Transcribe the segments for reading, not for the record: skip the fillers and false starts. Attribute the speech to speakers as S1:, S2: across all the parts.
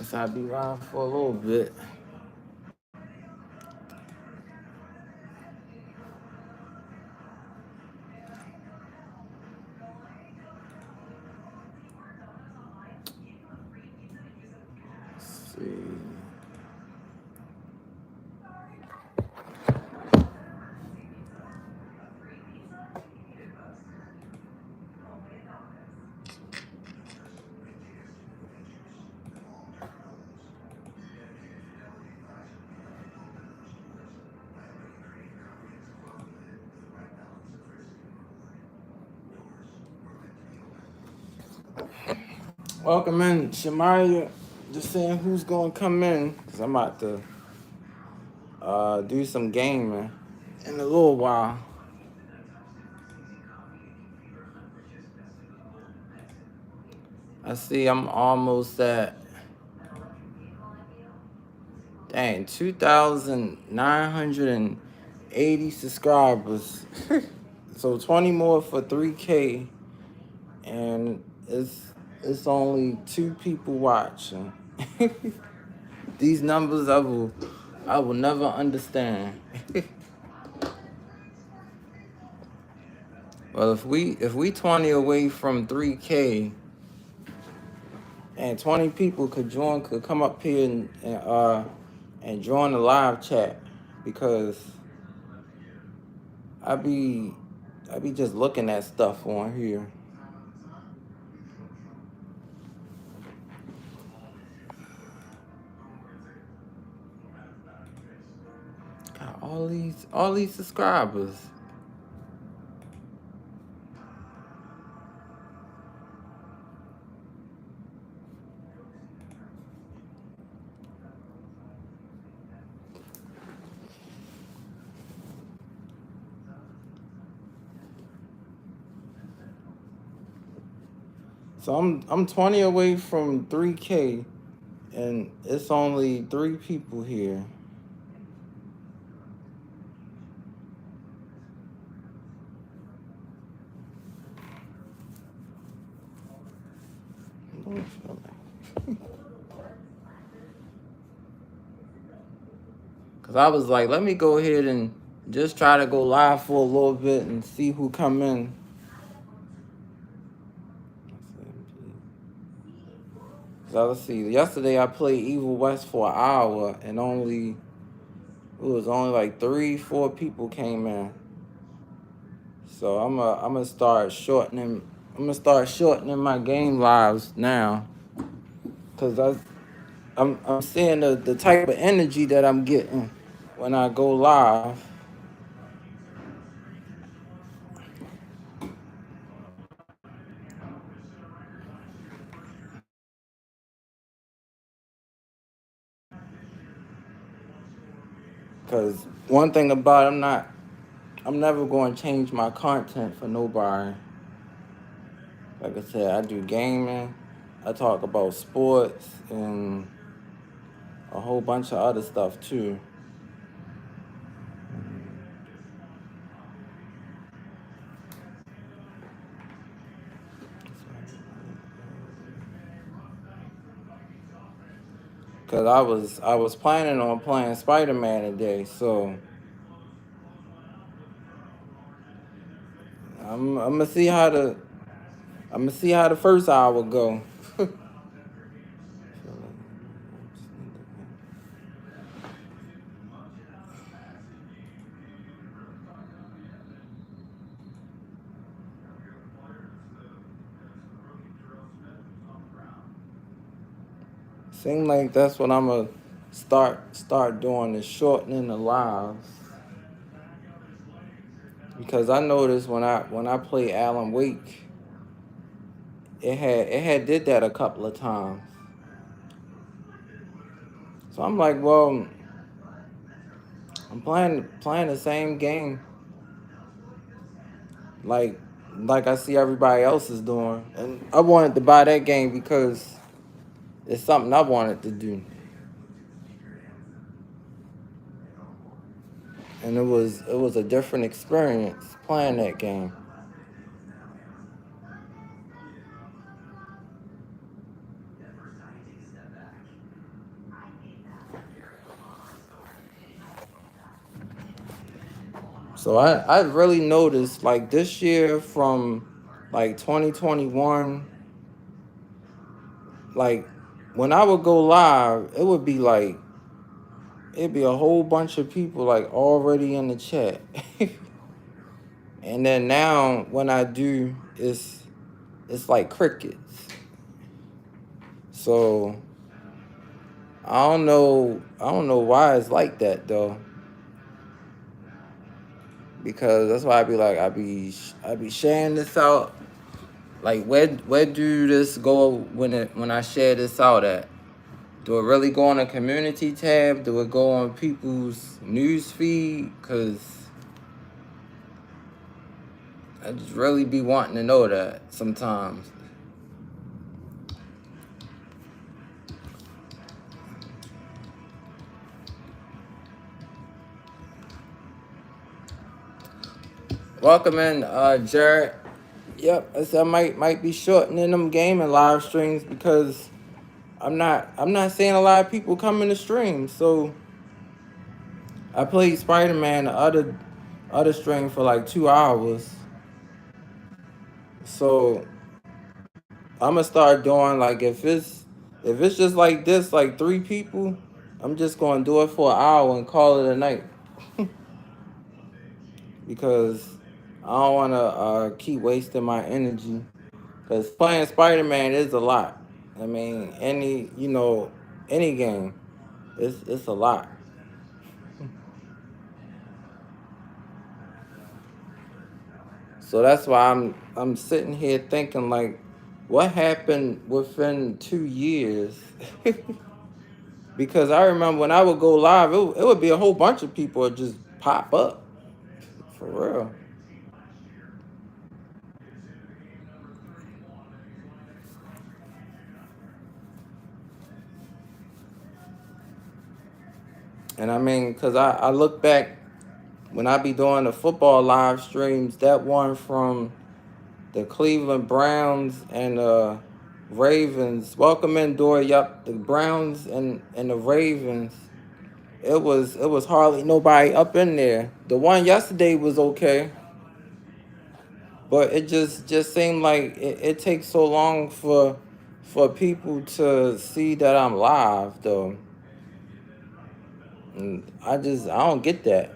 S1: So I'll be live for a little bit. Let's see. Welcome in, Shamaya. Just saying who's gonna come in, because I'm about to do some gaming in a little while. I see I'm almost at 2,980 subscribers. So 20 more for 3K, and it's only 2 people watching. These numbers I will never understand. Well, if we 20 away from 3K, and 20 people could come up here and join the live chat, because I be just looking at stuff on here. Got all these subscribers. So I'm 20 away from 3K, and it's only 3 people here. Cause I was like, let me go ahead and just try to go live for a little bit and see who come in. So let's see. Yesterday I played Evil West for an hour, and it was only like 3-4 people came in. So I'm gonna start shortening. I'm gonna start shortening my game lives now, cause I'm seeing the type of energy that I'm getting when I go live. Cause one thing about it, I'm never going to change my content for nobody. Like I said, I do gaming, I talk about sports, and a whole bunch of other stuff too. Cause I was planning on playing Spider-Man today, so I'm gonna see how the first hour go. Seems like that's what I'm gonna start doing, is shortening the lives. Because I noticed when I play Alan Wake, it had did that a couple of times. So I'm like, well, I'm playing the same game like I see everybody else is doing, and I wanted to buy that game because it's something I wanted to do, and it was a different experience playing that game. So I really noticed like this year from like 2021, like when I would go live, it would be like it'd be a whole bunch of people like already in the chat. And then now when I do, it's like crickets. So I don't know why it's like that though. Because that's why I be sharing this out. Like where do this go when I share this out at? Do it really go on a community tab? Do it go on people's news feed? Cause I just really be wanting to know that sometimes. Welcome in, Jared. Yep, I said I might be shortening them gaming live streams because I'm not seeing a lot of people coming to stream. So I played Spider-Man the other stream for like 2 hours. So I'm gonna start doing like if it's just like this, like 3 people, I'm just gonna do it for an hour and call it a night because I don't wanna keep wasting my energy. Cause playing Spider-Man is a lot. I mean, any game, it's a lot. So that's why I'm sitting here thinking like, what happened within 2 years? Because I remember when I would go live, it would be a whole bunch of people that just pop up for real. And I mean, cause I look back when I be doing the football live streams, that one from the Cleveland Browns and Ravens. Welcome in, Dory. Yup, the Browns and the Ravens. It was hardly nobody up in there. The one yesterday was okay, but it just seemed like it takes so long for people to see that I'm live though. And I don't get that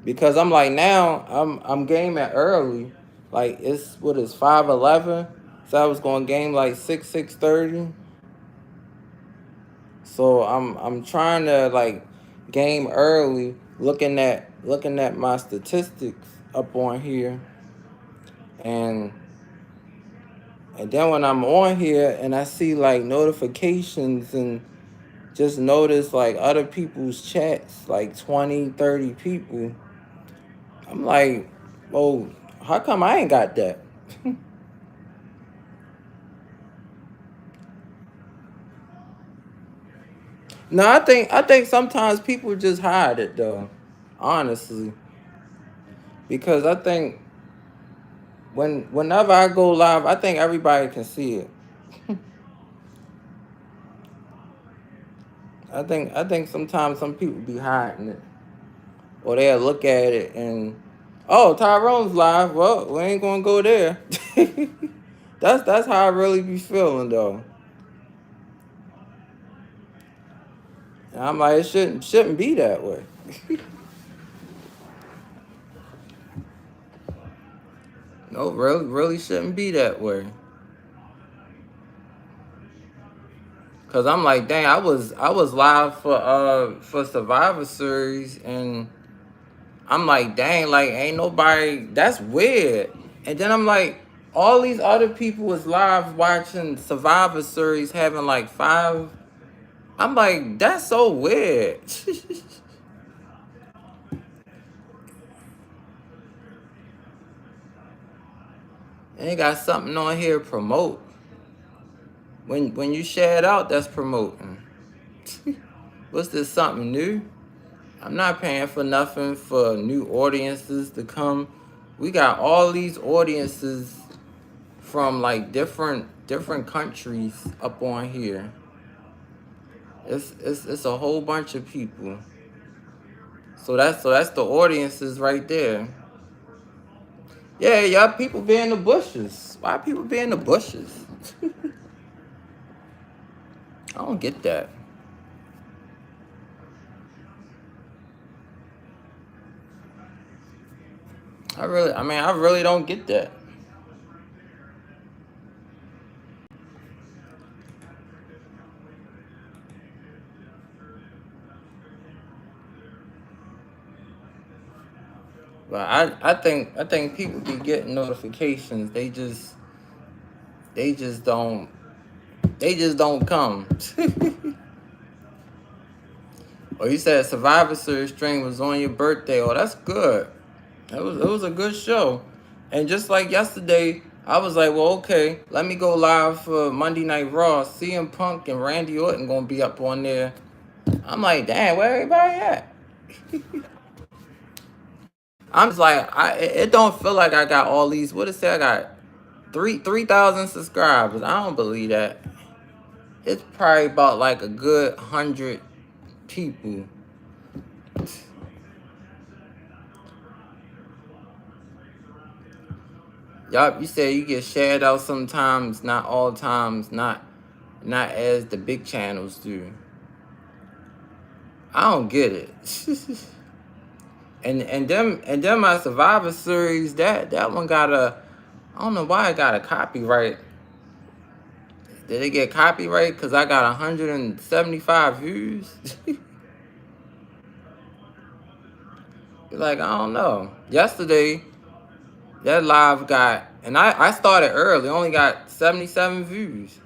S1: because I'm like now I'm gaming early, like it's what is 5:11, so I was going game like 6:30. So I'm trying to like game early, looking at my statistics up on here, and and then when I'm on here and I see like notifications and just notice like other people's chats, like 20, 30 people, I'm like, oh, how come I ain't got that? No, I think sometimes people just hide it though, honestly, because I think whenever I go live, I think everybody can see it. I think sometimes some people be hiding it, or they'll look at it and, oh, Tyrone's live. Well, we ain't gonna go there. That's how I really be feeling though. And I'm like, it shouldn't be that way. No, really shouldn't be that way. Cause I'm like, dang, I was live for Survivor Series, and I'm like, dang, like ain't nobody. That's weird. And then I'm like, all these other people was live watching Survivor Series, having like five. I'm like, that's so weird. And they got something on here promote. When you share it out, that's promoting. What's this something new? I'm not paying for nothing for new audiences to come. We got all these audiences from like different countries up on here. It's a whole bunch of people. So that's the audiences right there. Yeah, y'all people be in the bushes. Why people be in the bushes? I don't get that. I really don't get that. But I think people be getting notifications. They just don't come. Or you said Survivor Series stream was on your birthday. Oh, that's good. It was a good show. And just like yesterday, I was like, well, okay, let me go live for Monday Night Raw. CM Punk and Randy Orton gonna be up on there. I'm like, damn, where everybody at? I'm just like, it don't feel like I got all these. What it say? I got 3,000 subscribers. I don't believe that. It's probably about like a good 100 people. Yup, you said you get shared out sometimes, not all times, not as the big channels do. I don't get it. and then my Survivor Series, that one got I don't know why it got a copyright. Did it get copyright? Because I got 175 views. Like, I don't know. Yesterday, that live got, and I started early, only got 77 views.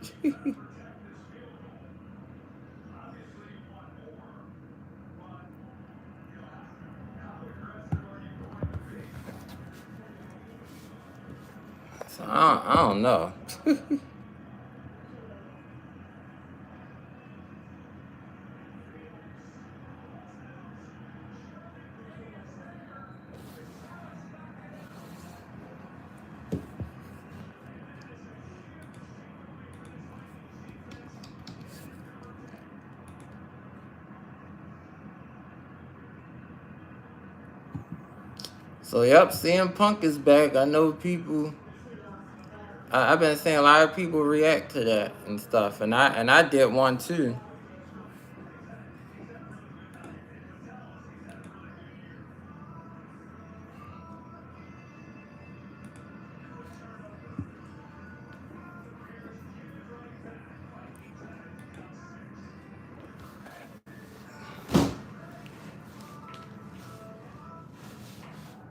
S1: So I don't know. So, yep, CM Punk is back. I know people. I've been seeing a lot of people react to that and stuff, and I did one too.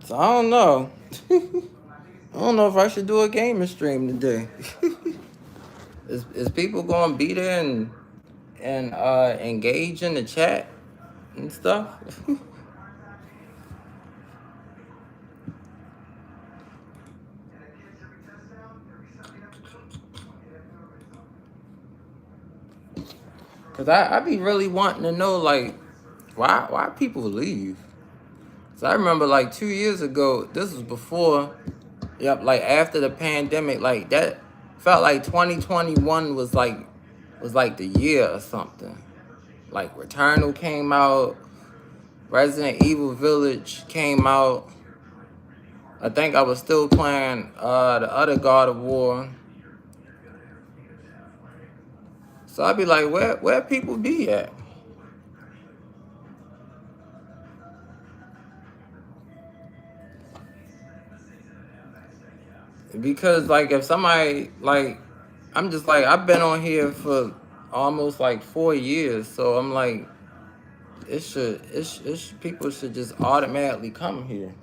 S1: So I don't know. I don't know if I should do a gaming stream today. Is people gonna be there and engage in the chat and stuff? Cause I be really wanting to know, like, why people leave. So I remember like 2 years ago, this was before, yep, like after the pandemic, like that felt like 2021 was like the year or something. Like Returnal came out, Resident Evil Village came out. I think I was still playing the other God of War. So I'd be like, where people be at? Because like if somebody like, I'm just like, I've been on here for almost like 4 years, so I'm like, people should just automatically come here.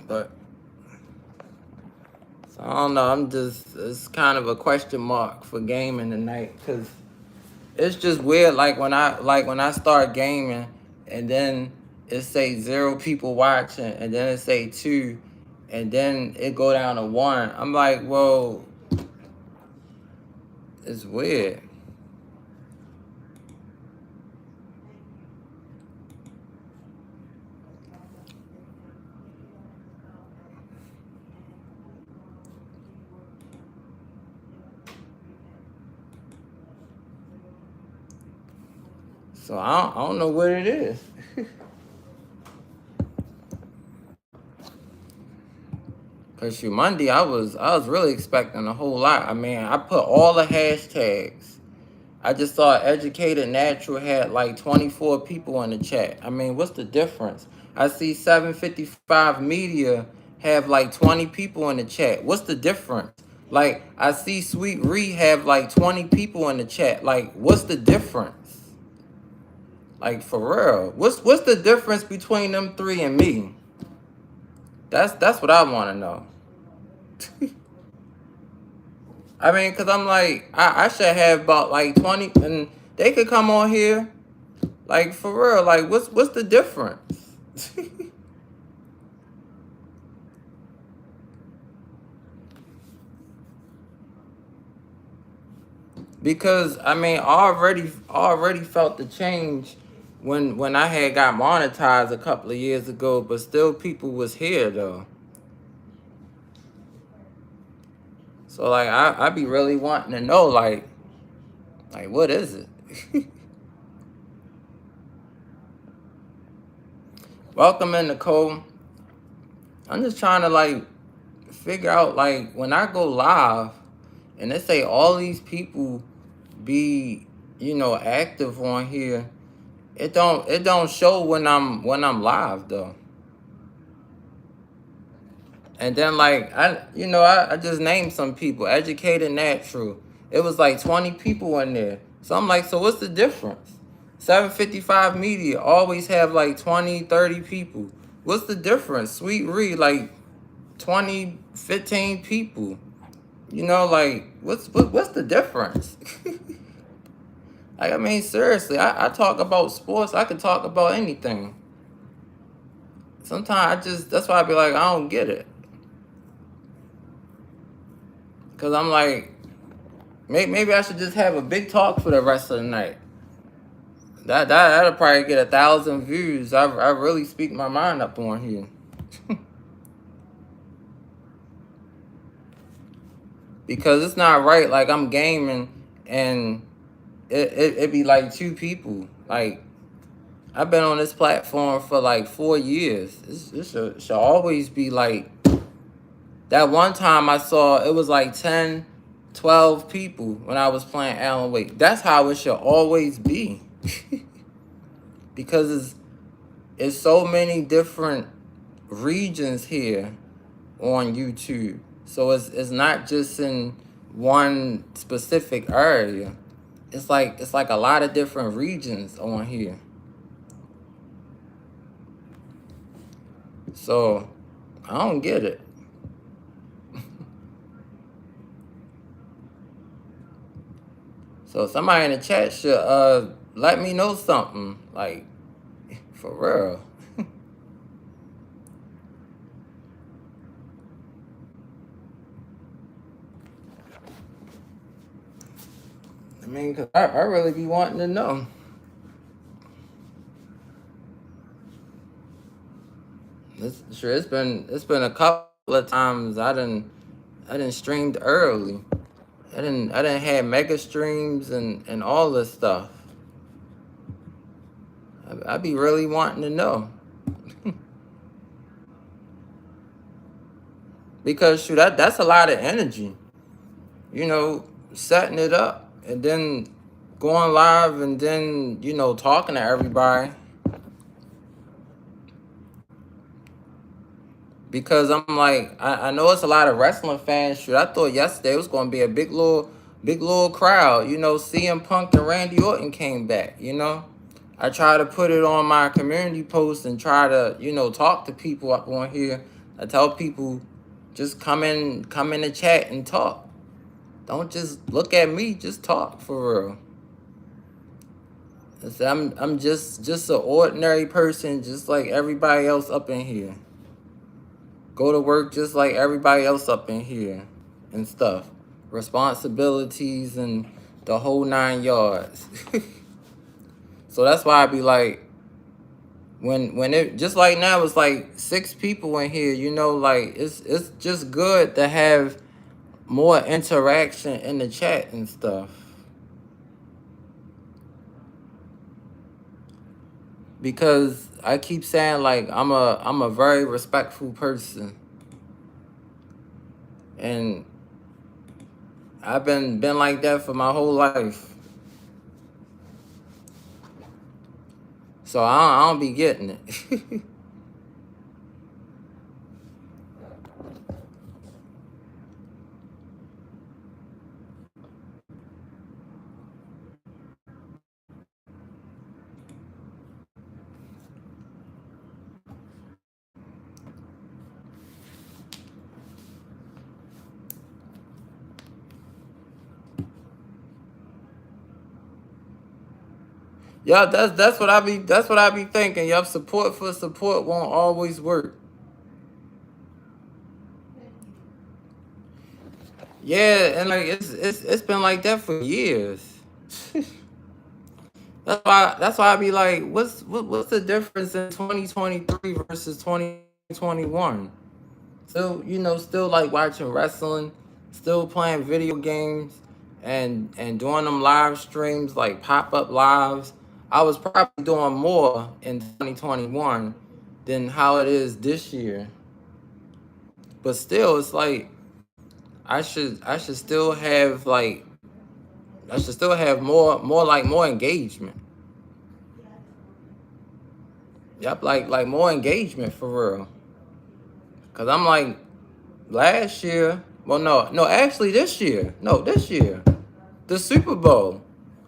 S1: But so I don't know. It's kind of a question mark for gaming tonight, because it's just weird. Like when I start gaming, and then it say 0 people watching, and then it say 2, and then it go down to 1. I'm like, well, it's weird. So I don't know what it is. Cause shoot, Monday I was really expecting a whole lot. I mean, I put all the hashtags. I just saw Educated Natural had like 24 people in the chat. I mean, what's the difference? I see 755 Media have like 20 people in the chat. What's the difference? Like, I see Sweet Ree have like 20 people in the chat. Like, what's the difference? Like, for real. What's the difference between them three and me? That's what I want to know. I mean, cause I'm like, I should have about like 20, and they could come on here. Like, for real, like what's the difference? Because I mean, I already felt the change when I had got monetized a couple of years ago, but still people was here though. So like I be really wanting to know like what is it? Welcome in, Nicole. I'm just trying to like figure out like when I go live and they say all these people be active on here, it don't show when I'm live though. And then like I just named some people. Educated Natural, it was like 20 people in there. So I'm like, so what's the difference? 755 Media always have like 20-30 people. What's the difference? Sweet Ree, like 20-15 people. Like what's the difference? Like, I mean, seriously, I talk about sports. I could talk about anything. Sometimes that's why I be like, I don't get it. Because I'm like, maybe I should just have a big talk for the rest of the night. That'll probably get 1,000 views. I really speak my mind up on here. Because it's not right. Like, I'm gaming and it be like 2 people. Like, I've been on this platform for like 4 years. This should always be like, that one time I saw it was like 10, 12 people when I was playing Alan Wake. That's how it should always be. Because it's so many different regions here on YouTube. So it's not just in one specific area. It's like a lot of different regions on here. So I don't get it. So somebody in the chat should let me know something. Like, for real. I mean, cause I really be wanting to know. It's been a couple of times I done streamed early. I didn't have mega streams and all this stuff. I be really wanting to know. Because shoot, that's a lot of energy. Setting it up and then going live and then, talking to everybody. Because I'm like, I know it's a lot of wrestling fans. Shoot, I thought yesterday was gonna be a big little crowd. CM Punk and Randy Orton came back, I try to put it on my community post and try to, talk to people up on here. I tell people, just come in the chat and talk. Don't just look at me, just talk for real. I'm just an ordinary person, just like everybody else up in here. Go to work just like everybody else up in here and stuff. Responsibilities and the whole 9 yards. So that's why I be like, when it just like now it's like 6 people in here, like it's just good to have more interaction in the chat and stuff. because I keep saying like I'm a very respectful person, and I've been like that for my whole life. So I don't be getting it. Yeah, that's what I be thinking. Yup, support for support won't always work. Yeah, and like it's been like that for years. That's why I be like, what's the difference in 2023 versus 2021? Still, still like watching wrestling, still playing video games, and doing them live streams like pop up lives. I was probably doing more in 2021 than how it is this year. But still, it's like I should still have like I should still have more engagement. Yep, like more engagement for real. Cause I'm like last year. Well, no, actually this year, the Super Bowl.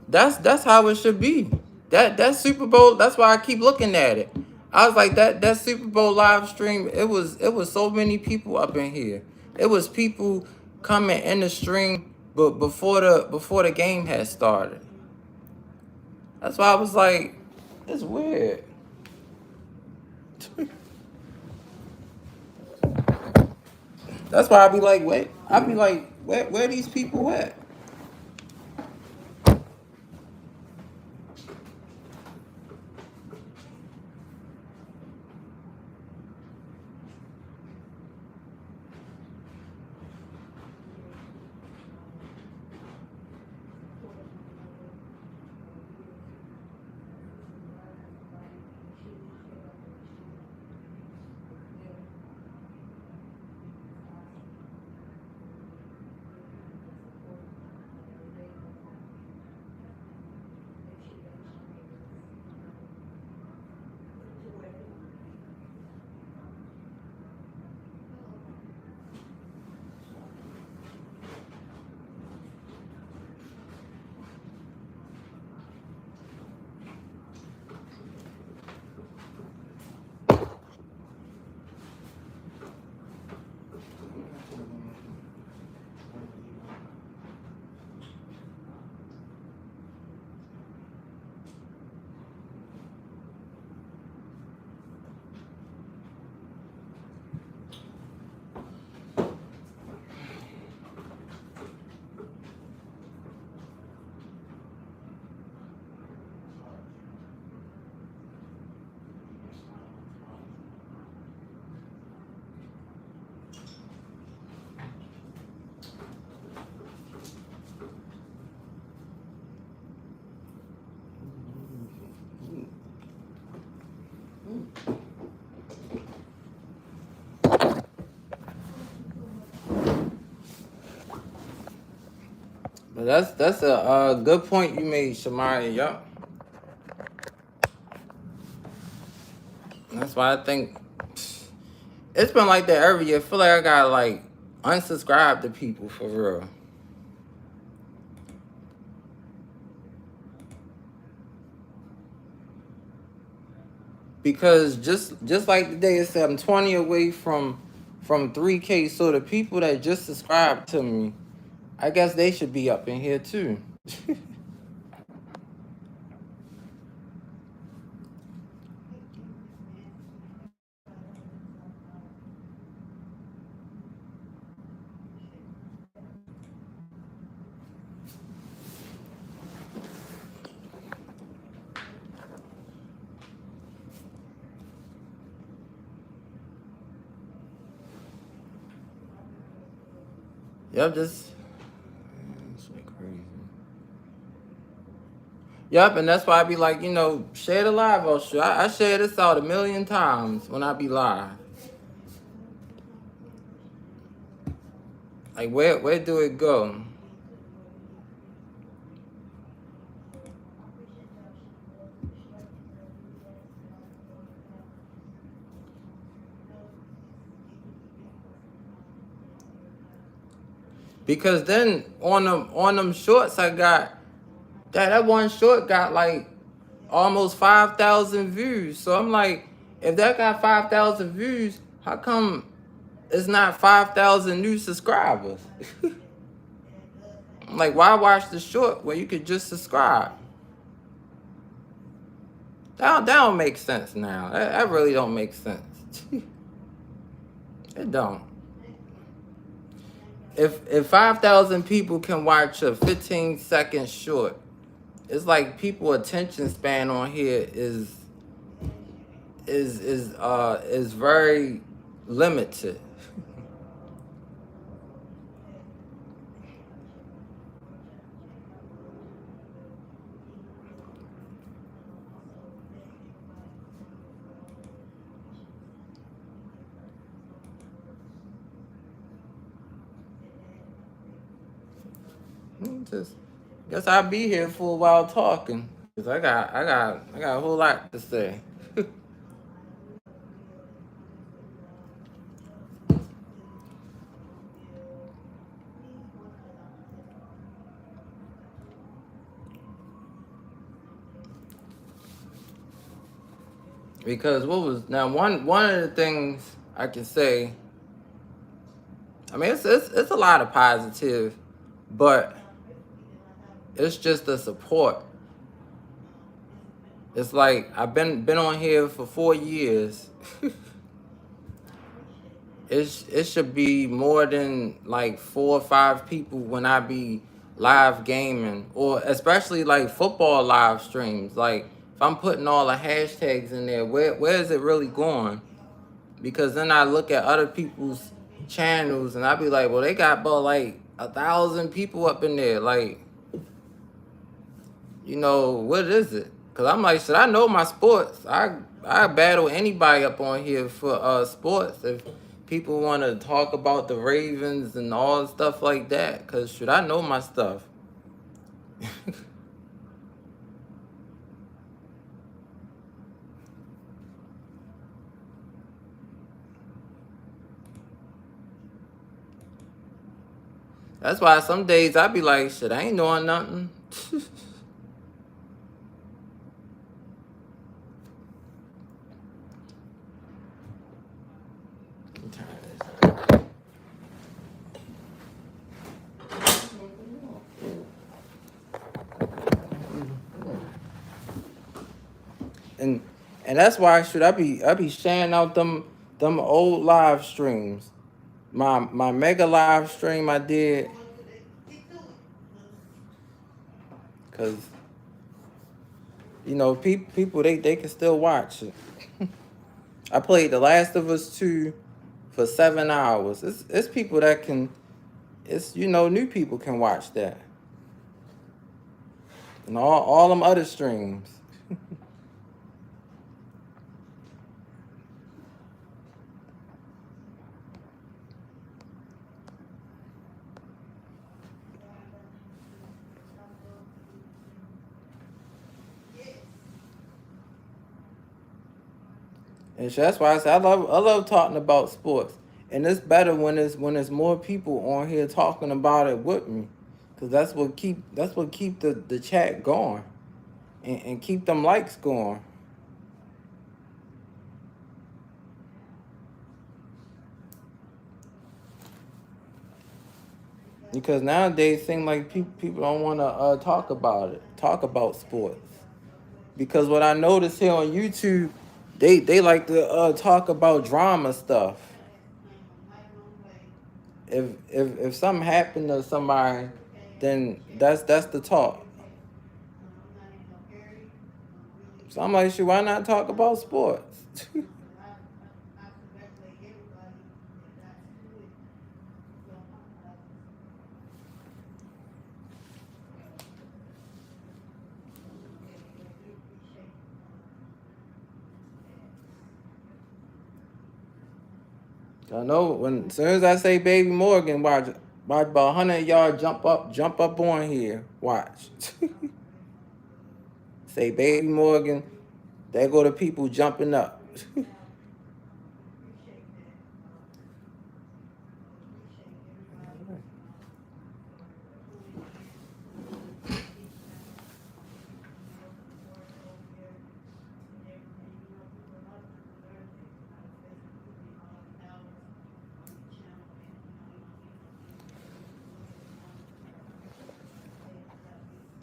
S1: That's how it should be. That Super Bowl. That's why I keep looking at it. I was like that Super Bowl live stream. It was so many people up in here. It was people coming in the stream, but before the game had started. That's why I was like, it's weird. That's why I be like, wait. I be like, where these people at? But that's a good point you made, Shamari. Yup. That's why I think it's been like that every year. I feel like I got like unsubscribe to people for real. Because just like today, it said I'm 20 away from 3K. So the people that just subscribed to me, I guess they should be up in here too. Yep, just it's like crazy. Yep, and that's why I be like, share the live out shit. I share this out a million times when I be live. Like, where do it go? Because then on them shorts I got, that one short got like almost 5,000 views. So I'm like, if that got 5,000 views, how come it's not 5,000 new subscribers? I'm like, why watch the short where you could just subscribe? That don't make sense now. That really don't make sense. It don't. If 5,000 people can watch a 15-second short, it's like people attention span on here is very limited. Just guess I'll be here for a while talking, cause I got a whole lot to say. Because what was now one of the things I can say, I mean it's a lot of positive, but it's just the support. It's like I've been on here for 4 years. It should be more than like 4 or 5 people when I be live gaming, or especially like football live streams. Like if I'm putting all the hashtags in there, where is it really going? Because then I look at other people's channels and I be like, well, they got about like 1,000 people up in there. Like, what is it? Cause I'm like, should I know my sports? I battle anybody up on here for sports if people want to talk about the Ravens and all stuff like that. Cause should I know my stuff? That's why some days I be like, shit, I ain't knowing nothing. and and that's why I be sharing out them old live streams. My mega live stream I did, cause people they can still watch it. I played The Last of Us 2 for 7 hours. It's people that can, it's new people can watch that, and all them other streams. And so that's why I say I love talking about sports, and it's better when it's more people on here talking about it with me, cause that's what keep the chat going, and keep them likes going. Because nowadays, it seems like people don't want to talk about sports. Because what I notice here on YouTube, they like to talk about drama stuff. If something happened to somebody, then that's the talk. So I'm like, why not talk about sports? I know when as soon as I say Baby Morgan, watch about 100 of y'all jump up on here. Watch. Say Baby Morgan, there go the people jumping up.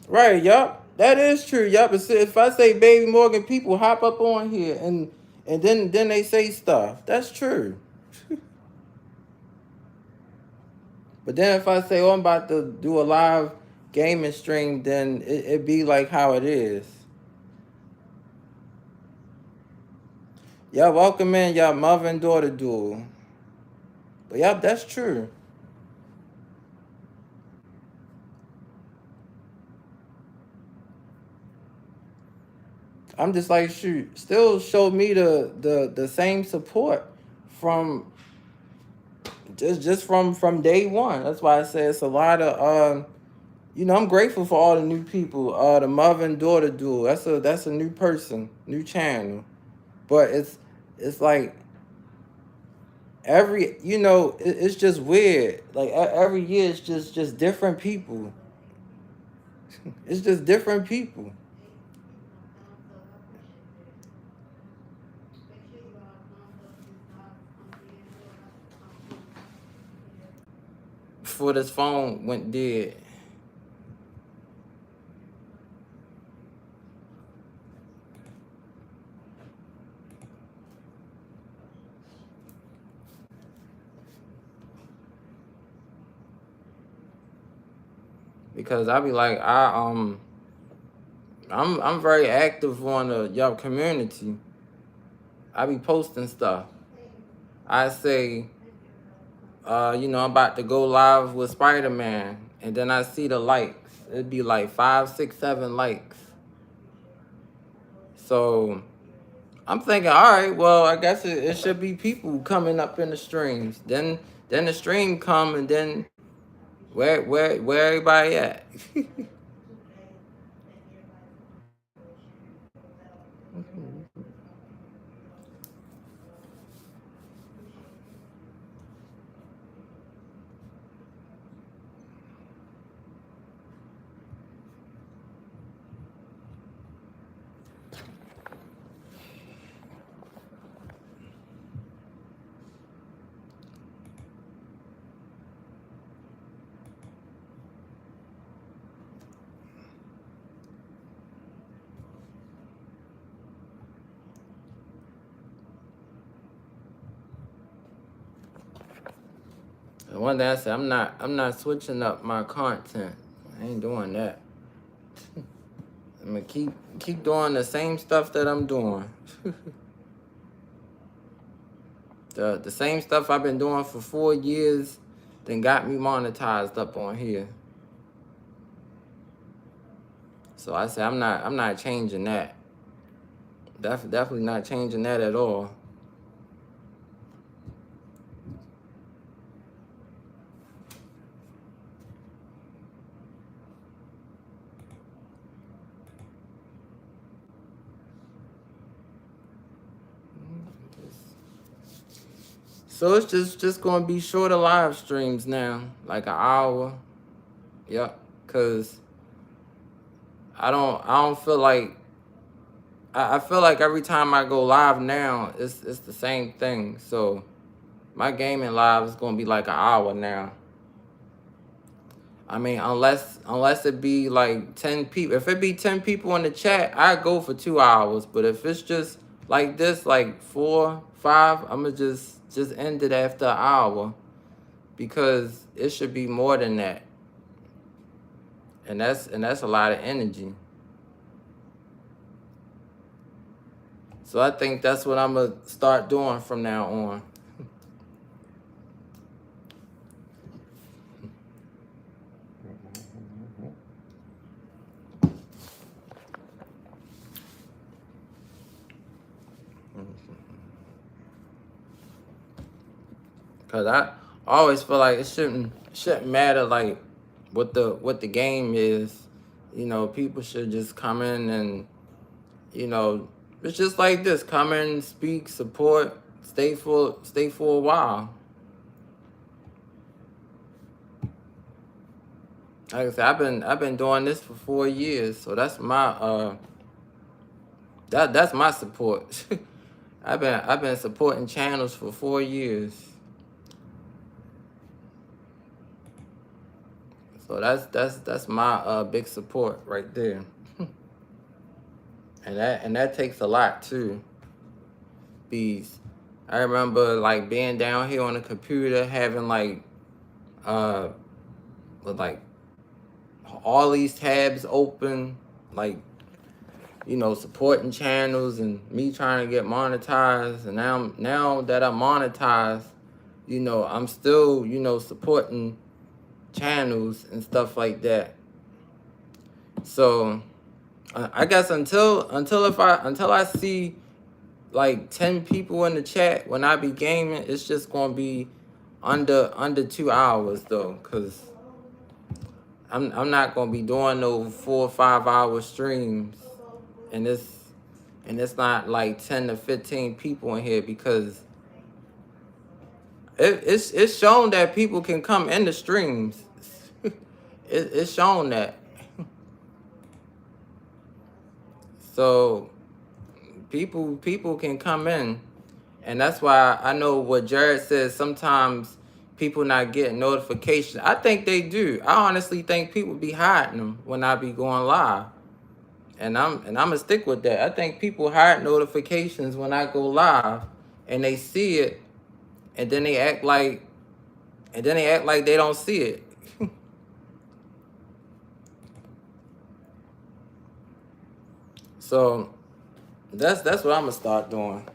S1: Right, yup. That is true. Yup. If I say Baby Morgan, people hop up on here and then they say stuff. That's true. But then if I say, oh, I'm about to do a live gaming stream, then it be like how it is. Y'all welcome in y'all mother and daughter duel. But yup, that's true. I'm just like, shoot, still show me the same support from just from day one. That's why I say it's a lot of I'm grateful for all the new people. The mother and daughter duel. That's a new person, new channel. But it's like every it's just weird. Like every year it's just different people. It's just different people. Before this phone went dead. Because I be like, I'm very active on the y'all community. I be posting stuff. I say, I'm about to go live with Spider-Man, and then I see the likes. It'd be like 5, 6, 7 likes. So I'm thinking, all right, well, I guess it should be people coming up in the streams. Then the stream come, and then where everybody at? And one day I said, I'm not switching up my content. I ain't doing that. I'm gonna keep doing the same stuff that I'm doing. The same stuff I've been doing for 4 years, then got me monetized up on here. So I said, I'm not changing that. Definitely not changing that at all. So it's just gonna be shorter live streams now, like an hour. Yep, cause I don't feel like I feel like every time I go live now, it's the same thing. So my gaming live is gonna be like an hour now. I mean, unless it be like 10 people. If it be 10 people in the chat, I go for 2 hours. But if it's just like this, like 4, 5, I'ma just end it after an hour, because it should be more than that. And that's a lot of energy. So I think that's what I'm gonna start doing from now on. Cause I always feel like it shouldn't matter like what the game is. You know, people should just come in and, you know, it's just like this. Come in, speak, support, stay for a while. Like I said, I've been doing this for 4 years, so that's my that's my support. I've been supporting channels for 4 years. So that's my big support right there. And that takes a lot too. Bees. I remember like being down here on the computer, having like with like all these tabs open, like, you know, supporting channels and me trying to get monetized. And now that I'm monetized, you know, I'm still, you know, supporting channels and stuff like that. So I guess until I see like 10 people in the chat when I be gaming, it's just gonna be under 2 hours though, cause I'm not gonna be doing no 4 or 5 hour streams, and it's not like 10 to 15 people in here, because it's shown that people can come in the streams. It's shown that. So people can come in, and that's why I know what Jared says. Sometimes people not getting notifications. I think they do. I honestly think people be hiding them when I be going live, and I'm gonna stick with that. I think people hide notifications when I go live, and they see it, and then they act like they don't see it. So that's what I'm gonna start doing.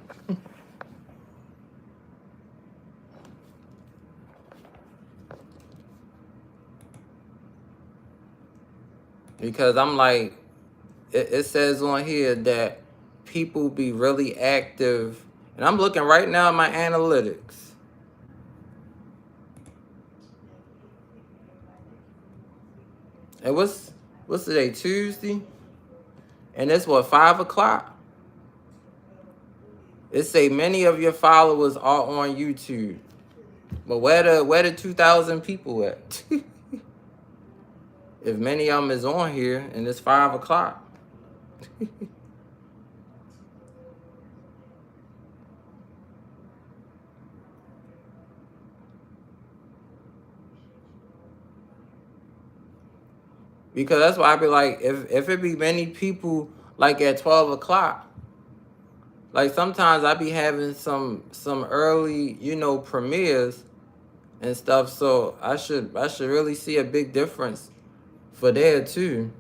S1: Because I'm like, it says on here that people be really active, and I'm looking right now at my analytics. And what's today, Tuesday? And it's what, 5 o'clock? It say many of your followers are on YouTube. But where the 2,000 people at? If many of them is on here and it's 5 o'clock. Because that's why I be like, if it be many people like at 12 o'clock, like sometimes I be having some early, you know, premieres and stuff. So I should really see a big difference for there too.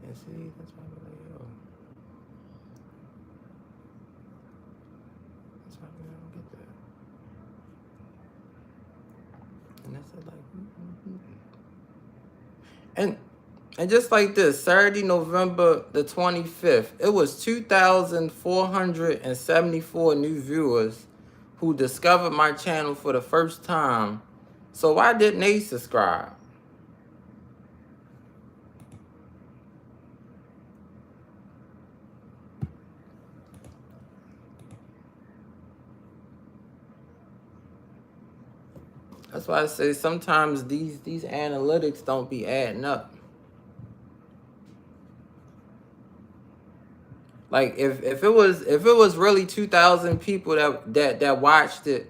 S1: And see, that's why I'm like, yo. That's why I don't get that. And that's it, like, and just like this, Saturday, November the 25th, it was 2,474 new viewers who discovered my channel for the first time. So why didn't they subscribe? That's why I say sometimes these analytics don't be adding up. Like if it was really 2,000 people that watched it,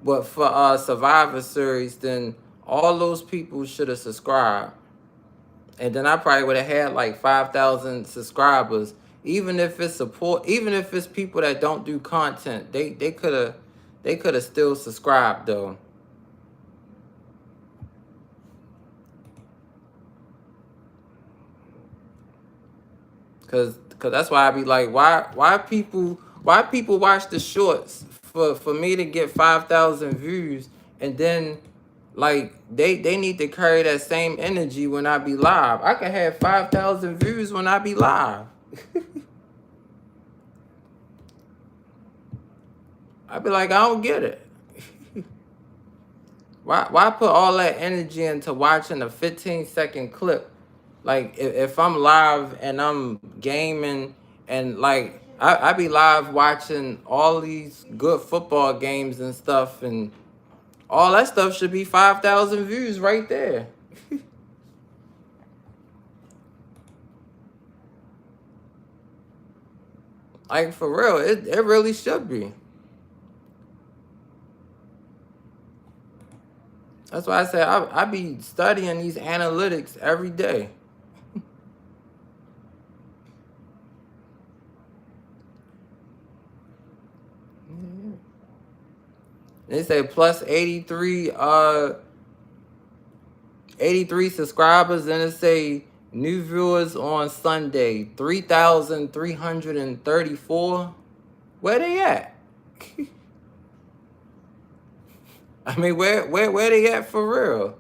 S1: but for Survivor Series, then all those people should have subscribed, and then I probably would have had like 5,000 subscribers. Even if it's people that don't do content, they could have still subscribed though. Cause that's why I be like, why people watch the shorts for me to get 5,000 views, and then like they need to carry that same energy when I be live. I can have 5,000 views when I be live. I'd be like, I don't get it. Why put all that energy into watching a 15-second clip? Like if I'm live and I'm gaming and like I be live watching all these good football games and stuff, and all that stuff should be 5,000 views right there. Like for real, it really should be. That's why I say I be studying these analytics every day. They say plus 83 subscribers, and it say new viewers on Sunday 3,334. Where they at? I mean, where they at for real?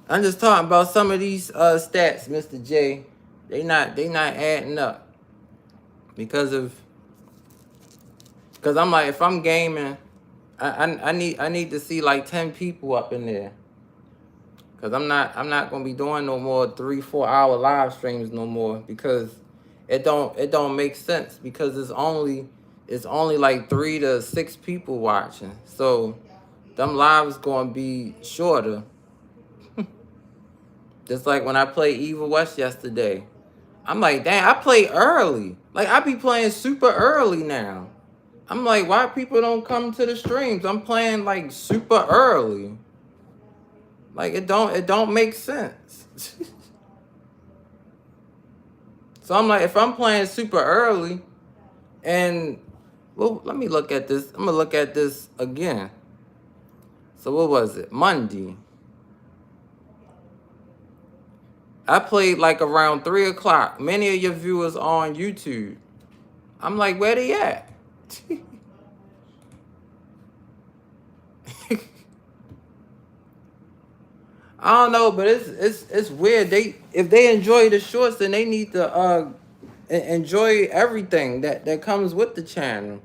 S1: I'm just talking about some of these stats, Mr. J. They not adding up because I'm like, if I'm gaming, I need to see like 10 people up in there. Cause I'm not gonna be doing no more 3-4 hour live streams no more, because it don't make sense, because it's only like 3 to 6 people watching. So them lives gonna be shorter. Just like when I played Evil West yesterday. I'm like, dang, I play early. Like I be playing super early now. I'm like, why people don't come to the streams? I'm playing like super early. Like it don't make sense. So I'm like, if I'm playing super early, and well, let me look at this. I'm gonna look at this again. So what was it? Monday. I played like around 3 o'clock. Many of your viewers on YouTube. I'm like, where they at? I don't know, but it's weird. If they enjoy the shorts, then they need to enjoy everything that comes with the channel.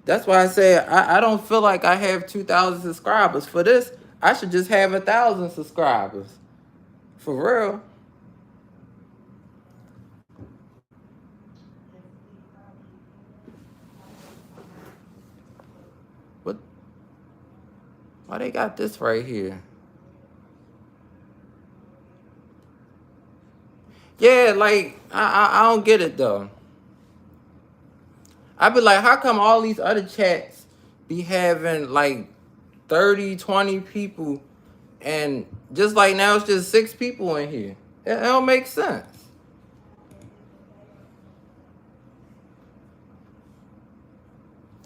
S1: That's why I say I don't feel like I have 2,000 subscribers. For this, I should just have 1,000 subscribers. For real. What? Why they got this right here? Yeah, like I don't get it though. I be like, how come all these other chats be having like 30, 20 people, and just like now it's just 6 people in here? It don't make sense.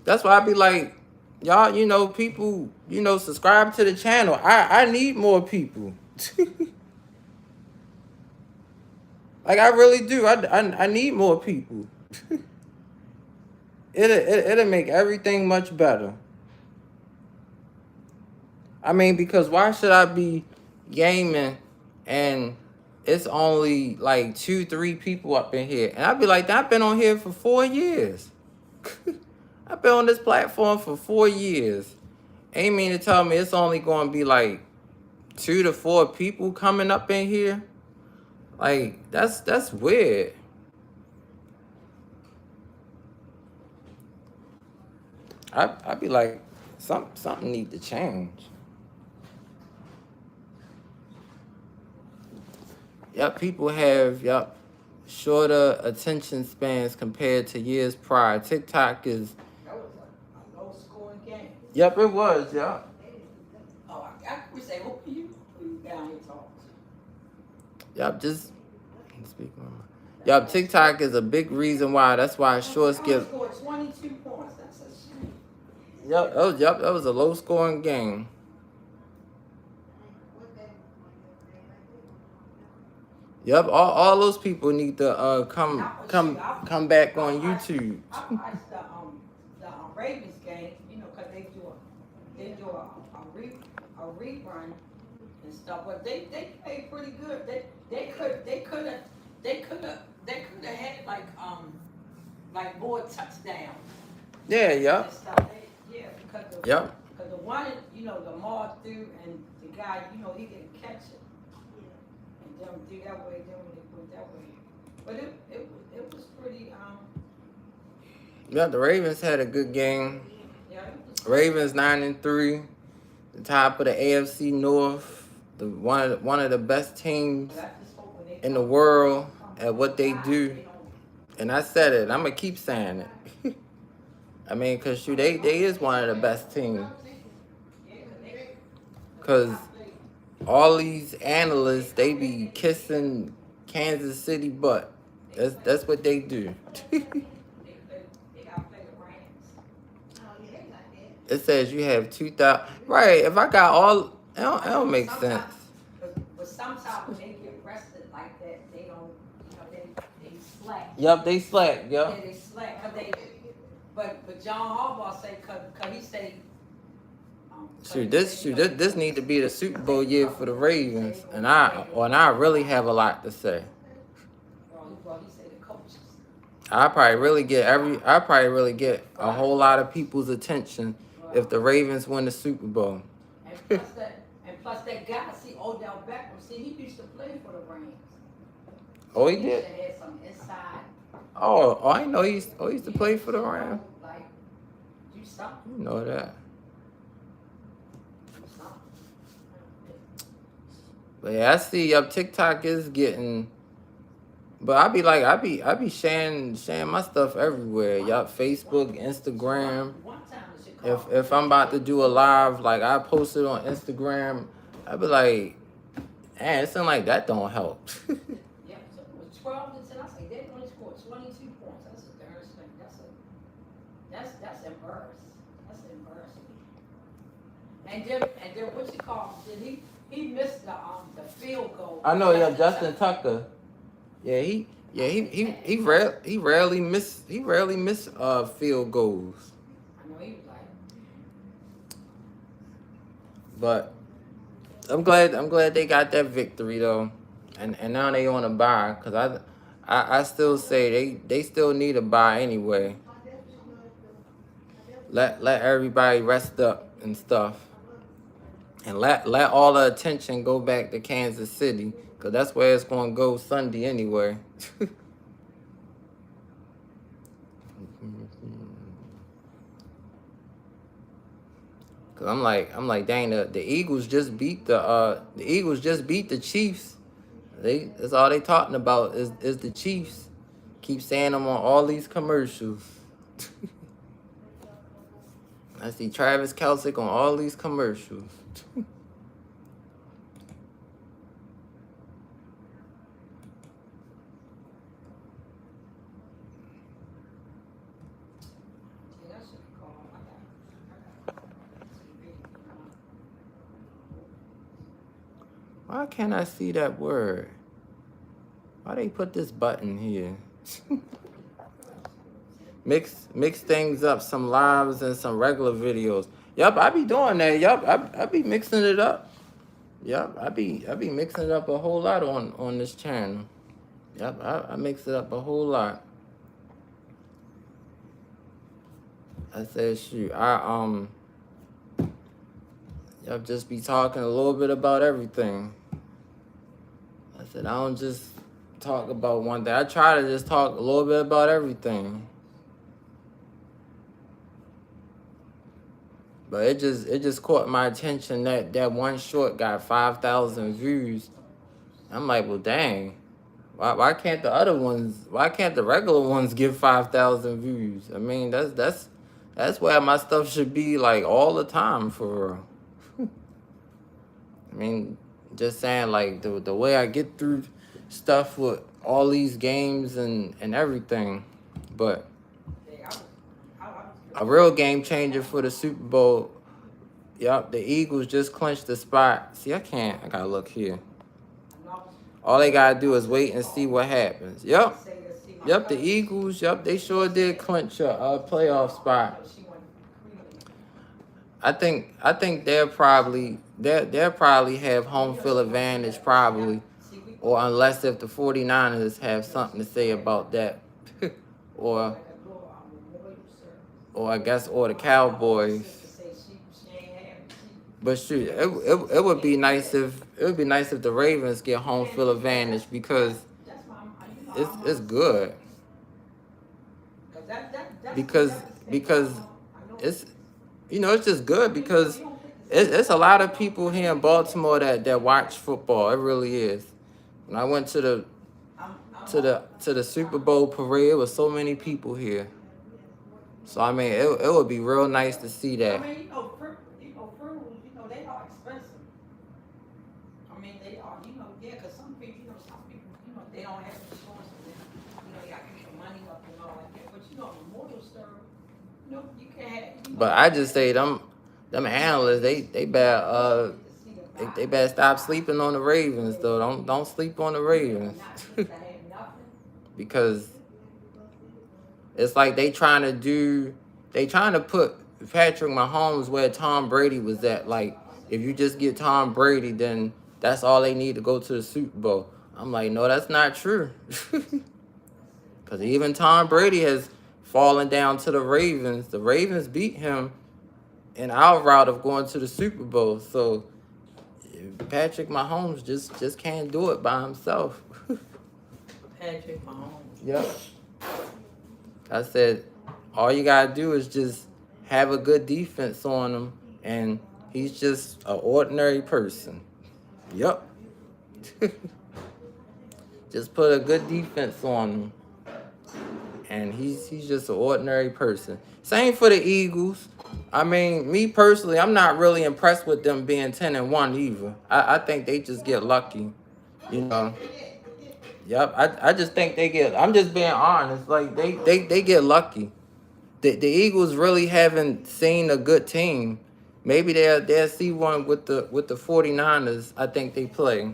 S1: That's why I be like, y'all, people, subscribe to the channel. I need more people. Like I really do. I need more people. It'll make everything much better. I mean, because why should I be gaming and it's only like 2-3 people up in here? And I'd be like, I've been on here for 4 years. I've been on this platform for 4 years. Ain't mean to tell me it's only going to be like 2 to 4 people coming up in here. Like that's weird. I'd be like, something need to change. Yep, people have shorter attention spans compared to years prior. TikTok is.
S2: That was a low scoring game.
S1: Yep, it was. Yep.
S2: Oh, I would say, who you down here talking to?
S1: Yep, just speak on. Yep, TikTok is a big reason why. That's why shorts get.
S2: Scored 22 points. That's a shame.
S1: Yep, that was a low scoring game. Yep, all those people need to come back on YouTube.
S2: I watched the Ravens game, because they do a rerun, and and stuff, but they played pretty good. They could have had like more touchdowns
S1: Yeah, yep,
S2: and stuff. Yeah,
S1: yep.
S2: because the one, Lamar threw and the guy, he didn't catch it. And them do that way, then when they put it that way. But it was pretty,
S1: Yeah, the Ravens had a good game.
S2: yeah, it was.
S1: Ravens 9-3, the top of the AFC North, one of the best teams
S2: But I just hope when they
S1: in the
S2: come-
S1: world
S2: come
S1: at what they
S2: back,
S1: do.
S2: don't-
S1: And I said it. I'm gonna keep saying it. I mean, cause shoot, they is one of the best teams. Cause all these analysts, they be kissing Kansas City butt. That's what they do.
S2: They gotta play the Rams.
S1: It says you have 2,000. Right? If I got all, it don't make sense.
S2: But sometimes when they get rested like that, they don't, they slack.
S1: Yup, they slack.
S2: Yeah,
S1: Yup.
S2: they slack, but John Harbaugh say, cause he say.
S1: This need to be the Super Bowl year for the Ravens, and I really have a lot to say.
S2: Well, he said the coaches.
S1: I probably really get a whole lot of people's attention if the Ravens win the Super Bowl.
S2: And plus that guy, see Odell Beckham, see he used to play for the Rams.
S1: Oh, he
S2: He
S1: did.
S2: used to have some inside.
S1: Oh, I know he used to play for the Rams.
S2: Like, do something.
S1: You know that.
S2: Do something.
S1: But yeah, I see TikTok is getting. But I be sharing my stuff everywhere. Yup, Facebook, Instagram.
S2: One time in Chicago.
S1: If I'm about to do a live, like I post it on Instagram, I be like, man, it seems like that don't help.
S2: Yeah, so it was 12 to 10. I say they only scored 22 points. That's a darn thing. That's embarrassing. That's embarrassing. And then what you call? Did he missed the field goal?
S1: I know, yeah, Justin Tucker. Yeah, he rarely miss field goals.
S2: I know he was like.
S1: But I'm glad they got that victory though, and now they on a bye because I still say they still need a bye anyway. Let everybody rest up and stuff, and let all the attention go back to Kansas City because that's where it's gonna go Sunday anyway. Cause I'm like, dang, the Eagles just beat the Chiefs. That's all they talking about is the Chiefs. Keep saying them on all these commercials. I see Travis Kelce on all these commercials.
S2: Yeah, that should be called. I got
S1: Why can't I see that word? Why they put this button here? Mix things up, some lives and some regular videos. Yup, I be doing that. Yup, I be mixing it up. Yup, I be mixing it up a whole lot on this channel. Yup, I mix it up a whole lot. I said, shoot, yup, just be talking a little bit about everything. I said, I don't just talk about one thing. I try to just talk a little bit about everything. But it just caught my attention that one short got 5,000 views. I'm like, well, dang. Why can't the regular ones give 5,000 views? I mean, that's where my stuff should be like all the time for real. I mean, just saying like the way I get through stuff with all these games and everything. But a real game changer for the Super Bowl. Yup, the Eagles just clinched the spot. See, I gotta look here. All they gotta do is wait and see what happens. Yup, the Eagles, they sure did clinch a playoff spot. I think they'll probably have home field advantage probably,
S2: See, we
S1: or unless if the 49ers have something to say about that, or
S2: like a little memorial service.
S1: or I guess or the
S2: My
S1: Cowboys.
S2: sister say she ain't having
S1: But shoot, it would be nice if the Ravens get home field advantage because
S2: That's why
S1: it's good
S2: cause that's
S1: because because
S2: I know
S1: it's it's just good because it's a lot of people here in Baltimore that watch football. It really is. When I went to the Super Bowl parade, it was so many people here. So I mean, it would be real nice to see
S2: I
S1: that.
S2: mean, fruit, they are expensive. I mean, they are, yeah, cause some people, they don't have insurance and then, you got to keep the money up and all like that. But memorial service, you can have,
S1: But I just say them analysts, they better they better stop sleeping on the Ravens though. Don't sleep on the Ravens. Because it's like they trying to put Patrick Mahomes where Tom Brady was at. Like, if you just get Tom Brady, then that's all they need to go to the Super Bowl. I'm like, no, that's not true. Because even Tom Brady has fallen down to the Ravens. The Ravens beat him in our route of going to the Super Bowl. So Patrick Mahomes just can't do it by himself.
S2: Patrick Mahomes.
S1: Yep. I said, all you gotta do is just have a good defense on him, and he's just an ordinary person. Yep. Just put a good defense on him, and he's just an ordinary person. Same for the Eagles. I mean, me personally, I'm not really impressed with them being 10-1 either. I think they just get lucky, Yep, I just think they get. I'm just being honest. Like they get lucky. The Eagles really haven't seen a good team. Maybe they'll see one with the 49ers. I think they play.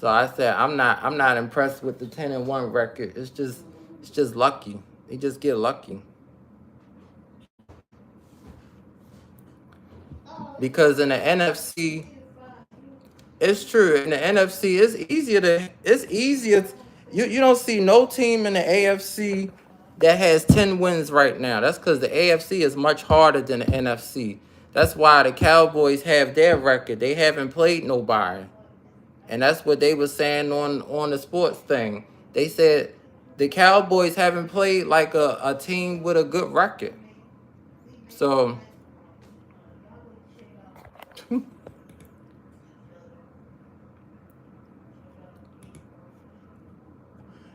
S1: So I said I'm not impressed with the 10-1 record. It's just lucky. They just get lucky. Because in the NFC, it's true. In the NFC, it's easier. You don't see no team in the AFC that has 10 wins right now. That's because the AFC is much harder than the NFC. That's why the Cowboys have their record. They haven't played nobody. And that's what they were saying on the sports thing. They said the Cowboys haven't played like a team with a good record. So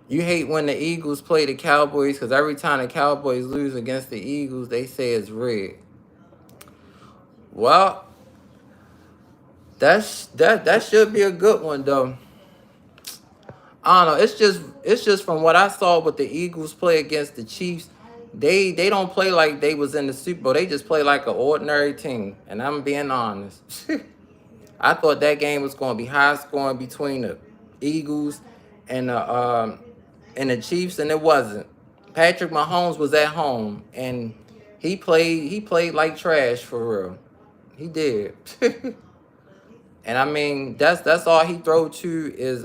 S1: you hate when the Eagles play the Cowboys because every time the Cowboys lose against the Eagles, they say it's rigged. Well, that should be a good one though. I don't know. It's just from what I saw with the Eagles play against the Chiefs. They don't play like they was in the Super Bowl. They just play like an ordinary team. And I'm being honest. I thought that game was going to be high scoring between the Eagles and the Chiefs, and it wasn't. Patrick Mahomes was at home, and he played like trash for real. He did. And I mean, that's all he throw to is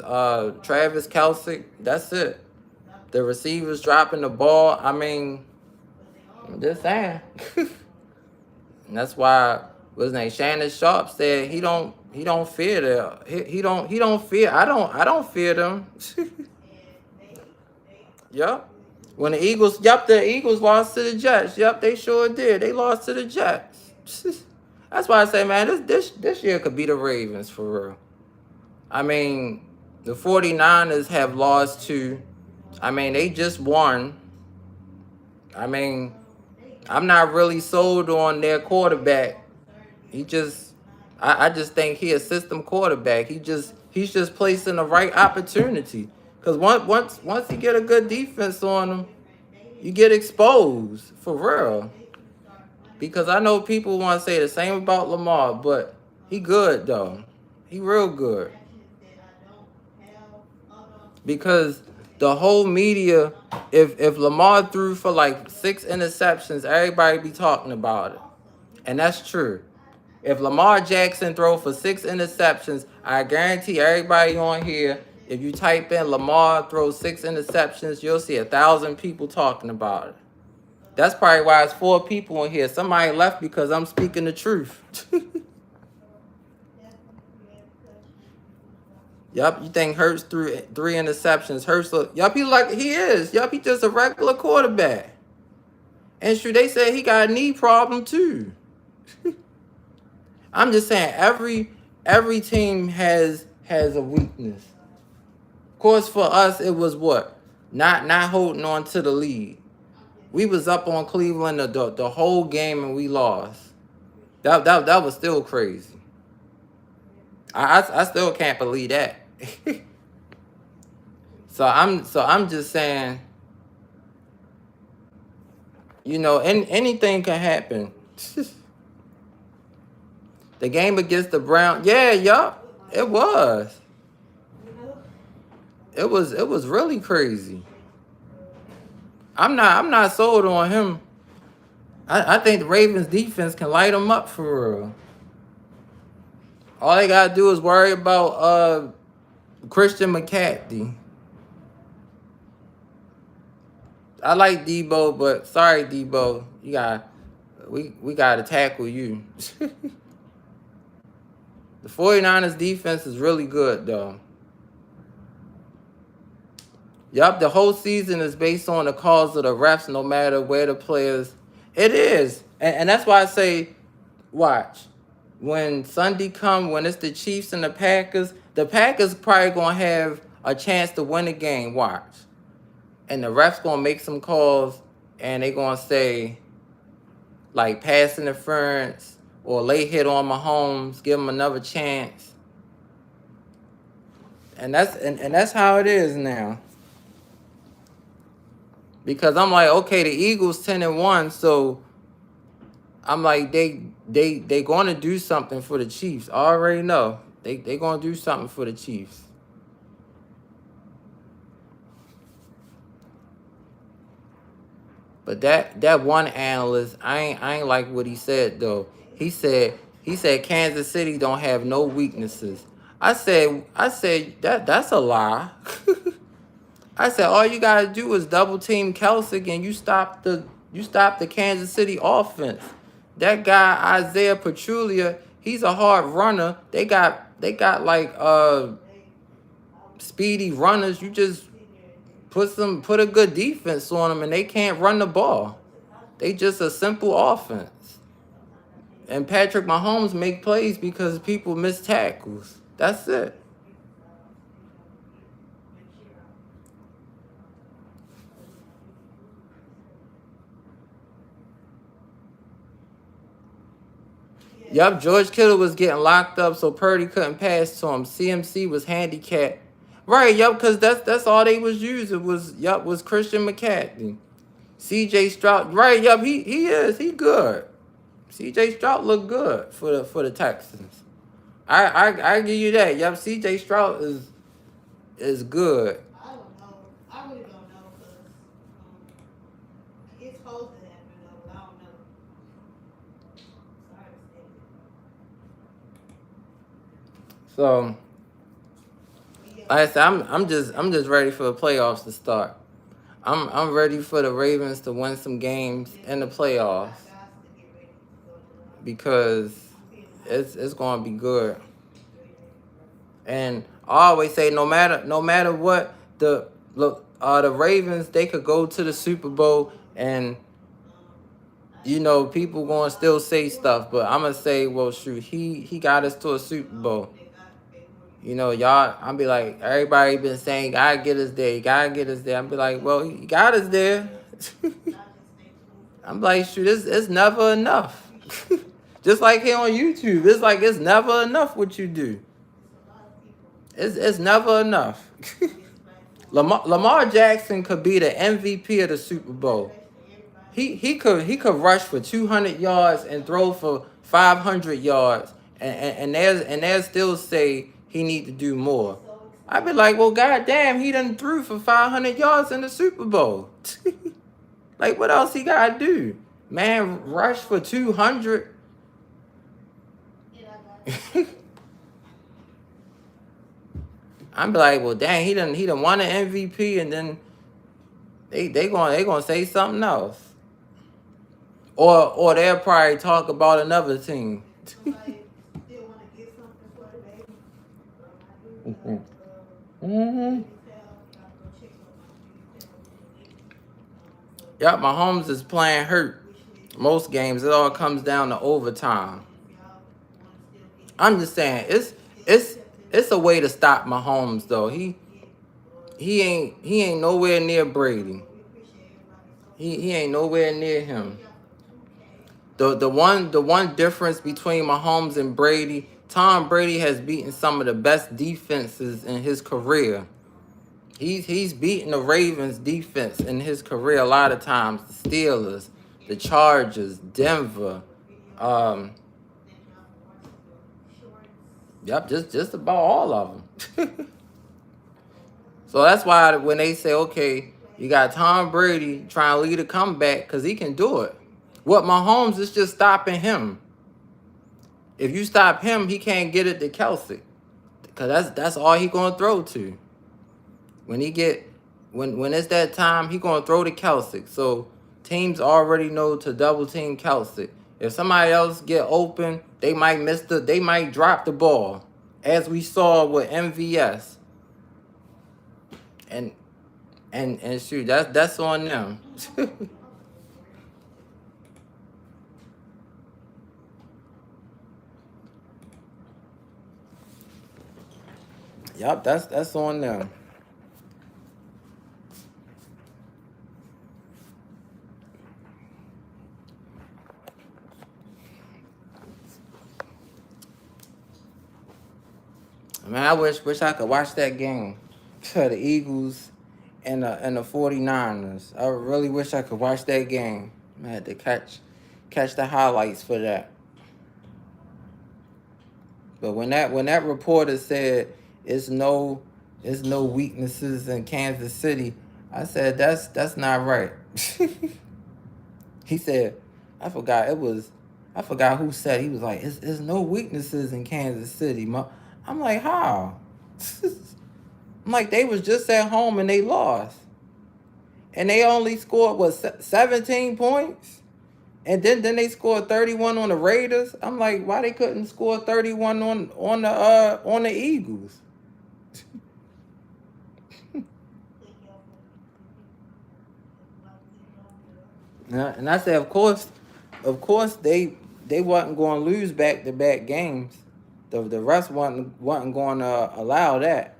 S1: Travis Kelce. That's it. The receivers dropping the ball. I mean, I'm just saying. And that's why what's his name? Shannon Sharp said he don't fear them. He don't fear. I don't fear them. Yep. When the Eagles lost to the Jets. Yep, they sure did. They lost to the Jets. That's why I say, man, this year could be the Ravens for real. I mean, the 49ers have lost to, I mean, they just won. I mean, I'm not really sold on their quarterback. I just think he a system quarterback. He's just placed in the right opportunity. Because once you get a good defense on him, you get exposed for real. Because I know people want to say the same about Lamar, but he good though. He real good. Because the whole media if Lamar threw for like 6 interceptions, everybody be talking about it. And that's true. If Lamar Jackson throw for 6 interceptions, I guarantee everybody on here, if you type in Lamar throws 6 interceptions, you'll see 1,000 people talking about it. That's probably why it's 4 people in here. Somebody left because I'm speaking the truth. Yup, you think Hurts threw 3 interceptions? Hurts look, yup, he is. Yup, he just a regular quarterback. And sure, they said he got a knee problem too. I'm just saying every team has a weakness. Of course, for us, it was what? Not holding on to the lead. We was up on Cleveland the whole game and we lost. That was still crazy. I still can't believe that. So I'm just saying, you know, anything can happen. The game against the Browns, yeah, yup, it was. It was really crazy. I'm not sold on him. I think the Ravens defense can light them up for real. All they gotta do is worry about Christian McCaffrey. I like Debo, but sorry, Debo, we gotta tackle you. The 49ers defense is really good though. Yup, the whole season is based on the calls of the refs, no matter where the players. It is, and that's why I say, watch. When Sunday come, when it's the Chiefs and the Packers probably gonna have a chance to win the game. Watch, and the refs gonna make some calls, and they gonna say, like pass interference or late hit on Mahomes, give him another chance, and that's how it is now. Because I'm like, okay, the Eagles 10-1, so I'm like, they gonna do something for the Chiefs. I already know. They gonna do something for the Chiefs. But that one analyst, I ain't like what he said though. He said Kansas City don't have no weaknesses. I said that's a lie. I said all you gotta do is double team Kelce and you stop the Kansas City offense. That guy Isaiah Pachulia, he's a hard runner. They got like speedy runners. You just put a good defense on them and they can't run the ball. They just a simple offense. And Patrick Mahomes make plays because people miss tackles. That's it. Yup, George Kittle was getting locked up, so Purdy couldn't pass to him. CMC was handicapped. Right, yup, because that's all they was using was Christian McCaffrey. CJ Stroud, right, yup, he good. CJ Stroud look good for the Texans. I give you that. Yup, CJ Stroud is good.
S3: I don't know. I really don't know because it's supposed to happen though, but I don't know. Sorry to say.
S1: So, like I said, I'm just ready for the playoffs to start. I'm ready for the Ravens to win some games in the playoffs because it's gonna be good. And I always say no matter what the Ravens, they could go to the Super Bowl and you know people gonna still say stuff, but I'm gonna say, well, shoot, he got us to a Super Bowl. You know, y'all, I'll be like, everybody been saying, gotta get us there, gotta get us there. I'll be like, well, he got us there. I'm like, shoot, it's never enough. Just like here on YouTube, it's like it's never enough what you do. It's never enough. Lamar Jackson could be the MVP of the Super Bowl. He could rush for 200 yards and throw for 500 yards, and they'll still say he need to do more. I'd be like, well, goddamn, he done threw for 500 yards in the Super Bowl. Like, what else he gotta do? Man, rush for 200.
S3: Yeah, I got
S1: I'm be like, well, dang, he done won an MVP, and then they gonna say something else, or they'll probably talk about another team.
S3: somebody still want to get something for the baby. I do
S1: Mhm.
S3: got,
S1: Mm-hmm.
S3: baby towel. Gotta go check on my baby towel. So
S1: Yep, Mahomes is playing hurt
S3: wish list.
S1: most games. It all comes down to overtime.
S3: If y'all want to still get
S1: I'm just saying, it's a way to stop Mahomes though. He ain't nowhere near Brady. He ain't nowhere near him. The one difference between Mahomes and Brady, Tom Brady has beaten some of the best defenses in his career. He's beaten the Ravens defense in his career a lot of times. The Steelers, the Chargers, Denver. Yep, just about all of them. So that's why when they say, okay, you got Tom Brady trying to lead a comeback because he can do it. What Mahomes is just stopping him. If you stop him, he can't get it to Kelsey, because that's all he gonna throw to. When it's that time, he gonna throw to Kelsey. So teams already know to double team Kelsey. If somebody else get open, they might drop the ball, as we saw with MVS. And shoot, that's on them. Yep, that's on them. Man, I wish I could watch that game. The Eagles and the 49ers. I really wish I could watch that game. I had to catch the highlights for that. But when that reporter said it's no weaknesses in Kansas City, I said that's not right. He said, I forgot who said, he was like, it's no weaknesses in Kansas City. I'm like, how? I'm like, they was just at home and they lost. And they only scored 17 points? And then they scored 31 on the Raiders. I'm like, why they couldn't score 31 on the Eagles? And I said, of course they wasn't going to lose back-to-back games. The rest wasn't going to allow that.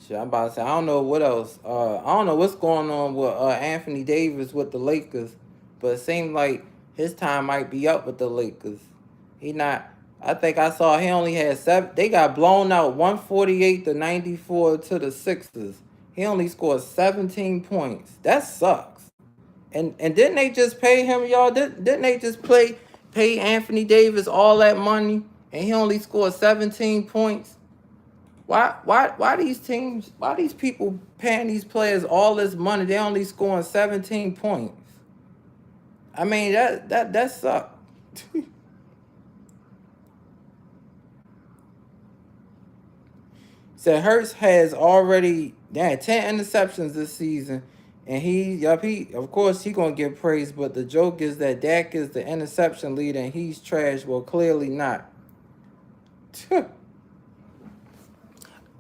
S1: Shit, I'm about to say, I don't know what else. I don't know what's going on with Anthony Davis with the Lakers, but it seems like his time might be up with the Lakers. He not. I think I saw he only had 7. They got blown out 148-94 to the Sixers. He only scored 17 points. That sucks. And didn't they just pay him, y'all? Didn't they just pay Anthony Davis all that money and he only scored 17 points? Why these teams, why these people paying these players all this money? They only scoring 17 points. I mean, that sucks. So Hurts has already 10 interceptions this season, and he of course he gonna get praised, but the joke is that Dak is the interception leader and he's trash. Well, clearly not.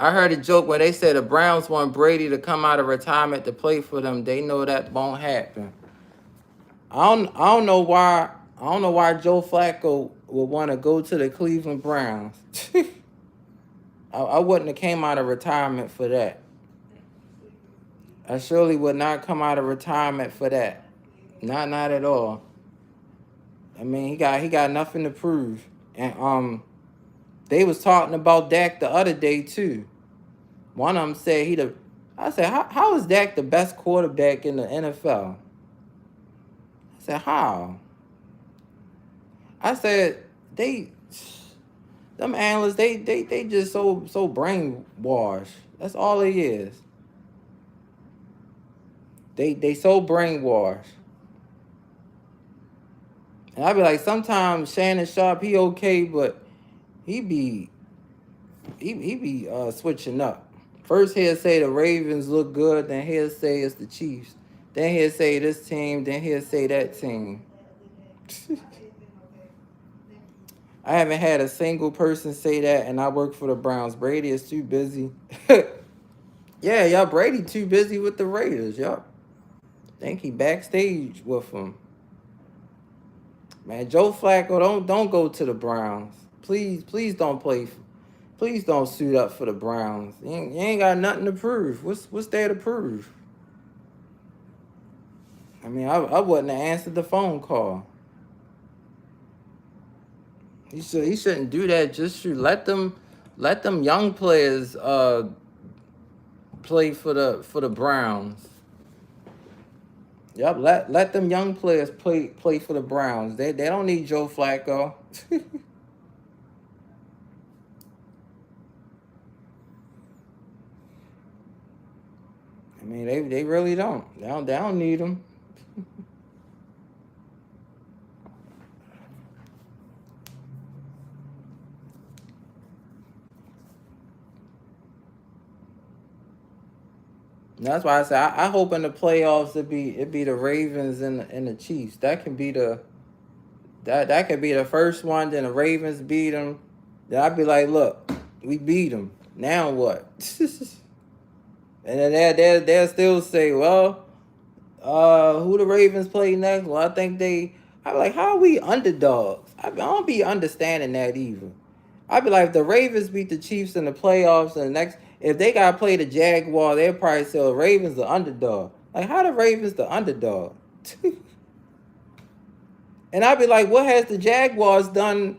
S1: I heard a joke where they said the Browns want Brady to come out of retirement to play for them. They know that won't happen. I don't know why Joe Flacco would want to go to the Cleveland Browns. I wouldn't have came out of retirement for that. I surely would not come out of retirement for that. Not at all. I mean, he got nothing to prove. And they was talking about Dak the other day too. One of them said I said, how is Dak the best quarterback in the NFL? I said, how? I said, them analysts, they just so brainwashed. That's all it is. They so brainwashed. And I be like, sometimes Shannon Sharp, he okay, but he be switching up. First he'll say the Ravens look good, then he'll say it's the Chiefs. Then he'll say this team, then he'll say that team. I haven't had a single person say that, and I work for the Browns. Brady is too busy. Yeah, y'all, Brady too busy with the Raiders, y'all. Think he backstage with them. Man, Joe Flacco, don't go to the Browns. Please don't play. Please don't suit up for the Browns. You ain't got nothing to prove. What's there to prove? I mean, I wouldn't have answered the phone call. He shouldn't do that. Just should let them young players play for the Browns. Yep, let them young players play for the Browns. They don't need Joe Flacco. I mean, they really don't. They don't need him. That's why I say I hope in the playoffs it be the Ravens and the Chiefs. That can be that could be the first one. Then the Ravens beat them. Then I'd be like, look, we beat them. Now what? And then they'll still say, well, who the Ravens play next? Well, I think I'm like, how are we underdogs? I don't be understanding that either. I'd be like, if the Ravens beat the Chiefs in the playoffs and the next, if they got to play the Jaguar, they'll probably say the Ravens the underdog. Like, how the Ravens the underdog? And I'd be like, what has the Jaguars done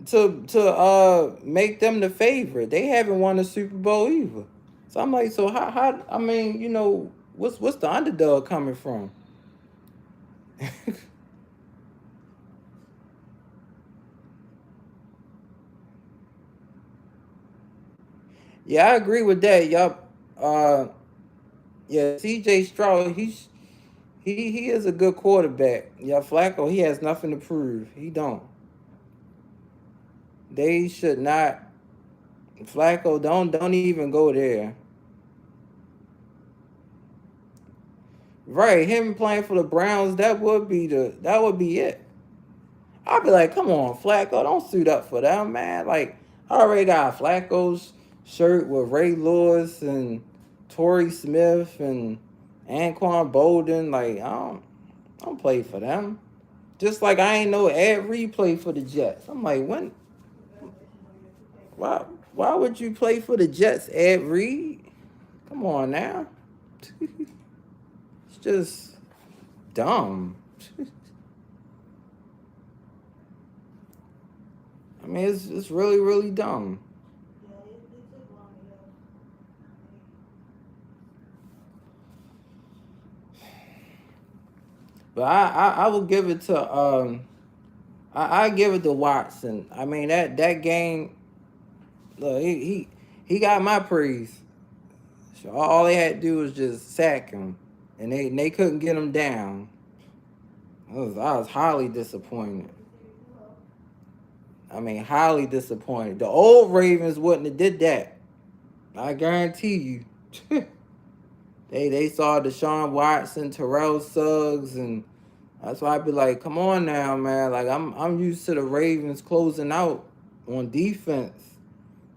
S1: to make them the favorite? They haven't won a Super Bowl either. So I'm like, so how I mean, what's the underdog coming from? Yeah, I agree with that. Yup. Yeah, CJ Stroud, he is a good quarterback. Yeah, Flacco, he has nothing to prove. He don't. They should not. Flacco, don't even go there. Right, him playing for the Browns, that would be it. I'd be like, come on, Flacco, don't suit up for them, man. Like, I already got Flacco's shirt with Ray Lewis and Torrey Smith and Anquan Bolden. Like, I don't play for them. Just like I ain't know Ed Reed played for the Jets. I'm like, when? Why would you play for the Jets, Ed Reed? Come on now. It's just dumb. I mean, it's really, really dumb. But I will give it to I give it to Watson. I mean that game, look, he got my praise. So all they had to do was just sack him, and they couldn't get him down. I was highly disappointed. I mean, highly disappointed. The old Ravens wouldn't have did that. I guarantee you. They saw Deshaun Watson, Terrell Suggs, and that's why I'd be like, come on now, man. Like I'm used to the Ravens closing out on defense.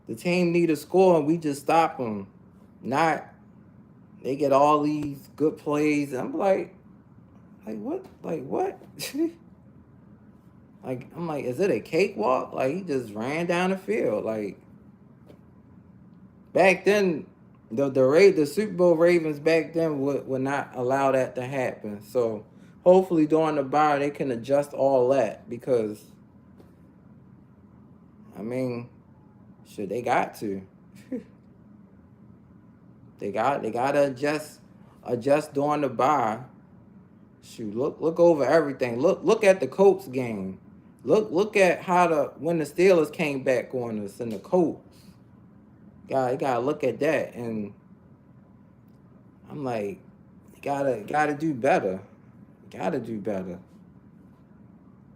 S1: The team need a score and we just stop them. Not they get all these good plays. And I'm like what? Like what? Like I'm like, is it a cakewalk? Like he just ran down the field. Like back then, the Super Bowl Ravens back then would not allow that to happen. So hopefully during the bye they can adjust all that because I mean, shit, they got to. They gotta adjust during the bye. Shoot, look over everything. Look at the Colts game. Look at how when the Steelers came back on us and the Colts. You gotta look at that, and I'm like, you gotta do better. Gotta do better.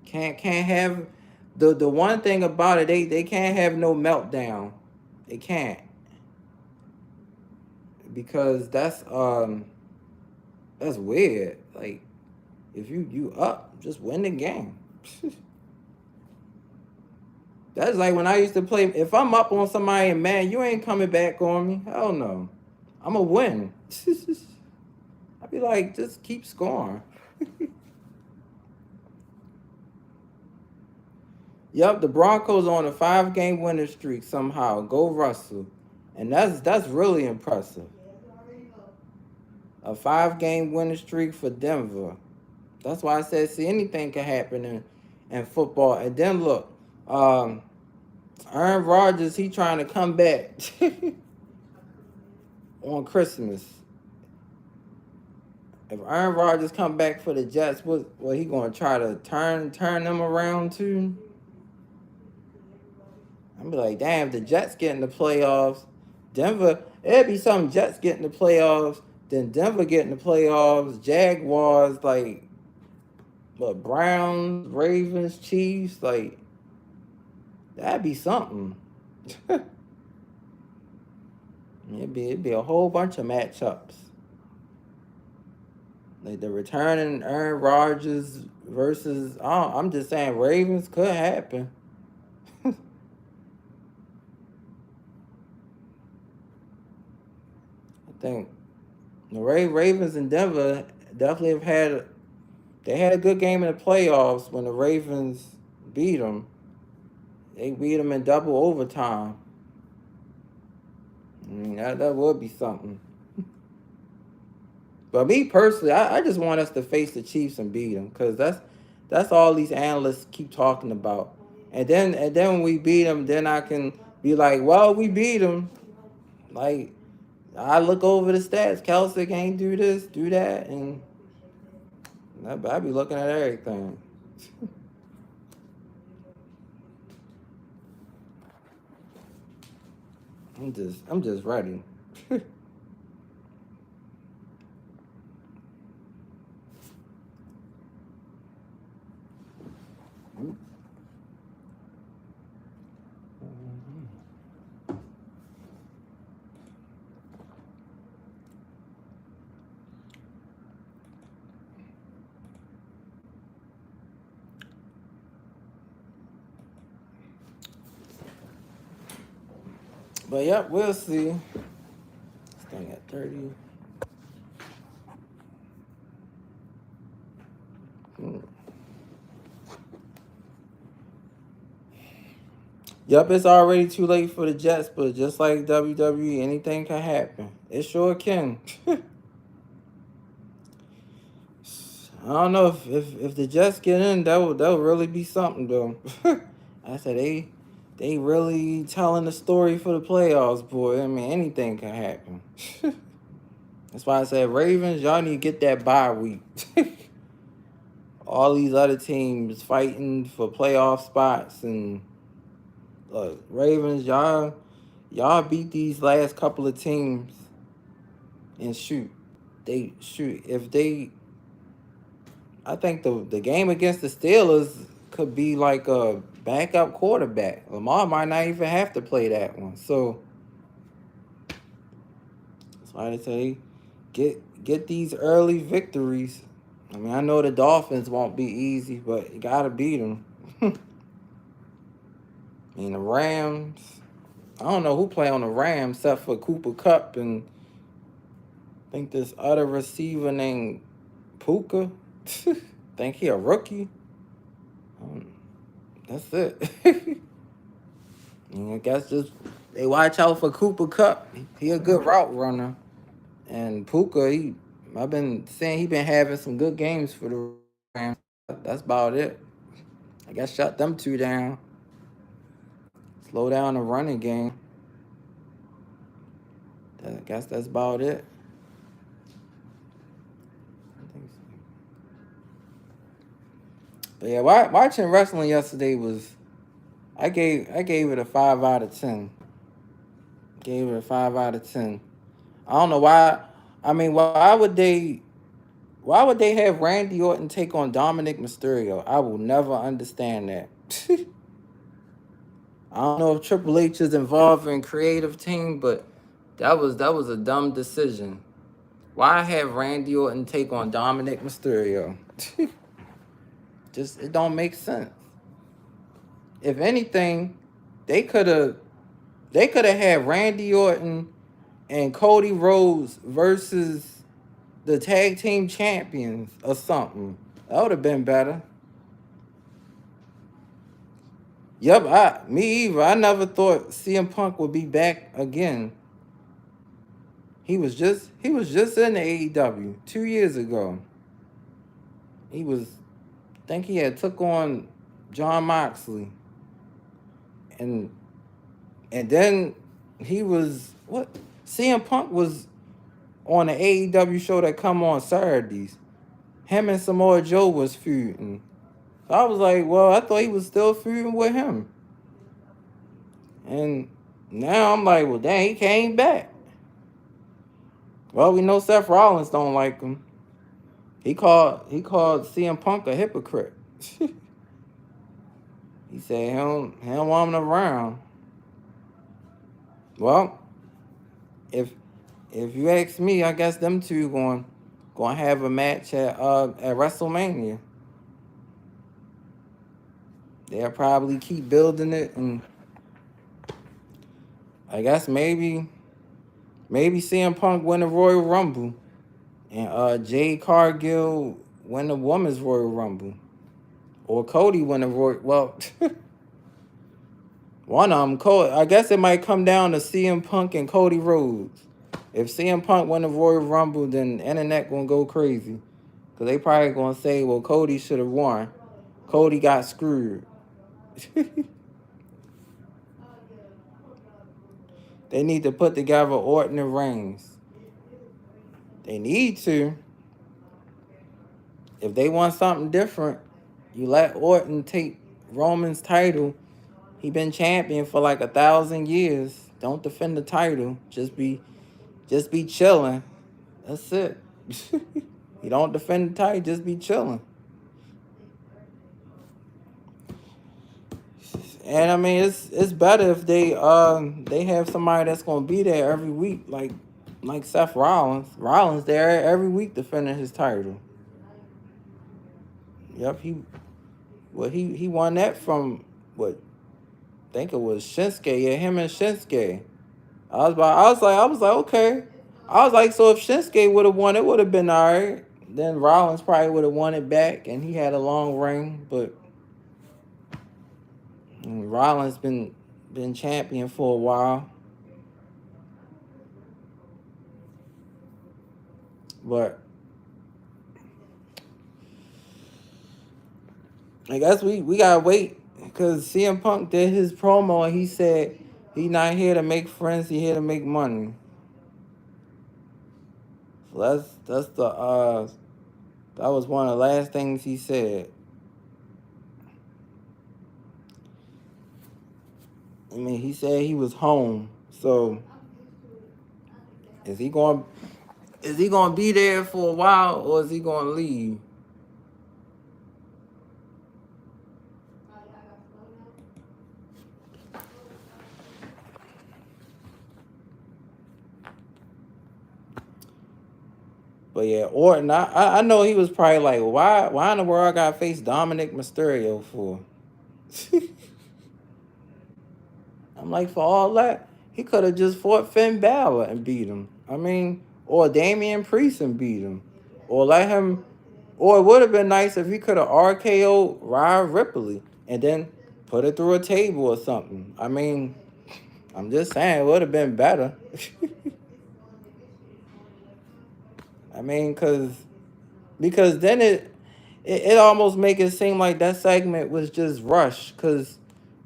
S1: Can't have the one thing about it, they can't have no meltdown. They can't. Because that's weird. Like, if you up, just win the game. That's like when I used to play. If I'm up on somebody and man, you ain't coming back on me. Hell no. I'ma win. I'd be like, just keep scoring. Yep, the Broncos on a 5-game winning streak somehow. Go Russell. And that's really impressive. A 5-game winning streak for Denver. That's why I said, see, anything can happen in football. And then look, Aaron Rodgers, he trying to come back on Christmas. If Aaron Rodgers come back for the Jets, what he gonna try to turn them around too? I'm be like, damn, the Jets getting the playoffs. Denver, it'd be some Jets getting the playoffs, then Denver getting the playoffs, Jaguars, like, but Browns, Ravens, Chiefs, like, that'd be something. It'd be a whole bunch of matchups. Like the returning Aaron Rodgers versus, I'm just saying, Ravens could happen. I think the Ravens in Denver definitely they had a good game in the playoffs when the Ravens beat them. They beat them in double overtime. That would be something. But me personally, I just want us to face the Chiefs and beat them, because that's all these analysts keep talking about. And then when we beat them, then I can be like, well, we beat them. Like, I look over the stats. Kelsey can't do this, do that, and I be looking at everything. I'm just ready. But yep, we'll see. Staying at 30. Yep, it's already too late for the Jets, but just like WWE, anything can happen. It sure can. I don't know if the Jets get in, that would really be something though. I said they really telling the story for the playoffs, boy. I mean, anything can happen. That's why I said, Ravens, y'all need to get that bye week. All these other teams fighting for playoff spots, and Ravens, y'all beat these last couple of teams, and I think the game against the Steelers could be like a backup quarterback. Lamar might not even have to play that one. So that's why they say get these early victories. I mean, I know the Dolphins won't be easy, but you gotta beat them. I mean, the Rams, I don't know who play on the Rams except for Cooper Kupp and I think this other receiver named Puka. Think he a rookie. That's it. I guess just they watch out for Cooper Kupp. He a good route runner. And Puka, I've been saying he been having some good games for the Rams. That's about it. I guess shut them two down. Slow down the running game. I guess that's about it. I think so. But yeah, watching wrestling yesterday was I gave it a 5 out of 10. Gave it a 5 out of 10. I don't know why. I mean, why would they have Randy Orton take on Dominic Mysterio? I will never understand that. I don't know if Triple H is involved in creative team, but that was a dumb decision. Why have Randy Orton take on Dominic Mysterio? Just it don't make sense. If anything, they could have had Randy Orton and Cody Rhodes versus the tag team champions or something. That would have been better. Yep, me either. I never thought CM Punk would be back again. He was just in the AEW 2 years ago. He was, I think he had took on John Moxley, and then he was what? CM Punk was on the AEW show that come on Saturdays. Him and Samoa Joe was feuding. So I was like, well, I thought he was still feuding with him. And now I'm like, well, dang, he came back. Well, we know Seth Rollins don't like him. He called CM Punk a hypocrite. He said he don't want him around. Well, if you ask me, I guess them two going to have a match at WrestleMania. They'll probably keep building it, and I guess maybe CM Punk win the Royal Rumble, and Jade Cargill win the Women's Royal Rumble, or Cody win the Royal. Well, one of them, Cody. I guess it might come down to CM Punk and Cody Rhodes. If CM Punk win the Royal Rumble, then the internet gonna go crazy, cause they probably gonna say, well, Cody should have won. Cody got screwed. They need to put together Orton and Reigns. They need to. If they want something different, you let Orton take Roman's title. He been champion for like 1,000 years. Don't defend the title. Just be chilling. That's it. You don't defend the title, just be chilling. And I mean, it's better if they have somebody that's gonna be there every week, like Seth Rollins. Rollins there every week defending his title. Yep, he won that from what? I think it was Shinsuke. Yeah, him and Shinsuke. I was like, okay. I was like, so if Shinsuke would have won, it would have been all right. Then Rollins probably would have won it back, and he had a long reign, but Rollins been champion for a while. But I guess we gotta wait, because CM Punk did his promo and he said he not here to make friends, he here to make money. So that's that was one of the last things he said. I mean, he said he was home. So is he going to be there for a while, or is he going to leave? But yeah, Orton, I know he was probably like, why in the world I got to face Dominic Mysterio for? I'm like, for all that, he could have just fought Finn Balor and beat him. I mean, or Damian Priest and beat him. Or let him, or it would have been nice if he could have RKO'd Rhea Ripley and then put it through a table or something. I mean, I'm just saying, it would have been better. I mean, because then it almost make it seem like that segment was just rushed. Because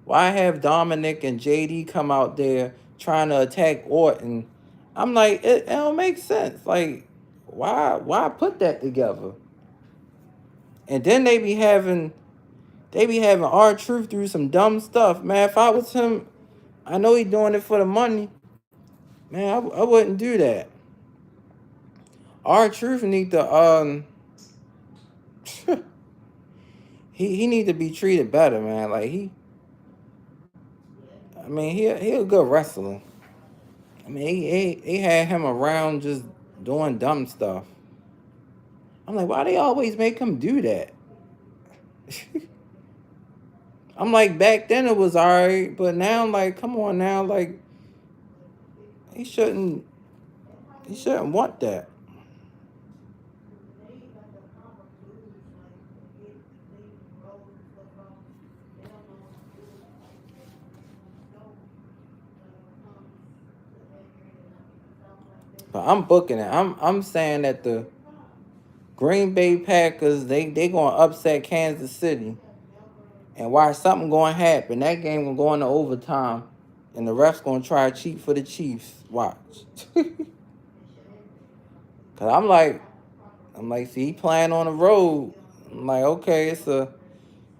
S1: why have Dominic and JD come out there trying to attack Orton, I'm like, it don't make sense. Like, why put that together? And then they be having R-Truth through some dumb stuff. Man, if I was him, I know he doing it for the money. Man, I wouldn't do that. R-Truth need to he need to be treated better, man. Like I mean, he a good wrestler. I mean, he had him around just doing dumb stuff. I'm like, why they always make him do that? I'm like, back then it was alright, but now, like, come on now, like, he shouldn't want that. But I'm booking it. I'm saying that the Green Bay Packers they gonna upset Kansas City, and watch something gonna happen. That game gonna go into overtime, and the refs gonna try to cheat for the Chiefs. Watch. Cause I'm like, see, he playing on the road. I'm like, okay, it's a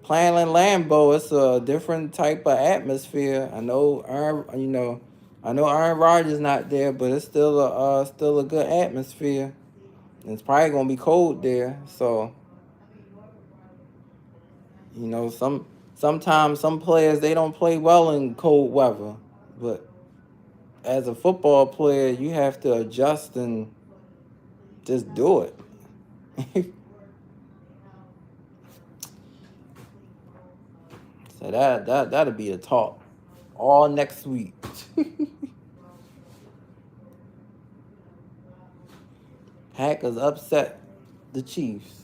S1: playing in Lambeau. It's a different type of atmosphere. I know Aaron Rodgers not there, but it's still a good atmosphere. And it's probably gonna be cold there, so sometimes some players they don't play well in cold weather, but as a football player, you have to adjust and just do it. So that'll be a talk all next week. Packers upset the Chiefs.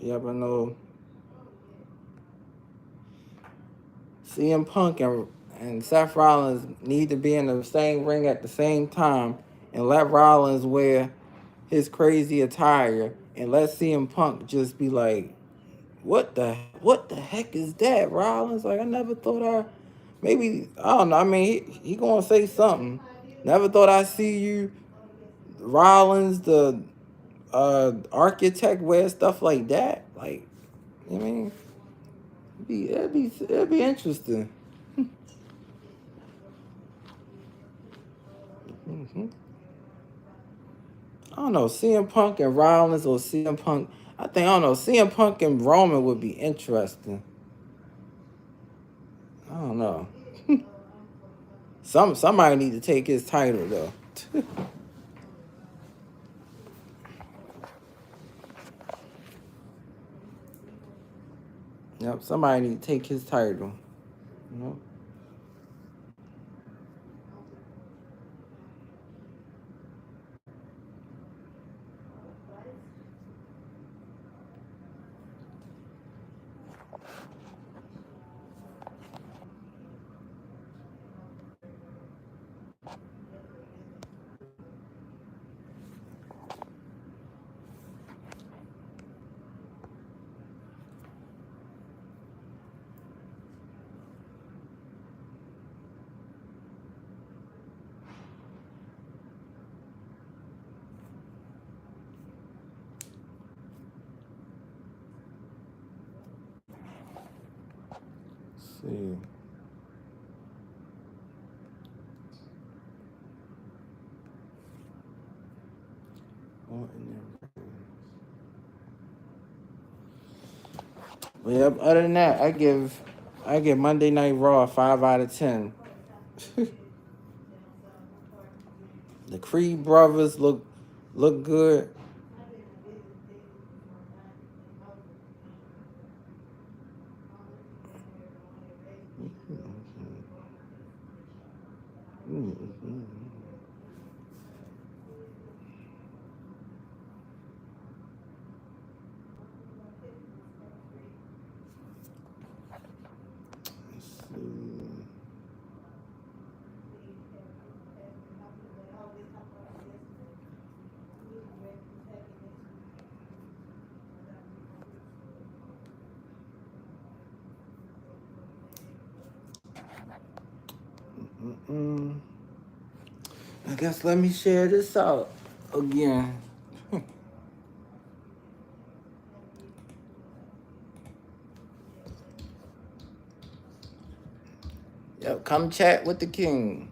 S1: You ever know CM Punk and Seth Rollins need to be in the same ring at the same time and let Rollins wear his crazy attire and let CM Punk just be like, what the heck is that, Rollins? Like, I never thought maybe, I don't know. I mean, he gonna say something. Never thought I'd see you, Rollins, the architect, wear stuff like that. Like, I mean, it'd be interesting. Hmm. I don't know, CM Punk and Rollins or CM Punk. I don't know, CM Punk and Roman would be interesting. I don't know. Somebody need to take his title though. Yep, somebody need to take his title. You know? Let's see. But yep, other than that, I give Monday Night Raw a 5 out of 10. The Creed brothers look good. Mm-mm. Let's see. Mm-mm. I guess let me share this out again. Yep, come chat with the king.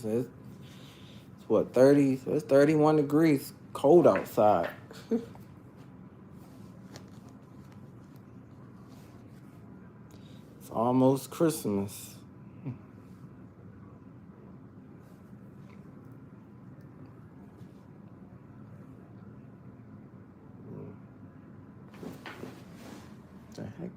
S1: So it's what, 30? So it's 31 degrees. Cold outside. It's almost Christmas. The heck?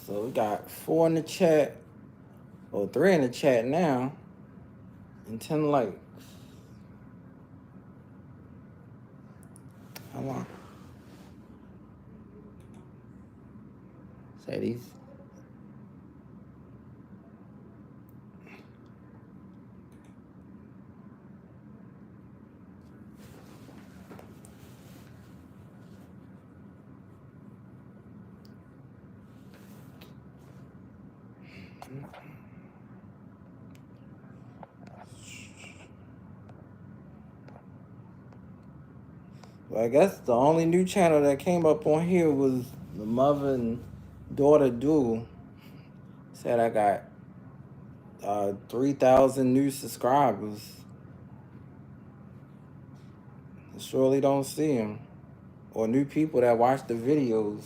S1: So we got 4 in the chat. Well, 3 in the chat now. And 10 likes. Hold on. Say these. Well, I guess the only new channel that came up on here was the mother and daughter duel. Said I got 3,000 new subscribers. I surely don't see them. Or new people that watch the videos.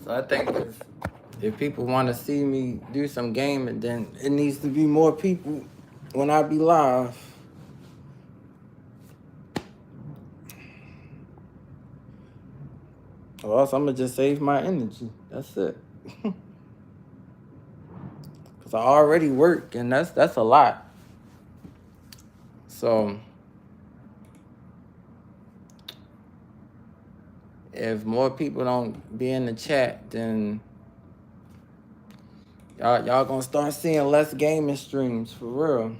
S1: So I think if people want to see me do some gaming, then it needs to be more people when I be live. Or else I'm going to just save my energy. That's it. Because I already work, and that's a lot. So If more people don't be in the chat, then y'all gonna start seeing less gaming streams for real.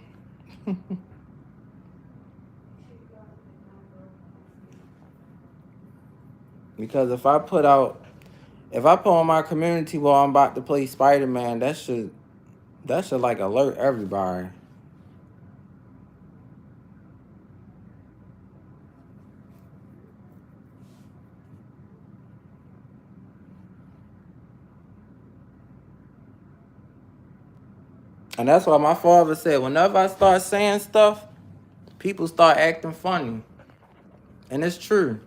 S1: Because if I put on my community wall I'm about to play Spider-Man, that should like alert everybody. And that's why my father said, whenever I start saying stuff, people start acting funny. And it's true.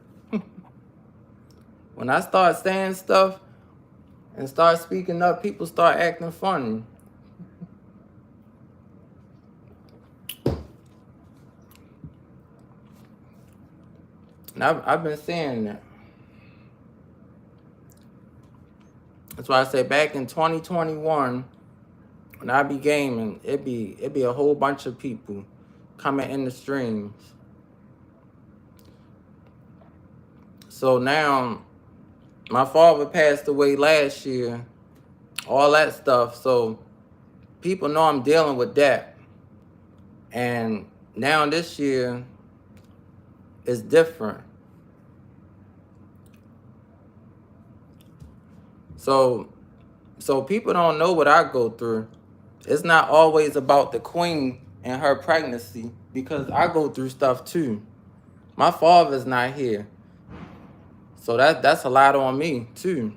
S1: When I start saying stuff and start speaking up, people start acting funny. And I've been saying that. That's why I say back in 2021, when I be gaming, it be a whole bunch of people coming in the streams. So now, my father passed away last year, all that stuff. So people know I'm dealing with that. And now this year, it's different. So people don't know what I go through. It's not always about the queen and her pregnancy, because I go through stuff too. My father's not here. So that's a lot on me too.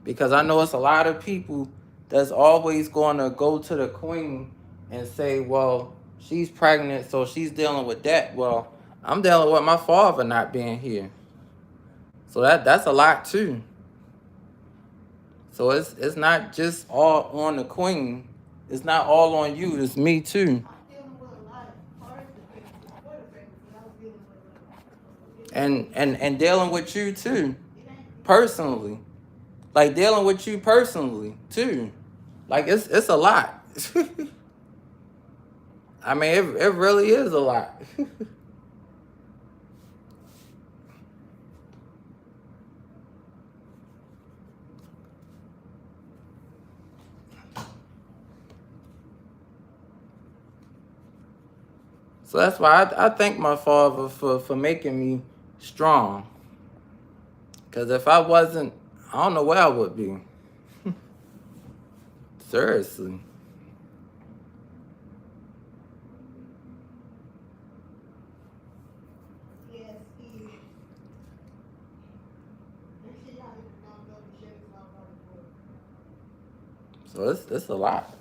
S1: Because I know it's a lot of people that's always going to go to the queen and say, well, she's pregnant, so she's dealing with that. Well, I'm dealing with my father not being here. So that's a lot too. So it's not just all on the queen. It's not all on you. It's me too. And dealing with you too, personally. Like dealing with you personally too. Like it's a lot. I mean, it really is a lot. So that's why I thank my father for making me strong. Because if I wasn't, I don't know where I would be. Seriously. So it's a lot.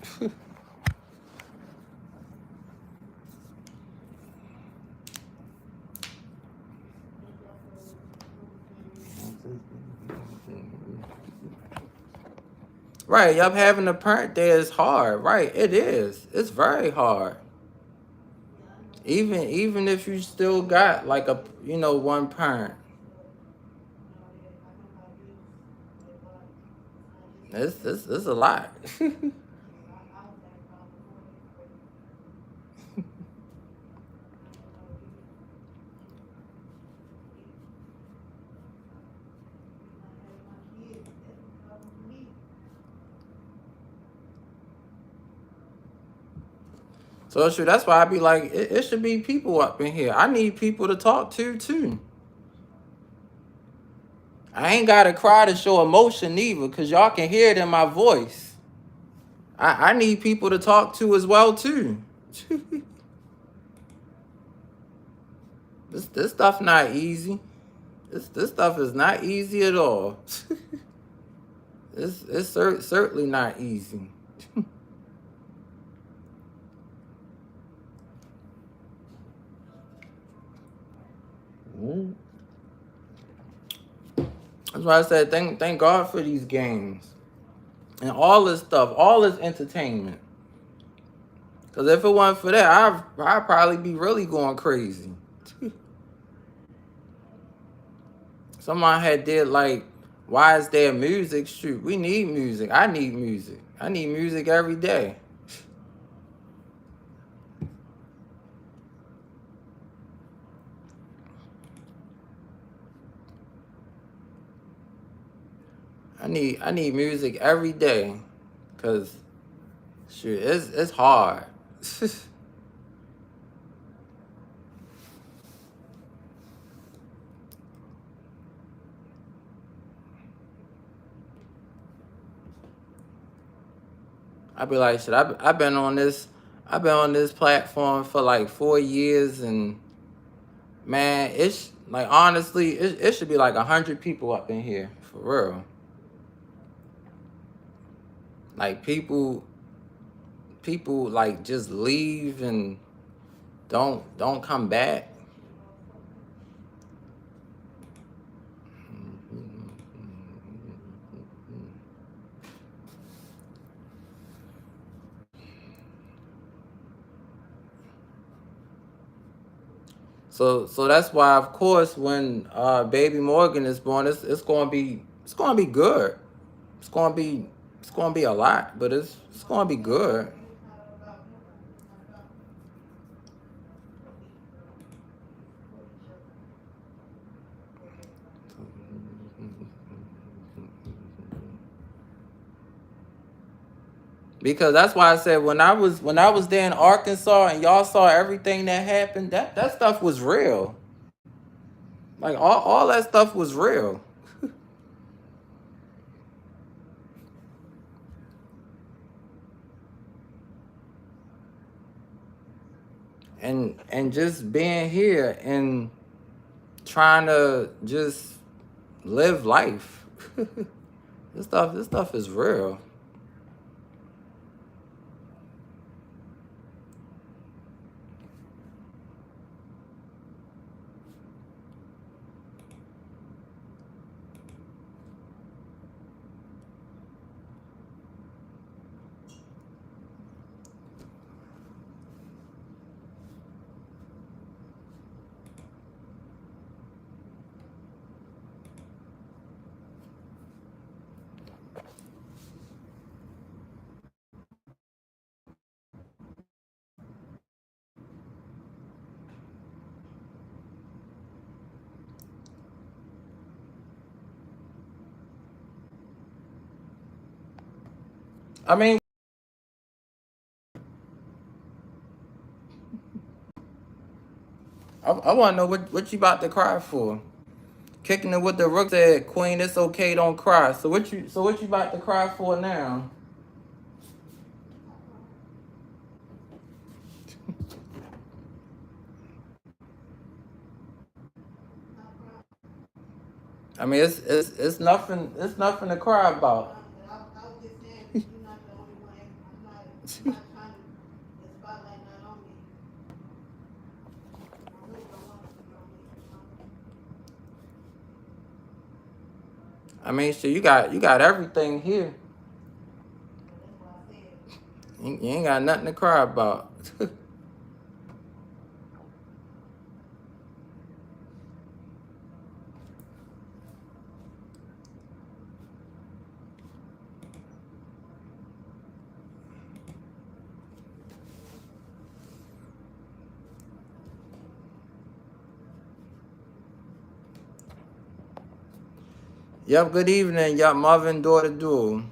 S1: Right, yup, having a parent there is hard. Right, it is. It's very hard. Even if you still got like a one parent. It's a lot. So sure, that's why I be like, it should be people up in here. I need people to talk to too. I ain't gotta cry to show emotion either, because y'all can hear it in my voice. I need people to talk to as well too. This stuff not easy. This stuff is not easy at all. It's certainly not easy. That's why I said thank God for these games and all this stuff, all this entertainment. Because if it wasn't for that, I'd probably be really going crazy. Someone had did like, why is there music? Shoot, we need music. I need music. I need music every day. I need music every day, cause shoot, it's hard. I be like, shit. I've been on this platform for like 4 years, and man, it's like honestly, it should be like 100 people up in here for real. Like people like just leave and don't come back. So that's why, of course, when baby Morgan is born, it's gonna be good. It's gonna be it's gonna be a lot, but it's gonna be good. Because that's why I said when I was there in Arkansas and y'all saw everything that happened, that stuff was real. Like all that stuff was real. And just being here and trying to just live life. This stuff is real. I mean, I want to know what you about to cry for. Kicking it with the rook said, Queen, it's okay, don't cry. So what you about to cry for now? I mean, it's nothing to cry about.
S3: I was just saying, you're not the only one. I'm not trying to, the spotlight not on me. I really don't want it to be on me.
S1: I mean, shit, you got everything here.
S3: That's why I said,
S1: You ain't got nothing to cry about. Yep, good evening, yup, mother and daughter duel.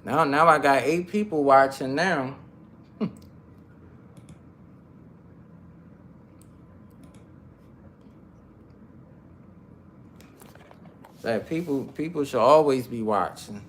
S1: Now I got 8 people watching now. That people should always be watching.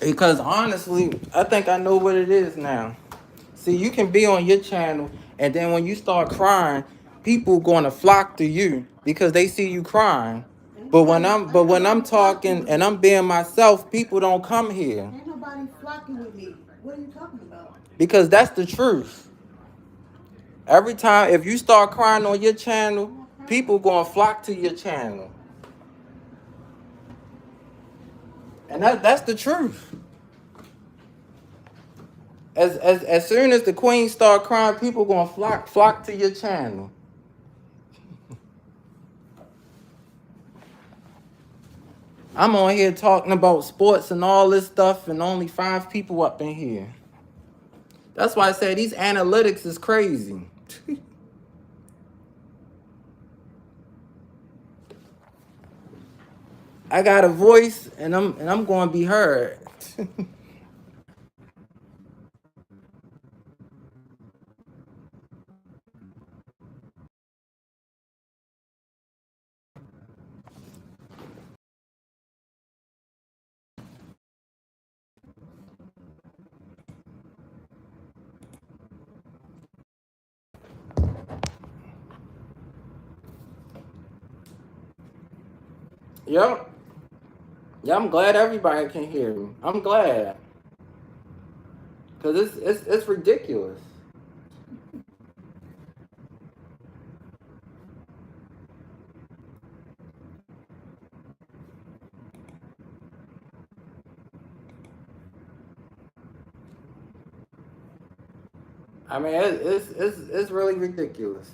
S1: Because honestly, I think I know what it is now. See, you can be on your channel, and then when you start crying, people gonna flock to you because they see you crying. But
S3: Ain't
S1: when I'm
S3: nobody flocking
S1: talking
S3: with
S1: and
S3: me.
S1: I'm being myself, people don't come here
S3: Ain't nobody flocking with me. What are you talking about?
S1: because that's the truth. Every time if you start crying on your channel, people gonna flock to your channel, and that's the truth. As soon as the queen start crying, people gonna flock to your channel. I'm on here talking about sports and all this stuff, and only 5 people up in here. That's why I say these analytics is crazy. I got a voice, and I'm going to be heard. Yep. Yeah, I'm glad everybody can hear me. I'm glad, cause it's ridiculous. I mean, it's really ridiculous.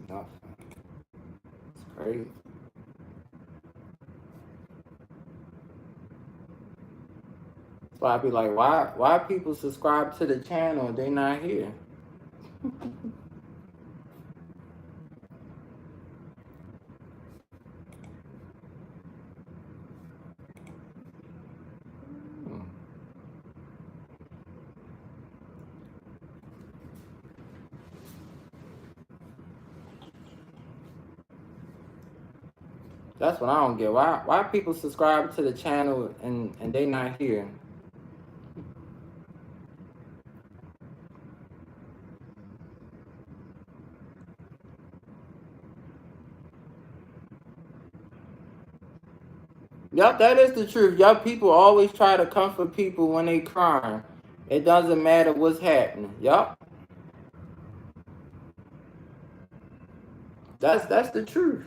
S1: No, it's crazy. So I be like, why people subscribe to the channel and they not here? Hmm. That's what I don't get. Why people subscribe to the channel and they not here? Yup, that is the truth. Yup, people always try to comfort people when they crying. It doesn't matter what's happening. Yup, that's the truth.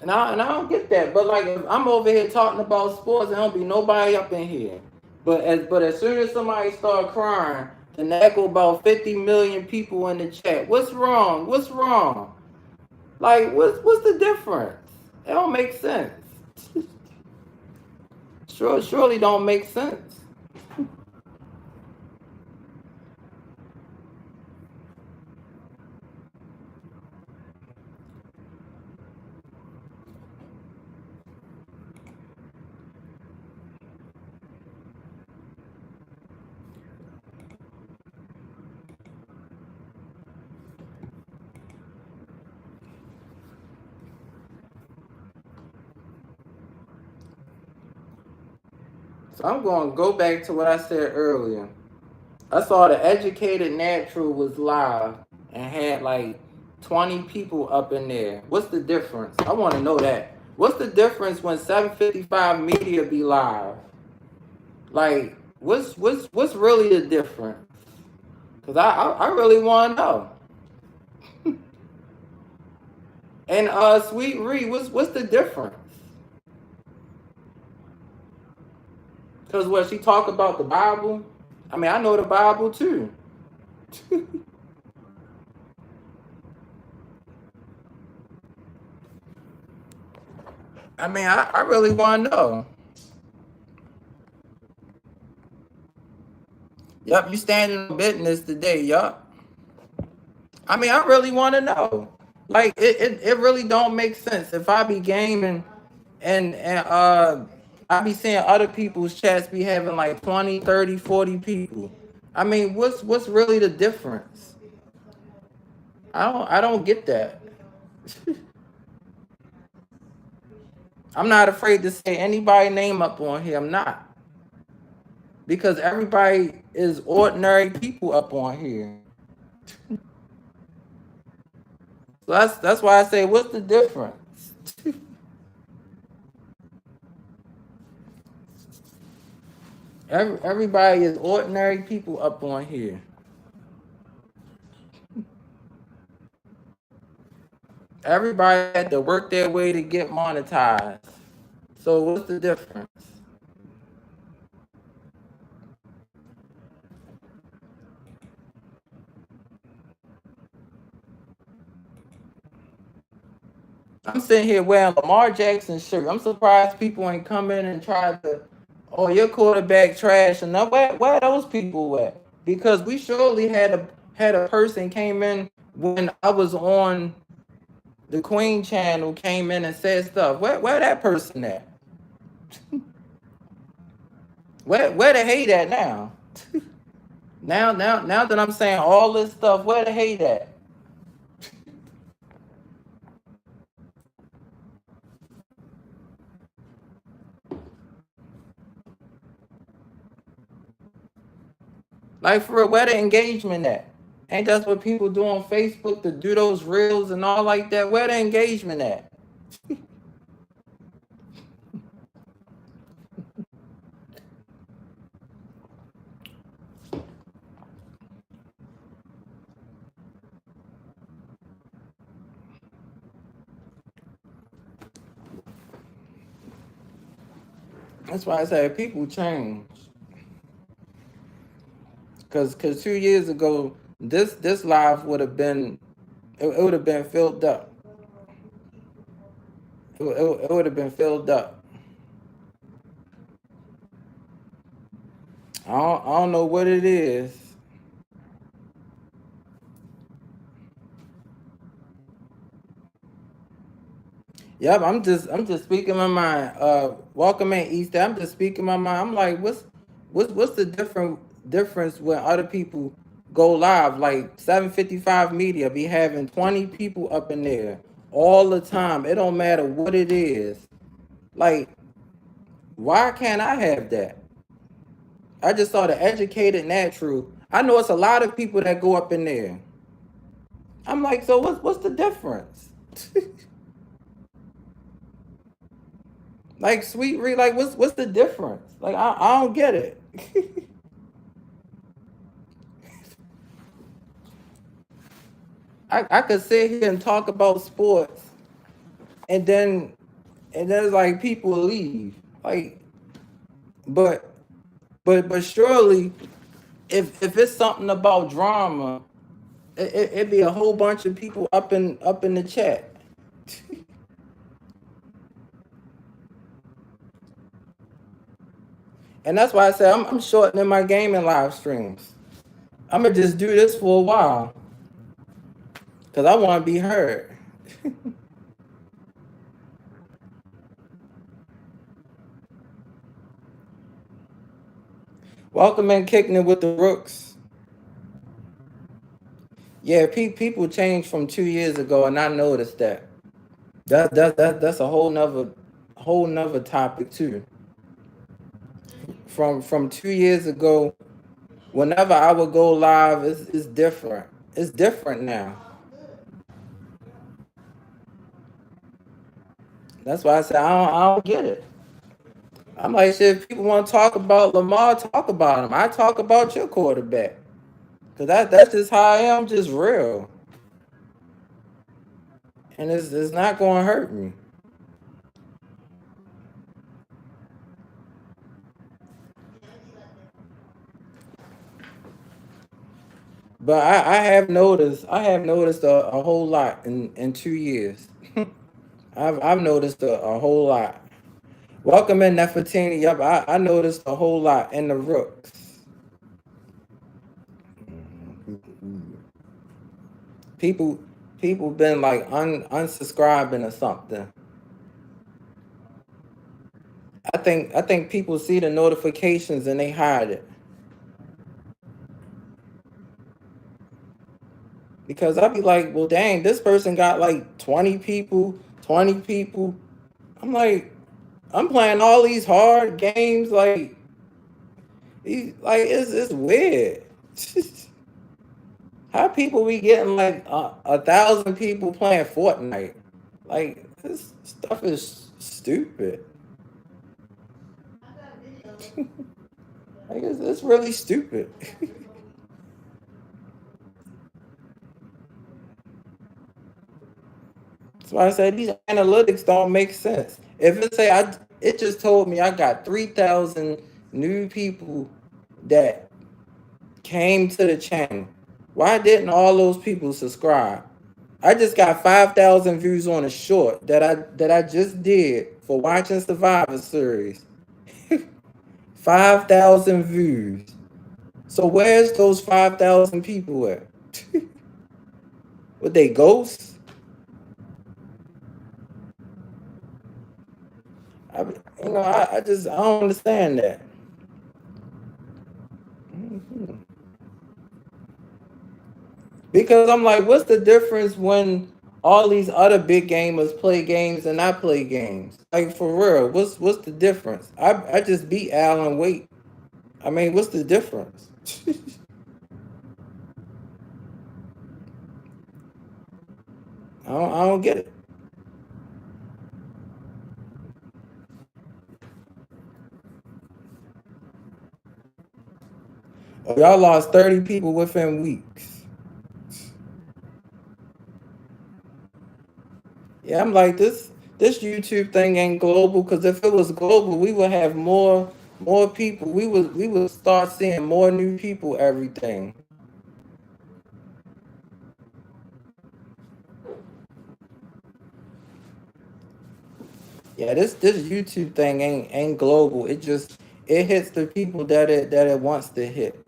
S1: And I don't get that. But like if I'm over here talking about sports and don't be nobody up in here. But as soon as somebody start crying, then there go about 50 million people in the chat. What's wrong? What's wrong? Like what's the difference? It don't make sense. Surely don't make sense. So I'm going to go back to what I said earlier. I saw the Educated Natural was live and had like 20 people up in there. What's the difference? I want to know that. What's the difference when 755 Media be live? Like, what's really the difference? Cause I really want to know. And Sweet Reed, what's the difference? Because what she talk about the Bible? I mean, I know the Bible too. I mean, I really want to know. Yup, you standing on business today, yup. I mean, I really want to know. Like, it really don't make sense if I be gaming and I be seeing other people's chats be having like 20, 30, 40 people. I mean, what's really the difference? I don't get that. I'm not afraid to say anybody name up on here. I'm not. Because everybody is ordinary people up on here. So that's why I say, what's the difference? Everybody is ordinary people up on here. Everybody had to work their way to get monetized. So what's the difference? I'm sitting here wearing Lamar Jackson shirt. I'm surprised people ain't come in and try to, oh, your quarterback trash. And where those people at? Because we surely had a person came in when I was on the Queen channel, came in and said stuff. Where that person at? Where the hate at now? Now that I'm saying all this stuff, where the hate at? Like for real, where the engagement at? Ain't that's what people do on Facebook to do those reels and all like that? Where the engagement at? That's why I say people change. Cause 2 years ago, this live would have been it would have been filled up. It would have been filled up. I don't know what it is. Yep, I'm just speaking my mind. Welcome in Easter. I'm just speaking my mind. I'm like, what's the difference when other people go live? Like 755 Media be having 20 people up in there all the time. It don't matter what it is. Like, why can't I have that? I just saw the educated natural. I know it's a lot of people that go up in there. I'm like, so what's the difference? Like Sweet Reed, like what's the difference? Like I don't get it. I could sit here and talk about sports and then it's like people leave. Like but surely if it's something about drama, it'd be a whole bunch of people up in the chat. And that's why I said I'm shortening my gaming live streams. I'm gonna just do this for a while. Cause I wanna be heard. Welcome in kicking it with the Rooks. Yeah, people changed from 2 years ago, and I noticed that. That's a whole nother topic too. From 2 years ago, whenever I would go live, it's different. It's different now. That's why I said I don't get it. I'm like, shit, if people want to talk about Lamar, talk about him. I talk about your quarterback. Cause that's just how I am, just real. and it's not going to hurt me. But I have noticed a whole lot in 2 years. I've noticed a whole lot. Welcome in Nefertiti. Yup, I noticed a whole lot in the rooks. People people been like unsubscribing or something. I think people see the notifications and they hide it. Because I'd be like, well, dang, this person got like 20 people, 20 people. I'm like, I'm playing all these hard games. Like, it's weird. How people be getting like 1,000 people playing Fortnite? Like, this stuff is stupid.
S3: I got a video of it.
S1: Like, it's really stupid. That's why I said these analytics don't make sense. If it say it just told me I got 3,000 new people that came to the channel. Why didn't all those people subscribe? I just got 5,000 views on a short that I just did for watching Survivor Series. 5,000 views. So where's those 5,000 people at? Were they ghosts? I, I don't understand that. Mhm. Because I'm like, what's the difference when all these other big gamers play games and I play games? Like for real, what's the difference? I just beat Alan Wake. I mean, what's the difference? I don't get it. Oh, y'all lost 30 people within weeks. Yeah, I'm like this YouTube thing ain't global because if it was global, we would have more people. We would start seeing more new people everything. Yeah, this YouTube thing ain't global. It hits the people that it wants to hit.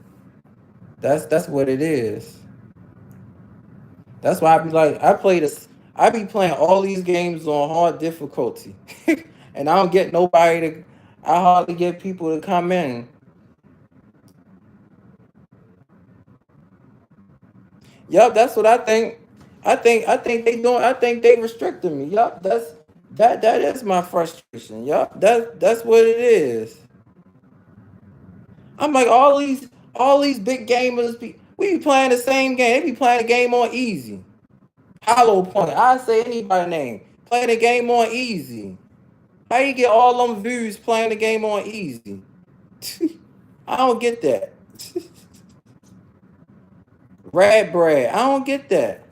S1: That's what it is. That's why I be like I be playing all these games on hard difficulty. And I don't get nobody to I hardly get people to come in. Yup, that's what I think. I think they restricted me. Yup, that is my frustration. Yup, that's what it is. I'm like all these big gamers we be playing the same game. They be playing the game on easy. Hollow Point. I say anybody name. Play the game on easy. How you get all them views playing the game on easy? I don't get that. Rad Brad. I don't get that.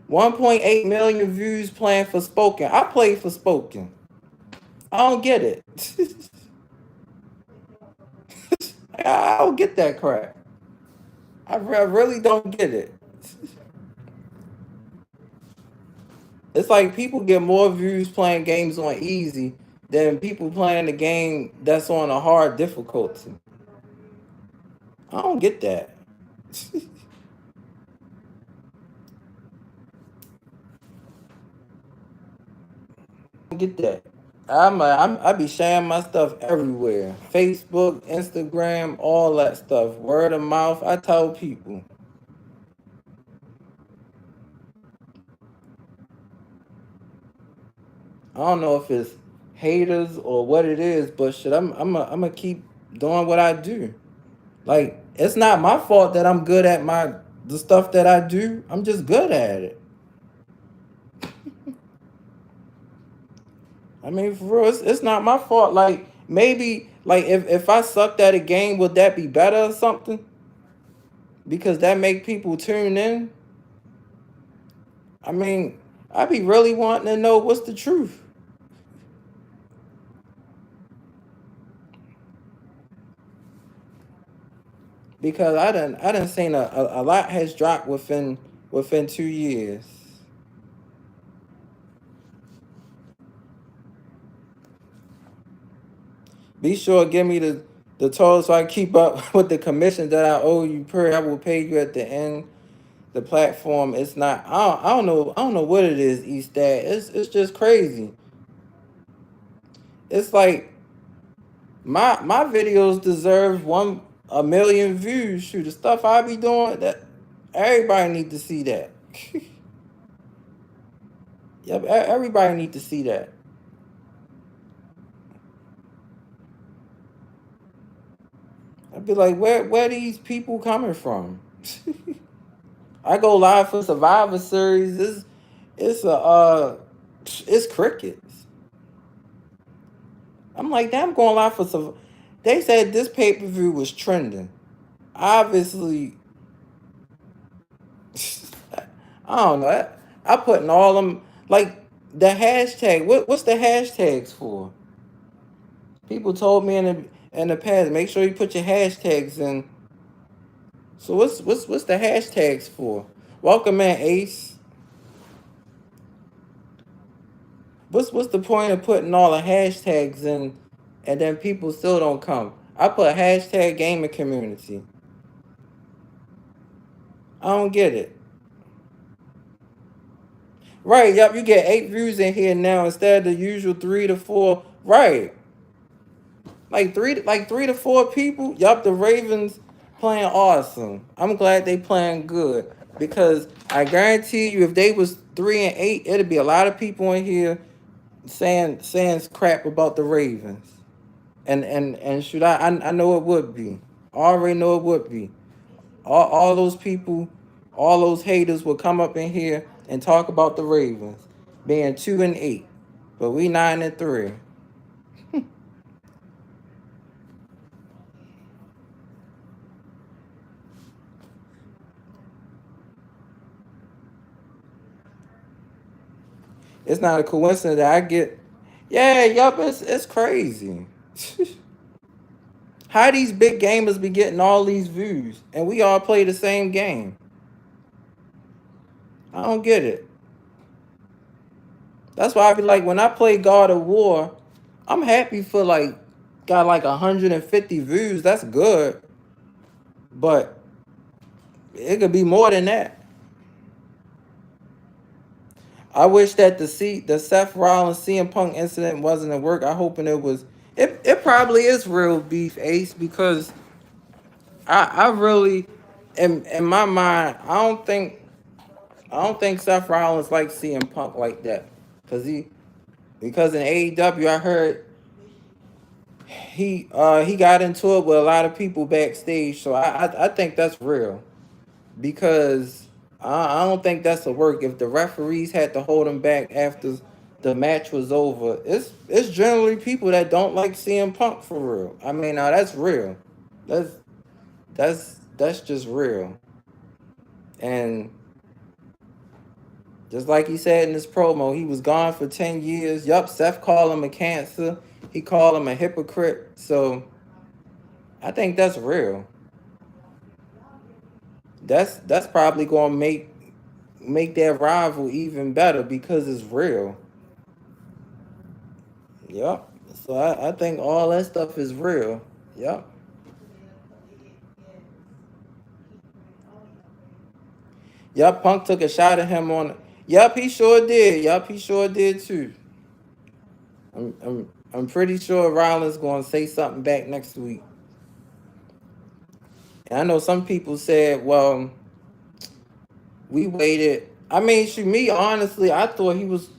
S1: 1.8 million views playing for Spoken. I play for Spoken. I don't get it. I don't get that crap. I really don't get it. It's like people get more views playing games on easy than people playing the game that's on a hard difficulty. I don't get that. I don't get that. I be sharing my stuff everywhere. Facebook, Instagram, all that stuff. Word of mouth. I tell people. I don't know if it's haters or what it is, but shit, I'm gonna keep doing what I do. Like it's not my fault that I'm good at the stuff that I do. I'm just good at it. I mean, for real, it's not my fault. Like maybe like if I sucked at a game, would that be better or something? Because that make people tune in. I mean, I be really wanting to know what's the truth. Because I done seen a lot has dropped within 2 years. Be sure to give me the total so I keep up with the commission that I owe you per. I will pay you at the end. The platform, it's not. I don't know what it is. Eaststat. It's just crazy. It's like my videos deserve 1 million views. Shoot, the stuff I be doing, that everybody need to see that. Yep, everybody need to see that. I'd be like, where these people coming from? I go live for Survivor Series. It's crickets. I'm like, damn, I'm going live for some. They said this pay per view was trending. Obviously, I don't know. I put in all them, like, the hashtag. What's the hashtags for? People told me in the past, make sure you put your hashtags in. So what's the hashtags for? Welcome in, Ace. What's the point of putting all the hashtags in, and then people still don't come? I put hashtag gaming community. I don't get it. Right, yep, you get 8 views in here now instead of the usual 3 to 4. Right. Like 3 to 4 people. Yup, the Ravens playing awesome. I'm glad they playing good. Because I guarantee you if they was 3-8, it'd be a lot of people in here saying crap about the Ravens. And should I know it would be. I already know it would be. All those people, all those haters will come up in here and talk about the Ravens being 2-8. But we 9-3. It's not a coincidence that I get. Yeah, yup, it's crazy. How these big gamers be getting all these views and we all play the same game? I don't get it. That's why I be like, when I play God of War, I'm happy for like got like 150 views. That's good, but it could be more than that. I wish that the Seth Rollins CM Punk incident wasn't at work. I hoping it was. It probably is real beef, Ace, because I really, in my mind, I don't think Seth Rollins likes CM Punk like that, because in AEW I heard he got into it with a lot of people backstage, so I think that's real, because I don't think that's a work. If the referees had to hold him back after the match was over, it's generally people that don't like CM Punk for real. I mean, now that's real. That's that's just real. And just like he said in this promo, he was gone for 10 years. Yup, Seth called him a cancer. He called him a hypocrite. So I think that's real. That's probably gonna make that rival even better because it's real. Yup. So I think all that stuff is real. Yup. Yup, Punk took a shot at him on. Yup, he sure did. Yup, he sure did too. I'm pretty sure Rollins gonna say something back next week. And I know some people said, well, we waited. I mean, shoot, me honestly, I thought he was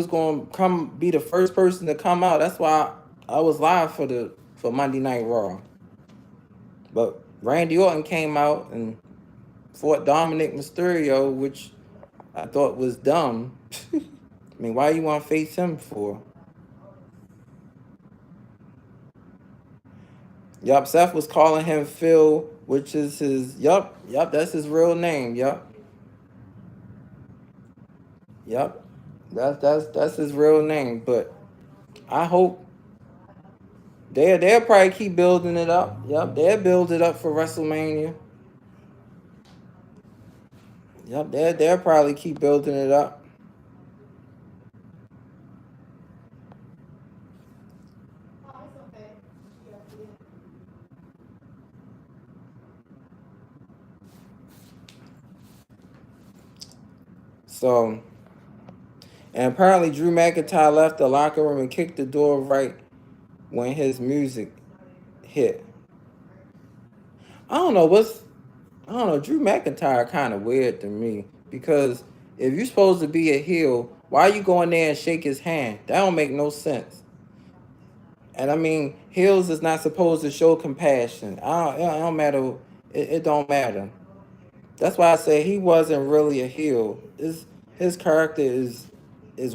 S1: gonna come be the first person to come out. That's why I was live for Monday Night Raw. But Randy Orton came out and fought Dominic Mysterio, which I thought was dumb. I mean, why you want to face him for? Yup, Seth was calling him Phil, which is his. Yup, that's his real name. Yup. Yep. That's his real name. But I hope they'll probably keep building it up. Yep, they'll build it up for WrestleMania. Yep, they'll probably keep building it up.
S3: Oh, it's okay. Yeah, yeah.
S1: So, and apparently Drew McIntyre left the locker room and kicked the door right when his music hit. I don't know what's I don't know. Drew McIntyre kind of weird to me because if you're supposed to be a heel, why you go in there and shake his hand? That don't make no sense. And I mean, heels is not supposed to show compassion. I don't matter. It don't matter. That's why I say he wasn't really a heel. His character is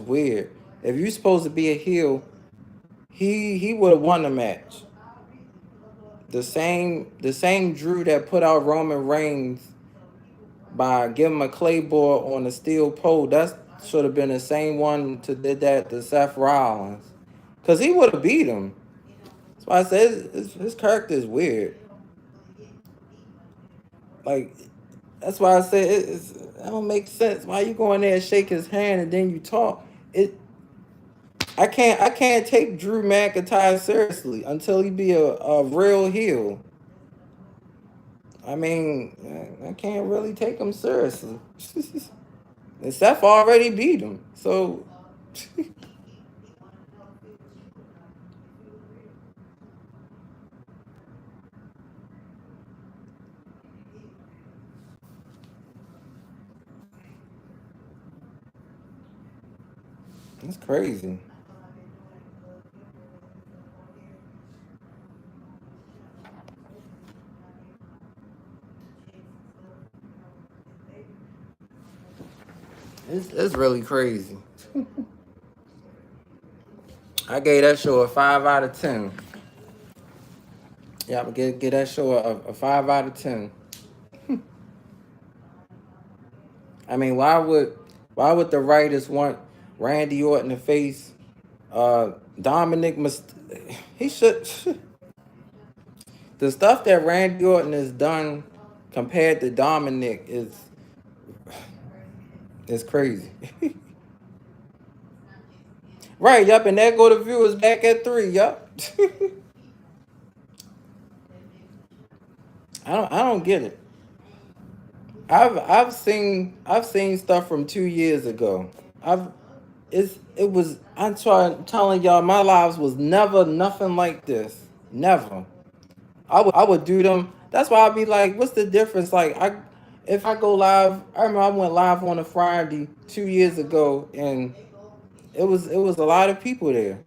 S1: weird. If you're supposed to be a heel, he would have won the match. The same Drew that put out Roman Reigns by giving him a claymore on a steel pole. That should have been the same one to did that to Seth Rollins, cause he would have beat him. That's why I said his character is weird. Like that's why I said it don't make sense. Why you go in there and shake his hand and then you talk? It I can't take Drew McIntyre seriously until he be a real heel. I mean, I can't really take him seriously. And Seth already beat him, so it's crazy. It's really crazy. I gave that show a 5 out of 10. Yeah, I would give that show a 5 out of 10. I mean, why would the writers want Randy Orton to face Dominic? He should. The stuff that Randy Orton has done compared to Dominic is crazy. Right, yup, and there go the viewers back at 3, yup. I don't get it. I've seen stuff from 2 years ago. I've it was I'm telling y'all my lives was never nothing like this. Never. I would do them. That's why I'd be like, what's the difference? Like if I go live, I remember I went live on a Friday 2 years ago and it was a lot of people there.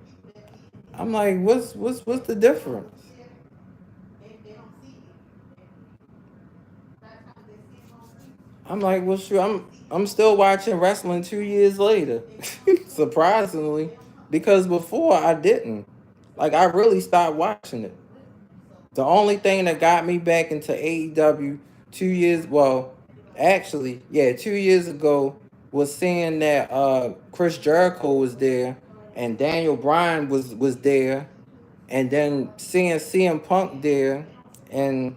S1: I'm like, what's the difference? I'm like, well, sure, I'm still watching wrestling 2 years later, surprisingly, because before I didn't. Like, I really stopped watching it. The only thing that got me back into AEW 2 years, well, actually, yeah, 2 years ago, was seeing that Chris Jericho was there and Daniel Bryan was there, and then seeing CM Punk there, and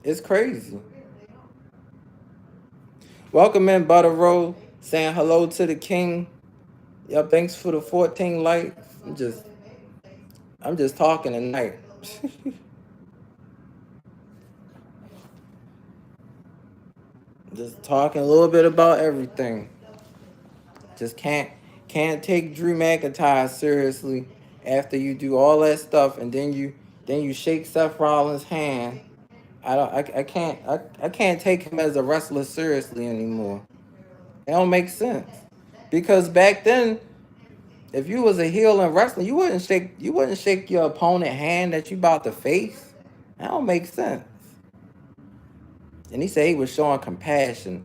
S1: it's crazy. Welcome in, Butter Roll. Saying hello to the king. Yep, thanks for the 14 likes. I'm just talking tonight. Just talking a little bit about everything. Just can't take Drew McIntyre seriously after you do all that stuff and then you shake Seth Rollins' hand. I can't take him as a wrestler seriously anymore. It don't make sense. Because back then, if you was a heel in wrestling, you wouldn't shake your opponent hand that you about to face. That don't make sense. And he said he was showing compassion.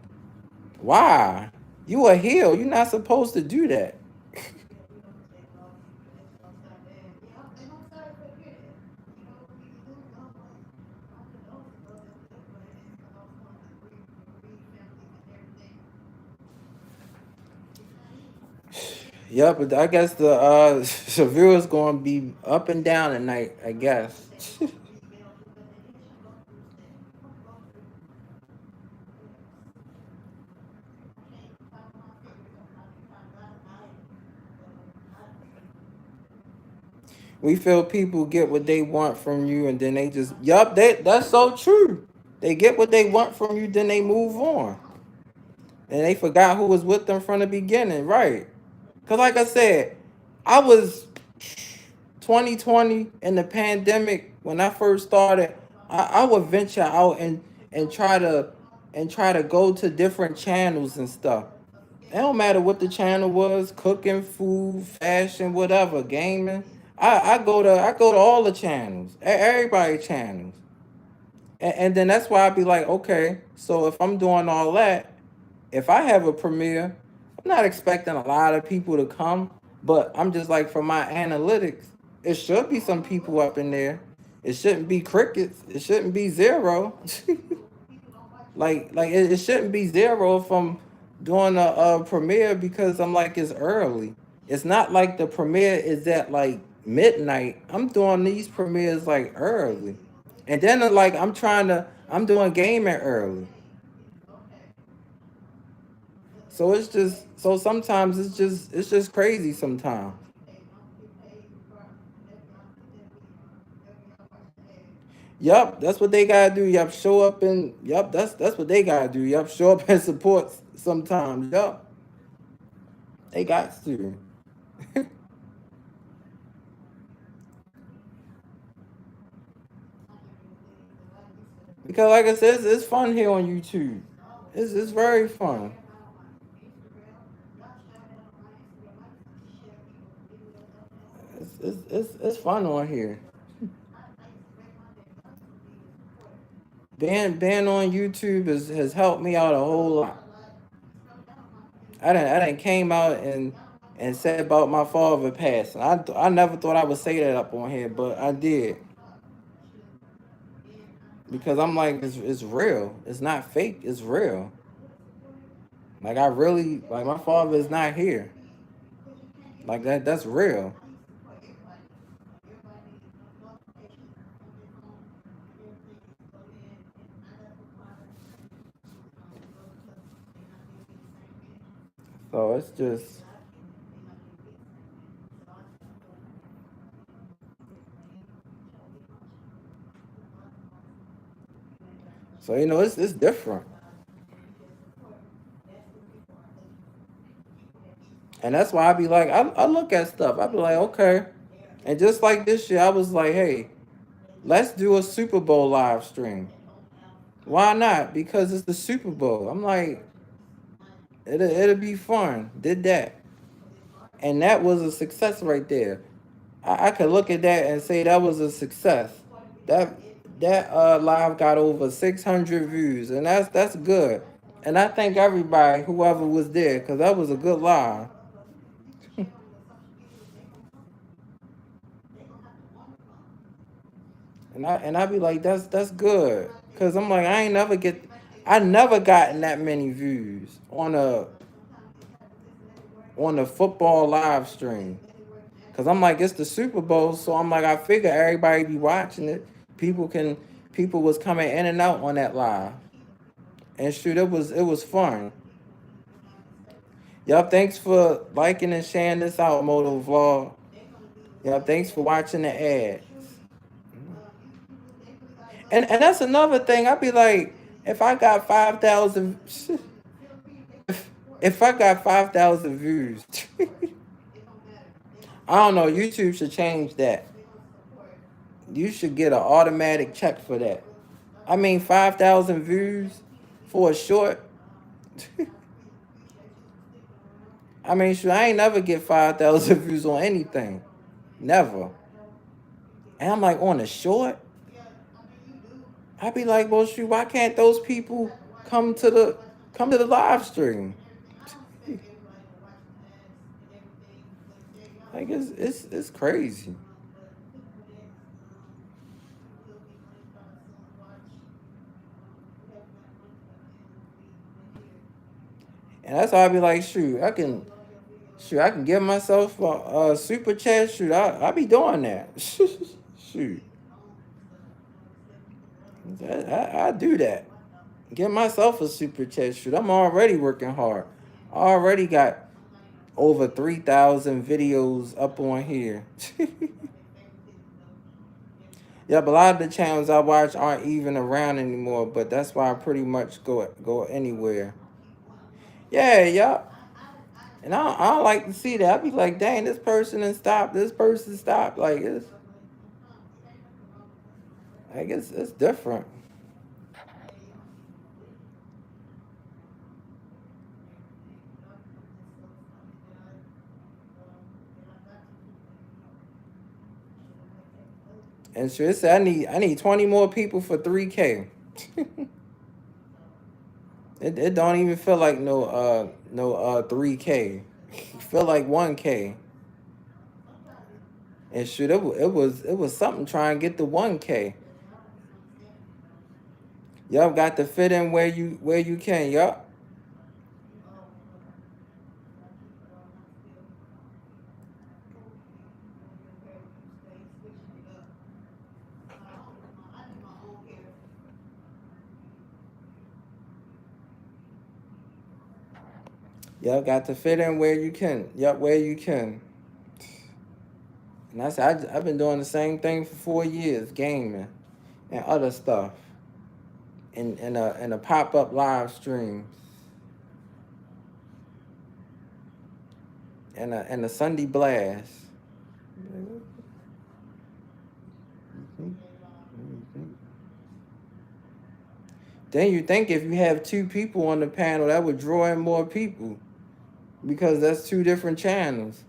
S1: Why? You a heel. You're not supposed to do that. Yeah, but I guess the the viewers gonna be up and down tonight, I guess. We feel people get what they want from you and then they just yup, that's so true. They get what they want from you, then they move on. And they forgot who was with them from the beginning, right? Cause like I said, I was 2020 in the pandemic when I first started. I would venture out and try to go to different channels and stuff. It don't matter what the channel was, cooking, food, fashion, whatever, gaming. I go to all the channels, everybody channels. And then that's why I be like, okay, so if I'm doing all that, if I have a premiere, I'm not expecting a lot of people to come, but I'm just like for my analytics, it should be some people up in there. It shouldn't be crickets. It shouldn't be zero. It shouldn't be zero if I'm doing a premiere because I'm like it's early. It's not like the premiere is at like midnight. I'm doing these premieres like early, and then like I'm doing gaming early. So it's just so sometimes it's just crazy sometimes. Yup, that's what they gotta do. Yup, show up and yup, that's what they gotta do. Yup, show up and support sometimes. Yup, they got to. Because like I said, it's fun here on YouTube. It's very fun. It's fun on here. Being on YouTube has helped me out a whole lot. I done came out and said about my father passing. I never thought I would say that up on here, but I did because I'm like it's real. It's not fake. It's real. Like I really like my father is not here. Like that's real. So it's just so it's different. And that's why I be like, I look at stuff. I be like, okay. And just like this year, I was like, hey, let's do a Super Bowl live stream. Why not? Because it's the Super Bowl. I'm like, it'll be fun. Did that. And that was a success right there. I could look at that and say that was a success. That that live got over 600 views, and that's good. And I thank everybody, whoever was there, because that was a good live. And I be like, that's good, cause I'm like I never gotten that many views on a football live stream, cause I'm like it's the Super Bowl, so I'm like I figure everybody be watching it. People can people was coming in and out on that live, and shoot, it was fun. Yup, thanks for liking and sharing this out, Moto Vlog. Yup, thanks for watching the ads. And that's another thing. I'd be like, if I got 5,000 if I got 5,000 views, I don't know. YouTube should change that. You should get an automatic check for that. I mean, 5,000 views for a short. I mean, sure, I ain't never get 5,000 views on anything. Never. And I'm like, on a short? I'd be like, well, shoot, why can't those people come to the live stream? Like it's crazy. And that's how I be like, shoot, I can Shoot, I can give myself a super chat. Shoot, I be doing that. Shoot, I do that. Give myself a super chat. Shoot, I'm already working hard. I already got over 3,000 videos up on here. Yeah, but a lot of the channels I watch aren't even around anymore. But that's why I pretty much go anywhere. Yeah, yeah. And I don't like to see that. I be like, dang, this person and stop. This person stop. I guess it's different. And sure, said I need 20 more people for 3K. It don't even feel like no 3K. Feel like 1K. And shoot, it was something trying to get the 1K. Yup, got to fit in where you can. Yup. Yup, got to fit in where you can. Yup, where you can. And I've been doing the same thing for 4 years, gaming and other stuff. In a pop-up live stream. And a Sunday blast. Then you think if you have 2 people on the panel, that would draw in more people. Because that's 2 different channels.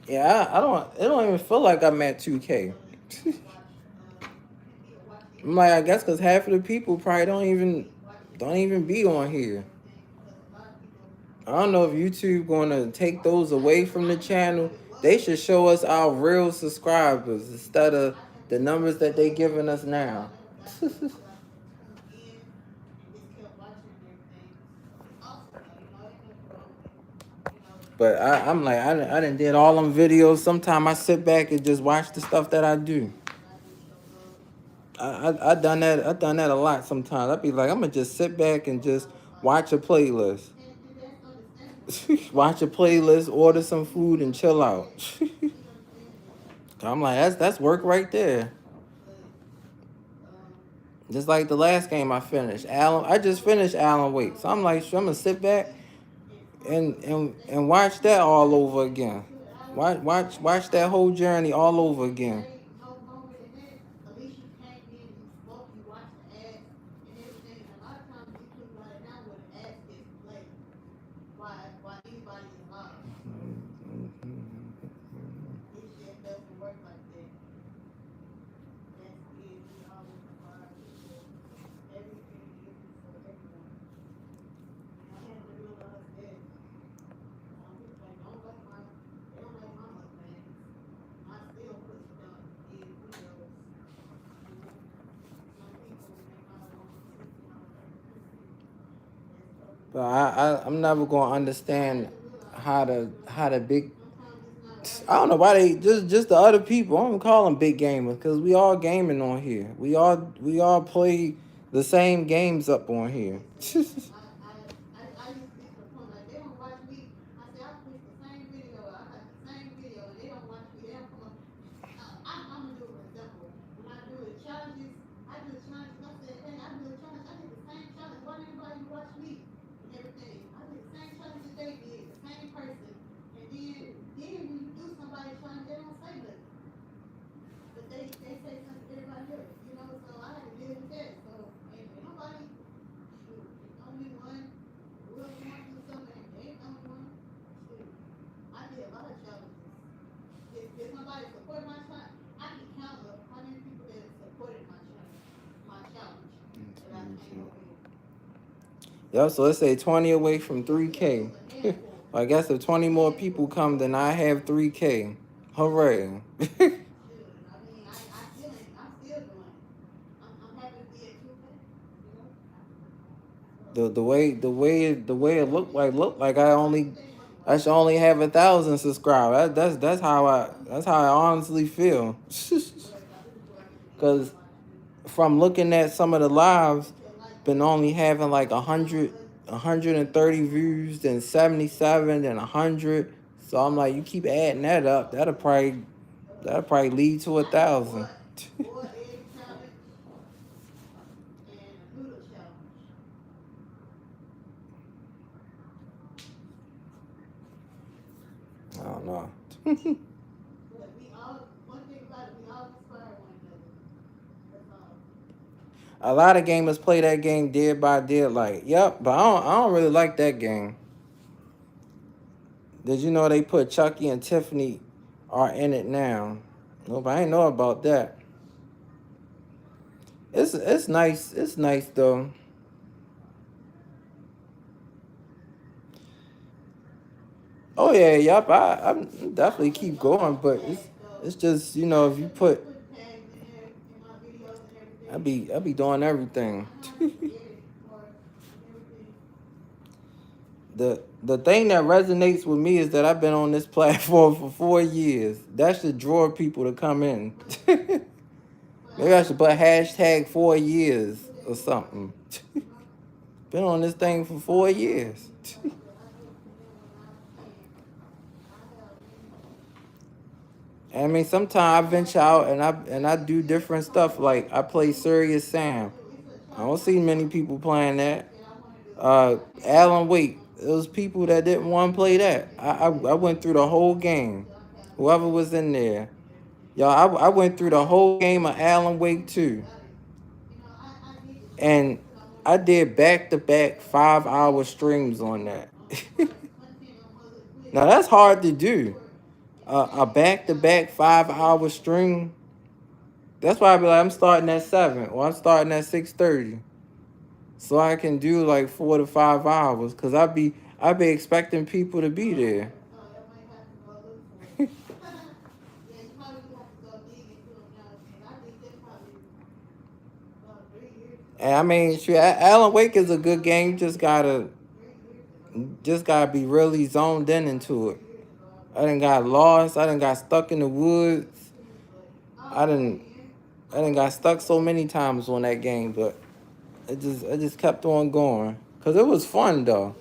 S1: Yeah, I don't. It don't even feel like I'm at 2K. I'm like, I guess because half of the people probably don't even be on here. I don't know if YouTube going to take those away from the channel. They should show us our real subscribers instead of the numbers that they giving us now. But I'm like, I done did all them videos. Sometimes I sit back and just watch the stuff that I do. I done that. I done that a lot. Sometimes I'd be like, I'm gonna just sit back and just watch a playlist, watch a playlist, order some food, and chill out. I'm like, that's work right there. Just like the last game I finished, I just finished Alan Wake. So I'm like, I'm gonna sit back and watch that all over again. Watch that whole journey all over again. But I'm never gonna understand how the big. I don't know why they just the other people. I don't call them big gamers because we all gaming on here. We all play the same games up on here.
S3: then when you do somebody trying, they don't say nothing. But they say something to everybody else, you know, so I had to deal with that. So ain't nobody, shoot, the only one, whoever wants to do something, they ain't the only one. Shoot, I did a lot of challenges. If somebody support my challenge, I can count up how many people that supported my challenge that I came up with.
S1: Yep, so let's say 20 away from 3K.
S3: It was a handful.
S1: I guess if 20 more people come, then I have 3K. Hooray.
S3: Shoot, I mean, I'm still doing it. I'm happy to be at 2K, you know?
S1: The way it looked like I should only have 1,000 subscribers. That's how I honestly feel. Cause from looking at some of the lives, been only having like 130 views, then 77, then 100. So I'm like, you keep adding that up, that'll probably lead to 1,000.
S3: Boiled egg challenge and noodle challenge.
S1: I don't know.
S3: But we all, one thing about it, we all inspire one another. That's all.
S1: A lot of gamers play that game Dead by Daylight. Yep, but I don't really like that game. Did you know they put Chucky and Tiffany are in it now? Nope, I ain't know about that. It's nice. It's nice though. Oh yeah, yep. I definitely keep going, but it's just, you know, if you put,
S3: Put tags in there in my videos and everything.
S1: I be doing everything.
S3: I know how to edit for everything.
S1: The thing that resonates with me is that I've been on this platform for 4 years. That should draw people to come in. Maybe I should put hashtag 4 years or something. Been on this thing for 4 years. I mean, sometimes I venture out and I do different stuff. Like I play Serious Sam. I don't see many people playing that. Alan Wake. Those people that didn't want to play that. I went through the whole game. Whoever was in there. Y'all, I went through the whole game of Alan Wake 2. And I did back-to-back 5-hour streams on that. Now that's hard to do. A back-to-back 5-hour stream. That's why I be like, I'm starting at 7 or I'm starting at 6:30. So I can do like 4 to 5 hours. Cause I be expecting people to be there. And I mean, sure, Alan Wake is a good game. You just gotta be really zoned into it. I done got lost. I done got stuck in the woods. I done got stuck so many times on that game, but I just kept on going. Cause it was fun though.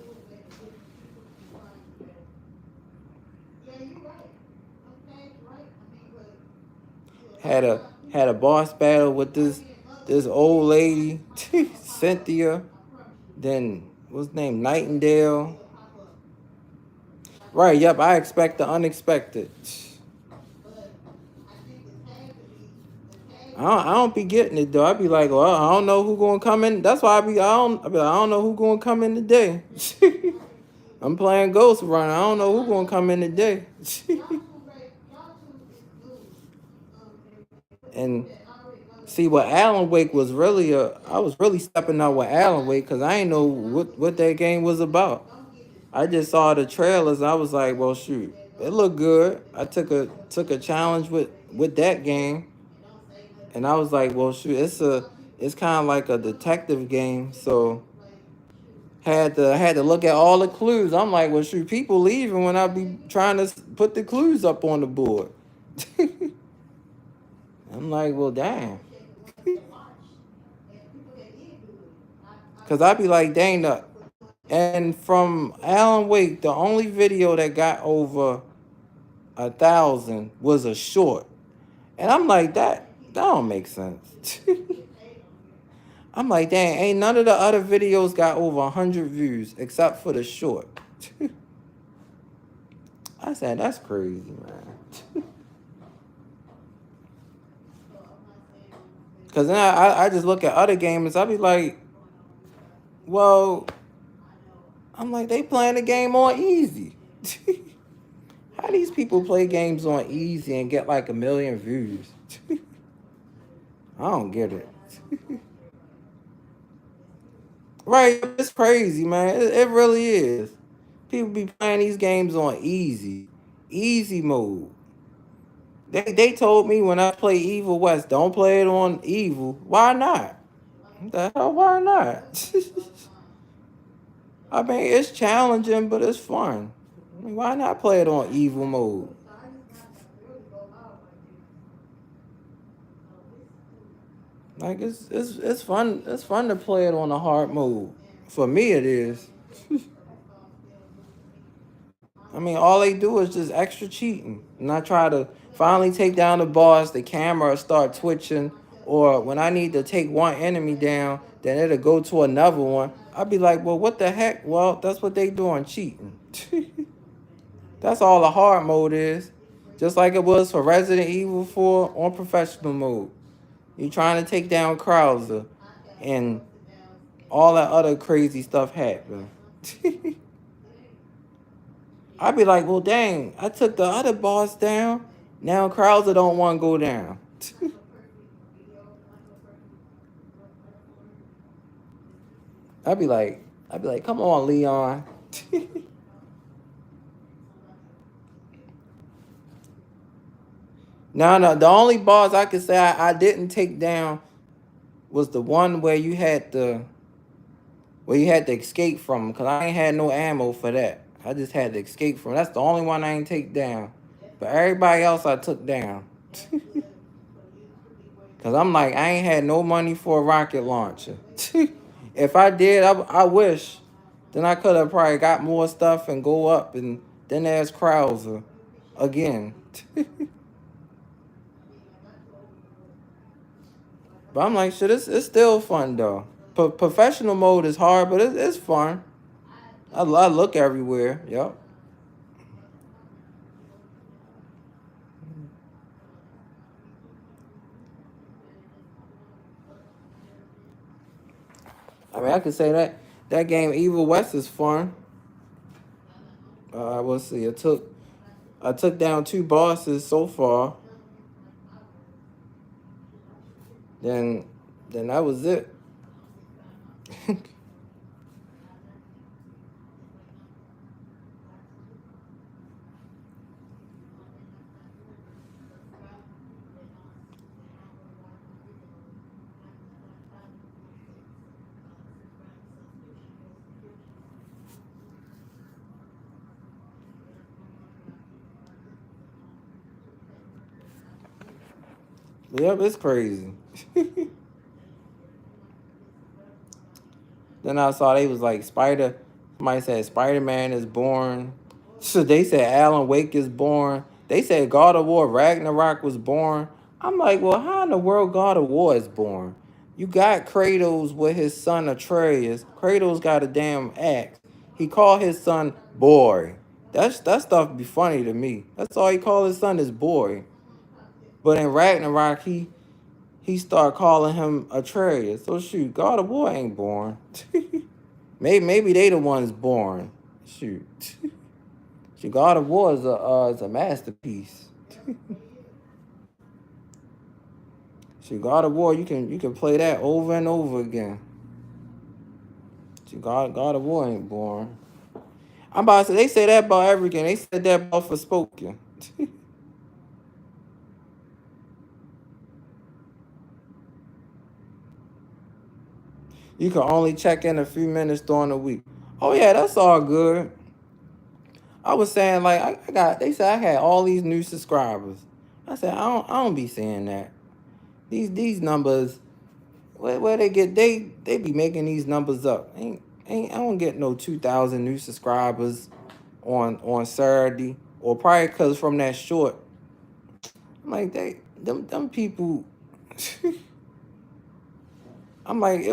S1: Had a boss battle with this old lady, Cynthia. Then what's his name? Nightingale. Right, yep, I expect the unexpected. I don't be getting it though. I be like, well, I don't know who gonna come in. That's why I be like, I don't know who gonna come in today. I'm playing Ghost Runner. I don't know who gonna come in today. And see, what Alan Wake was really I was really stepping out with Alan Wake because I ain't know what that game was about. I just saw the trailers and I was like, well, shoot, it looked good. I took a challenge with that game, and I was like, well, shoot, it's kind of like a detective game, so had to look at all the clues. I'm like, well, shoot, people leaving when I be trying to put the clues up on the board. I'm like, well, damn. Cause I be like, dang up. And from Alan Wake, the only video that got over 1,000 was a short. And I'm like, that don't make sense. I'm like, dang, ain't none of the other videos got over 100 views except for the short. I said, that's crazy, man. Because then I just look at other gamers. I be like, well, I'm like, they playing the game on easy. How these people play games on easy and get like 1 million views? I don't get it. Right, it's crazy, man. It really is. People be playing these games on easy mode. They told me when I play Evil West, don't play it on Evil. Why not? The hell, why not? I mean, it's challenging, but it's fun. I mean, why not play it on Evil mode? Like it's fun. It's fun to play it on a hard mode. For me, it is. I mean, all they do is just extra cheating. And I try to finally take down the boss, the camera start twitching, or when I need to take one enemy down, then it'll go to another one. I'd be like, well, what the heck? Well, that's what they doing, cheating. That's all the hard mode is. Just like it was for Resident Evil 4 on professional mode. You trying to take down Krauser and all that other crazy stuff happen. I'd be like, well, dang, I took the other boss down. Now Krauser don't want to go down. I'd be like, come on, Leon. No, the only boss I could say I didn't take down was the one where you had to escape from, because I ain't had no ammo for that. I just had to escape from. That's the only one I ain't take down. But everybody else I took down. Because I'm like, I ain't had no money for a rocket launcher. If I did, I wish. Then I could have probably got more stuff and go up. And then there's Krauser again. But I'm like, shit, it's still fun, though. Professional mode is hard, but it's fun. I look everywhere. Yep. I mean, I could say that game Evil West is fun. We'll see. I took down 2 bosses so far. Then that was it. Yep, it's crazy. Then I saw they was like somebody said Spider-Man is born. So they said Alan Wake is born. They said God of War Ragnarok was born. I'm like, well, how in the world God of War is born? You got Kratos with his son Atreus. Kratos got a damn axe. He called his son boy. That stuff be funny to me. That's all he called his son is boy. But in Ragnarok, he started calling him Atreus. So shoot, God of War ain't born. maybe they the ones born. Shoot. Shoot, God of War is a masterpiece. Shoot, God of War, you can play that over and over again. Shoot, God of War ain't born. I'm about to say, they say that about everything. They said that about Forspoken. You can only check in a few minutes during the week. Oh yeah, that's all good. I was saying like they said I had all these new subscribers. I said I don't be saying that. These numbers, where they get they be making these numbers up. I don't get no 2,000 new subscribers on Saturday, or probably because from that short. I'm like them people. I'm like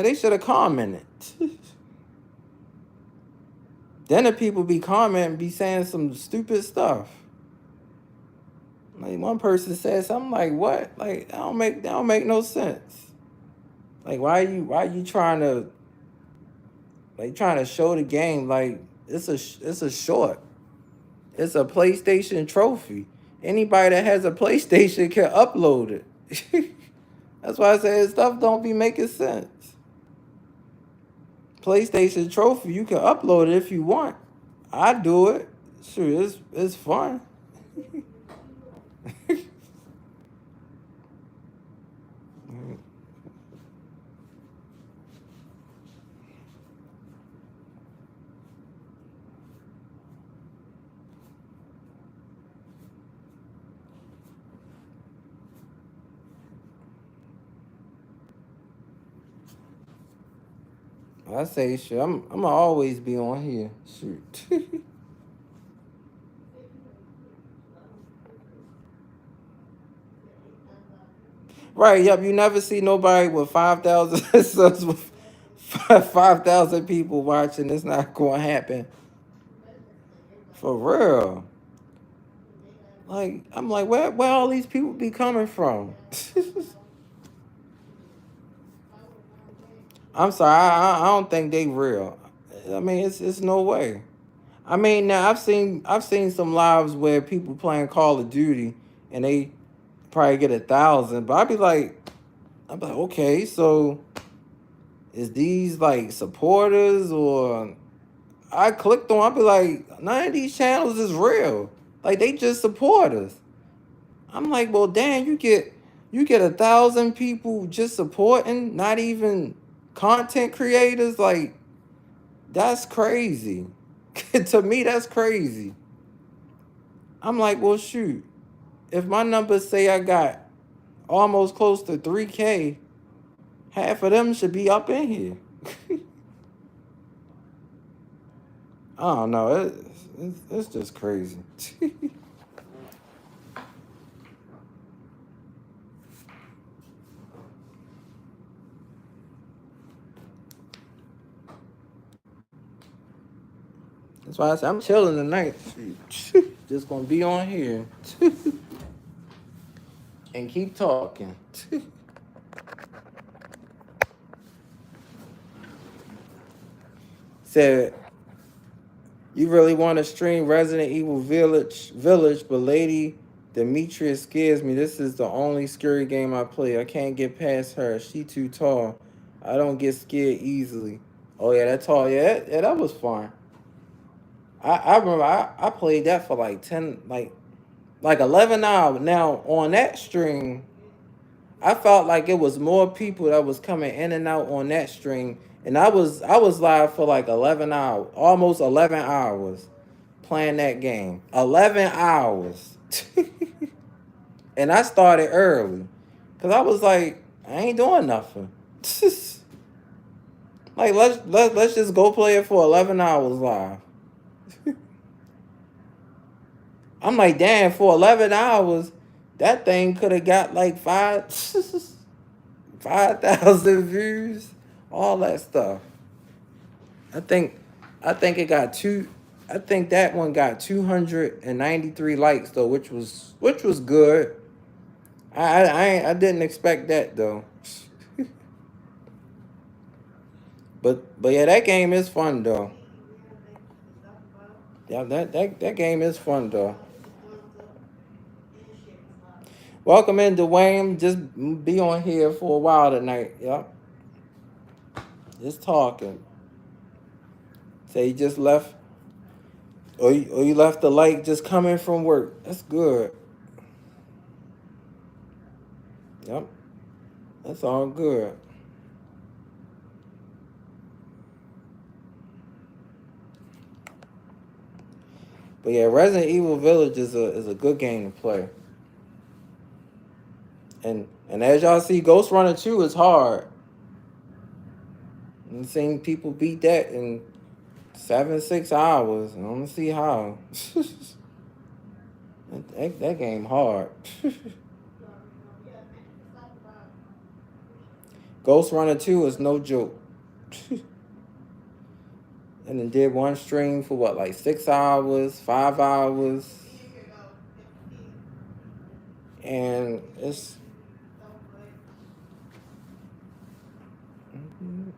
S1: they should have commented. Then the people be commenting, be saying some stupid stuff. Like one person said something like, "What? Like that don't make no sense. Like why you trying to show the game like it's a short. It's a PlayStation trophy. Anybody that has a PlayStation can upload it." That's why I say stuff don't be making sense. PlayStation trophy, you can upload it if you want. I do it. Sure, it's fun. I say shit. I'm gonna always be on here. Shoot. Right, yep, you never see nobody with 5,000 subs with 5,000 people watching. It's not gonna happen. For real. Like, I'm like, where all these people be coming from? I'm sorry, I don't think they real. I mean, it's no way. I mean, now I've seen some lives where people playing Call of Duty and they probably get 1,000, but I'm like, okay, so is these like supporters or I clicked on, I'll be like, none of these channels is real. Like they just supporters. I'm like, well, damn, you get 1,000 people just supporting, not even content creators. Like that's crazy. To me, that's crazy. I'm like, well, shoot. If my numbers say I got almost close to 3K, half of them should be up in here. I don't know. It's just crazy. That's why I said I'm chilling tonight. Just gonna be on here and keep talking. Said, you really want to stream Resident Evil Village, but Lady Demetrius scares me. This is the only scary game I play. I can't get past her. She too tall. I don't get scared easily. Oh yeah, that tall. Yeah, that was fun. I remember I played that for like 10, like 11 hours. Now on that stream, I felt like it was more people that was coming in and out on that stream. And I was live for like 11 hours, almost 11 hours playing that game. 11 hours. And I started early. Cause I was like, I ain't doing nothing. Like let's just go play it for 11 hours live. I'm like, damn, for 11 hours, that thing could have got like 5,000 views, all that stuff. I think it got I think that one got 293 likes though, which was good. I didn't expect that though. but yeah, that game is fun though. Yeah, that game is fun though. Welcome in, Dwayne. Just be on here for a while tonight. Yep. Just talking. Say you just left, or you left the light just coming from work. That's good. Yep. That's all good. But yeah, Resident Evil Village is a good game to play. And as y'all see, Ghost Runner 2 is hard. I'm seeing people beat that in 6 hours. I don't see how. that game hard. Ghost Runner 2 is no joke. And then did one stream for what, like 6 hours, 5 hours. And it's mhm.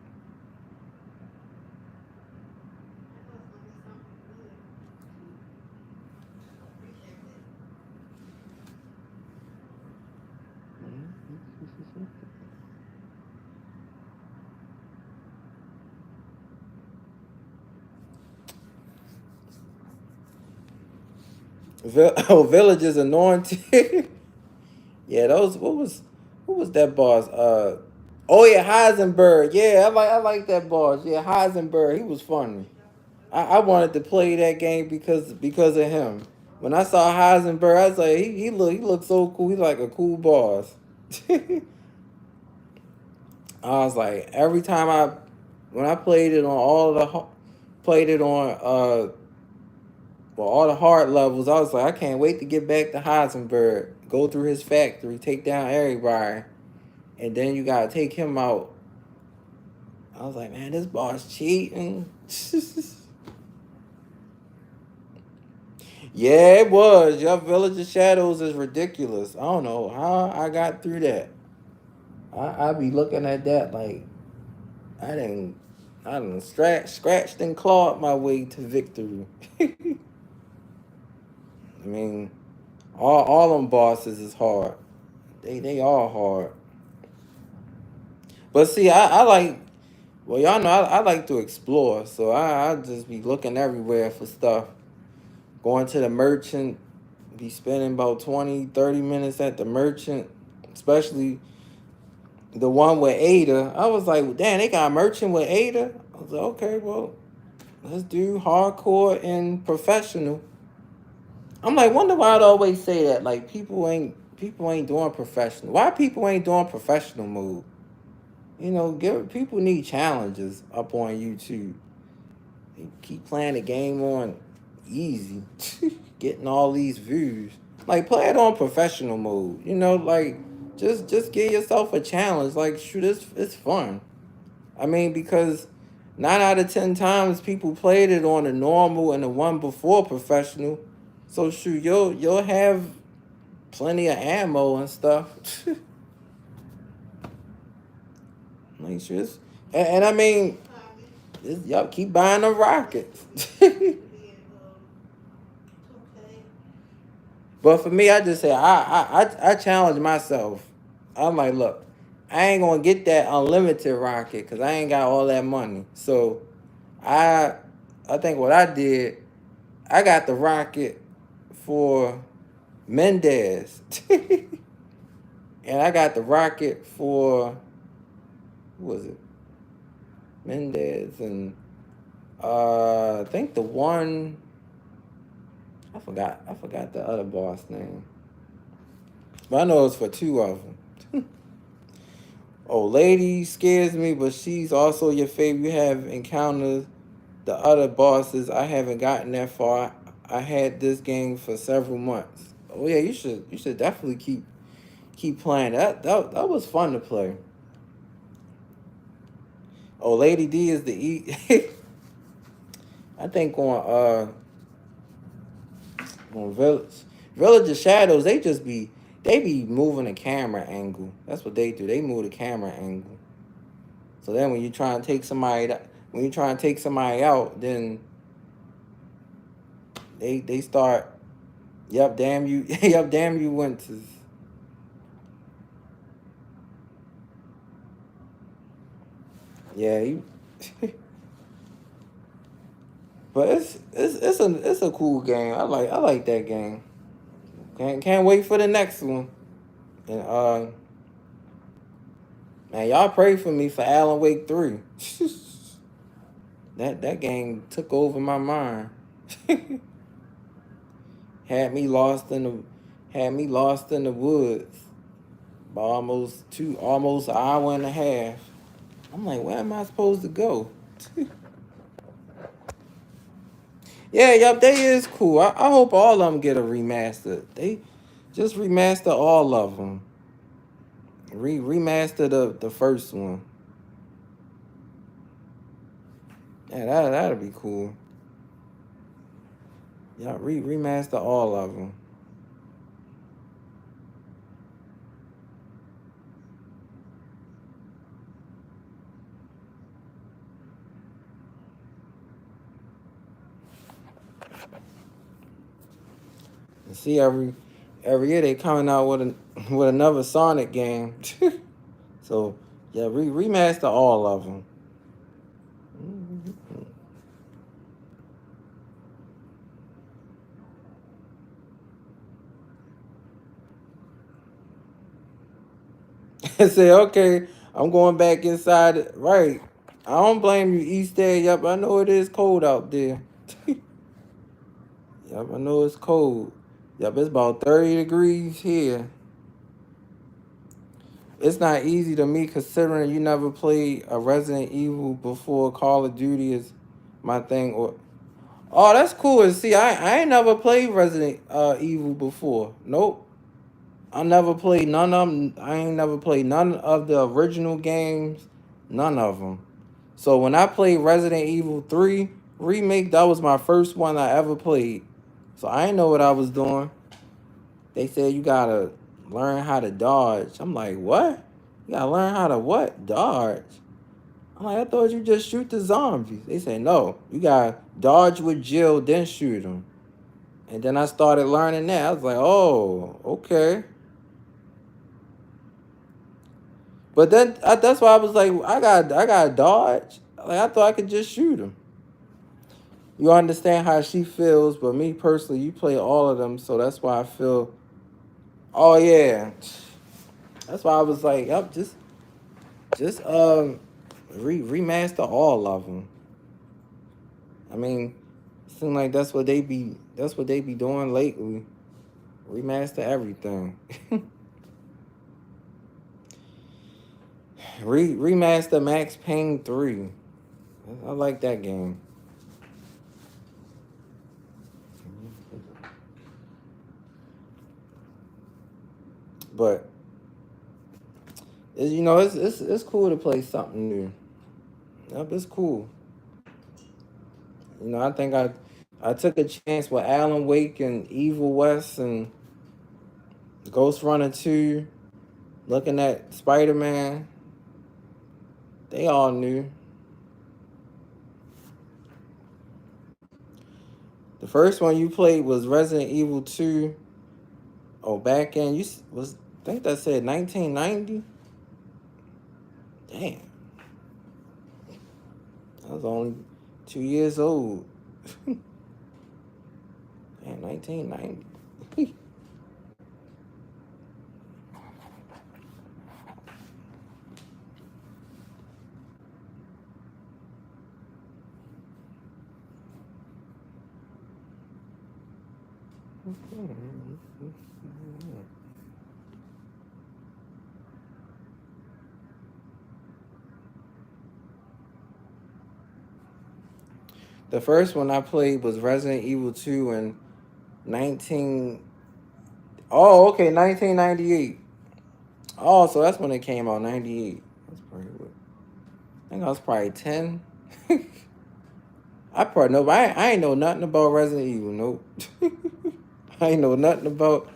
S1: Villages anointed. Yeah, those what was that boss? Oh yeah, Heisenberg. Yeah, I like that boss. Yeah, Heisenberg. He was funny. I wanted to play that game because of him. When I saw Heisenberg, I was like, he looked so cool. He's like a cool boss. I was like, every time when I played it on played it on well, all the hard levels, I was like, I can't wait to get back to Heisenberg, go through his factory, take down everybody, and then you gotta take him out. I was like, man, this boss cheating. Yeah, it was. Your Village of Shadows is ridiculous. I don't know how I got through that. I be looking at that like I didn't scratched and clawed my way to victory. I mean, all them bosses is hard. They all hard. But see, I like well y'all know I like to explore, so I just be looking everywhere for stuff. Going to the merchant, be spending about 20, 30 minutes at the merchant, especially the one with Ada. I was like, damn, they got a merchant with Ada. I was like, okay, well, let's do hardcore and professional. I'm like, wonder why I'd always say that. Like people ain't doing professional. Why people ain't doing professional mode? You know, people need challenges up on YouTube. They keep playing the game on easy, getting all these views. Like play it on professional mode. You know, like just give yourself a challenge. Like shoot, it's fun. I mean, because 9 out of 10 times people played it on the normal and the one before professional. So shoot, you'll have plenty of ammo and stuff. Like sure, and I mean, y'all keep buying the rockets. But for me, I just say I challenge myself. I'm like, look, I ain't gonna get that unlimited rocket because I ain't got all that money. So I I think what I did, I got the rocket for Mendez. And I got the rocket for who was it? Mendez and I think the one I forgot the other boss name. But I know it was for two of them. Old lady scares me, but she's also your favorite. You have encountered the other bosses. I haven't gotten that far. I had this game for several months. Oh yeah, you should definitely keep playing. That was fun to play. Oh, Lady D is the E. I think on Village of Shadows, they be moving the camera angle. That's what they do. They move the camera angle. So then when you try and take somebody out, then they start. Yep, damn you. Yep, damn you, Winters. Yeah, but it's a cool game. I like that game. Can't wait for the next one. And man, y'all pray for me for Alan Wake 3. That game took over my mind. had me lost in the woods by almost an hour and a half. I'm like, where am I supposed to go? Yeah, yup, they is cool. I hope all of them get a remaster. They just remaster all of them. Remaster the first one. Yeah, that'd be cool. Yeah, remaster all of them. And see, every year they coming out with another Sonic game. So yeah, remaster all of them. And say, okay, I'm going back inside. Right. I don't blame you, East Day. Yep, I know it is cold out there. Yep, I know it's cold. Yep, it's about 30 degrees here. It's not easy to me considering you never played a Resident Evil before. Call of Duty is my thing. Or oh, that's cool. And see, I ain't never played Resident Evil before. Nope. I never played none of them. I ain't never played none of the original games. None of them. So when I played Resident Evil 3 remake, that was my first one I ever played. So I didn't know what I was doing. They said you gotta learn how to dodge. I'm like, what? You gotta learn how to what? Dodge. I'm like, I thought you just shoot the zombies. They said, no, you gotta dodge with Jill, then shoot them. And then I started learning that. I was like, oh, okay. But then that's why I was like, I got dodge. Like I thought I could just shoot him. You understand how she feels, but me personally, you play all of them, so that's why I feel. Oh yeah, that's why I was like, yep, just remaster all of them. I mean, it seems like that's what they be doing lately. Remaster everything. Remaster Max Payne 3. I like that game. But it's cool to play something new. Yep, it's cool. I think I took a chance with Alan Wake and Evil West and Ghost Runner 2, looking at Spider-Man. They all new. The first one you played was Resident Evil 2. Oh, back in I think that said 1990. Damn, I was only 2 years old. Damn, 1990. The first one I played was Resident Evil 2 in 19. Oh, okay, 1998. Oh, so that's when it came out, 98. That's probably what. I think I was probably 10. I probably know, but I ain't know nothing about Resident Evil. Nope. I ain't know nothing about.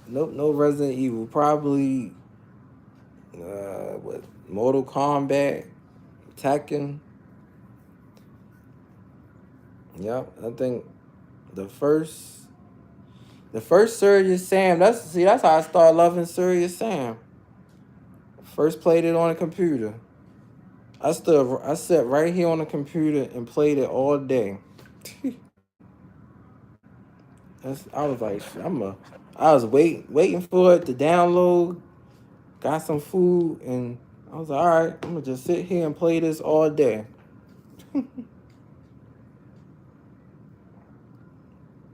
S1: Nope, no Resident Evil. Probably what, Mortal Kombat, Tekken. Yep, I think the first Serious Sam. That's how I started loving Serious Sam. First played it on a computer. I sat right here on the computer and played it all day. I was like, I was waiting for it to download. Got some food, and I was like, all right, I'm gonna just sit here and play this all day.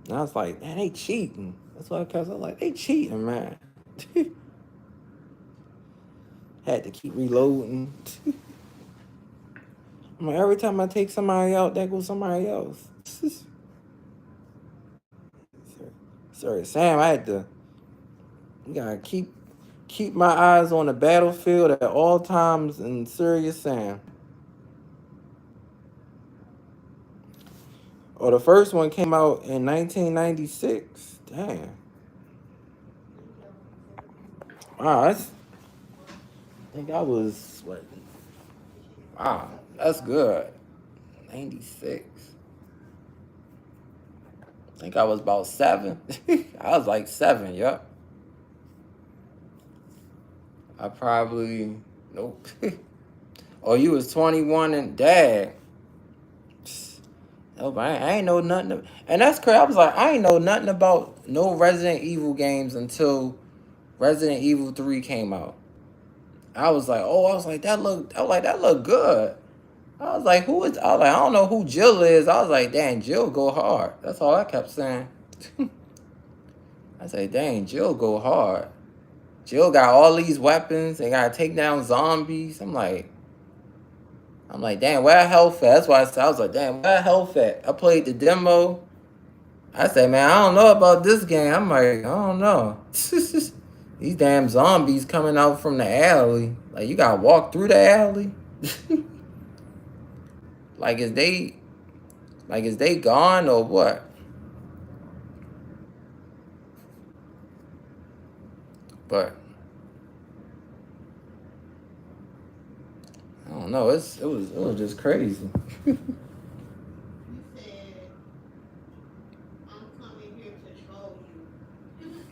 S1: And I was like, man, they cheating. That's why I was like, they cheating, man. Had to keep reloading. I'm like, every time I take somebody out, there goes somebody else. Sorry, Sam, you gotta keep my eyes on the battlefield at all times in Serious Sam. Oh, the first one came out in 1996. Damn. Wow, I think I was what? Wow, that's good. 96. I think I was about 7. I was like 7. Yep. I probably nope. Oh, you was 21 and dad. Oh, I ain't know nothing. And that's crazy. I was like, I ain't know nothing about no Resident Evil games until Resident Evil 3 came out. I was like, that look good. I was like, who is? I was like, I don't know who Jill is. I was like, dang, Jill go hard. That's all I kept saying. I said, dang, Jill go hard. Jill got all these weapons and gotta take down zombies. I'm like, damn, where health at? That's why I was like, damn, where health at? I played the demo. I said, man, I don't know about this game. I'm like, I don't know. These damn zombies coming out from the alley. Like, you gotta walk through the alley. Like, is they gone or what? But I don't know. It was just crazy.
S3: You said, I'm coming here to troll you.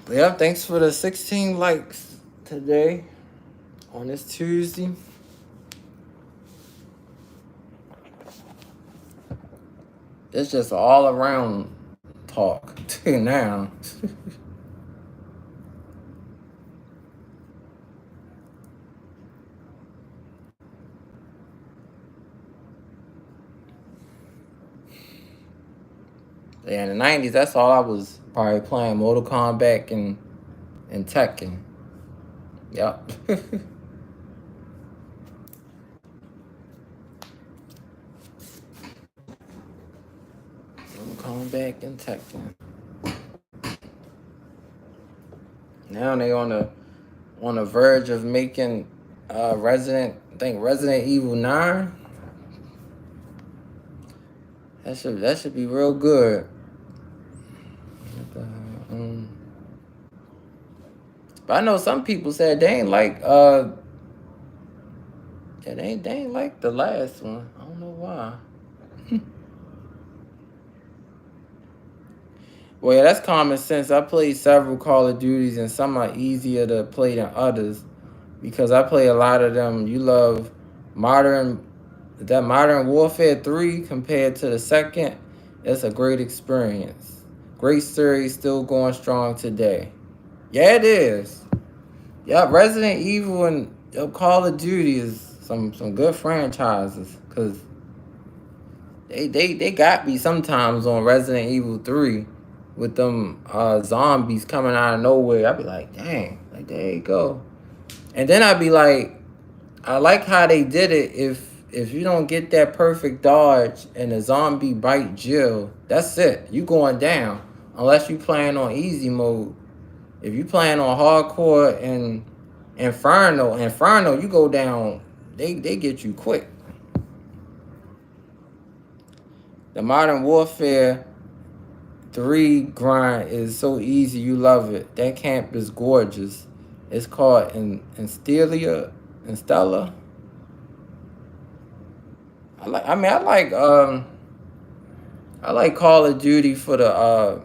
S1: But yeah, thanks for the 16 likes today on this Tuesday. It's just all around talk now. Yeah, in the 90s, that's all I was probably playing, Mortal Kombat and Tekken. Yep. Mortal Kombat and Tekken. Now they on the verge of making Resident Evil 9. That should be real good. But I know some people said they ain't like they ain't like the last one. I don't know why. Well, yeah, that's common sense. I played several Call of Duties, and some are easier to play than others because I play a lot of them. You love Modern Warfare 3 compared to the second. It's a great experience. Great series, still going strong today. Yeah, it is. Yeah, Resident Evil and Call of Duty is some good franchises because they got me sometimes on Resident Evil 3 with them zombies coming out of nowhere. I'd be like, dang, like there you go. And then I'd be like, I like how they did it. If you don't get that perfect dodge and the zombie bite Jill, that's it. You going down. Unless you playing on easy mode. If you playing on hardcore and Inferno, you go down, they get you quick. The Modern Warfare 3 grind is so easy, you love it. That camp is gorgeous. It's called Instella. I like Call of Duty for the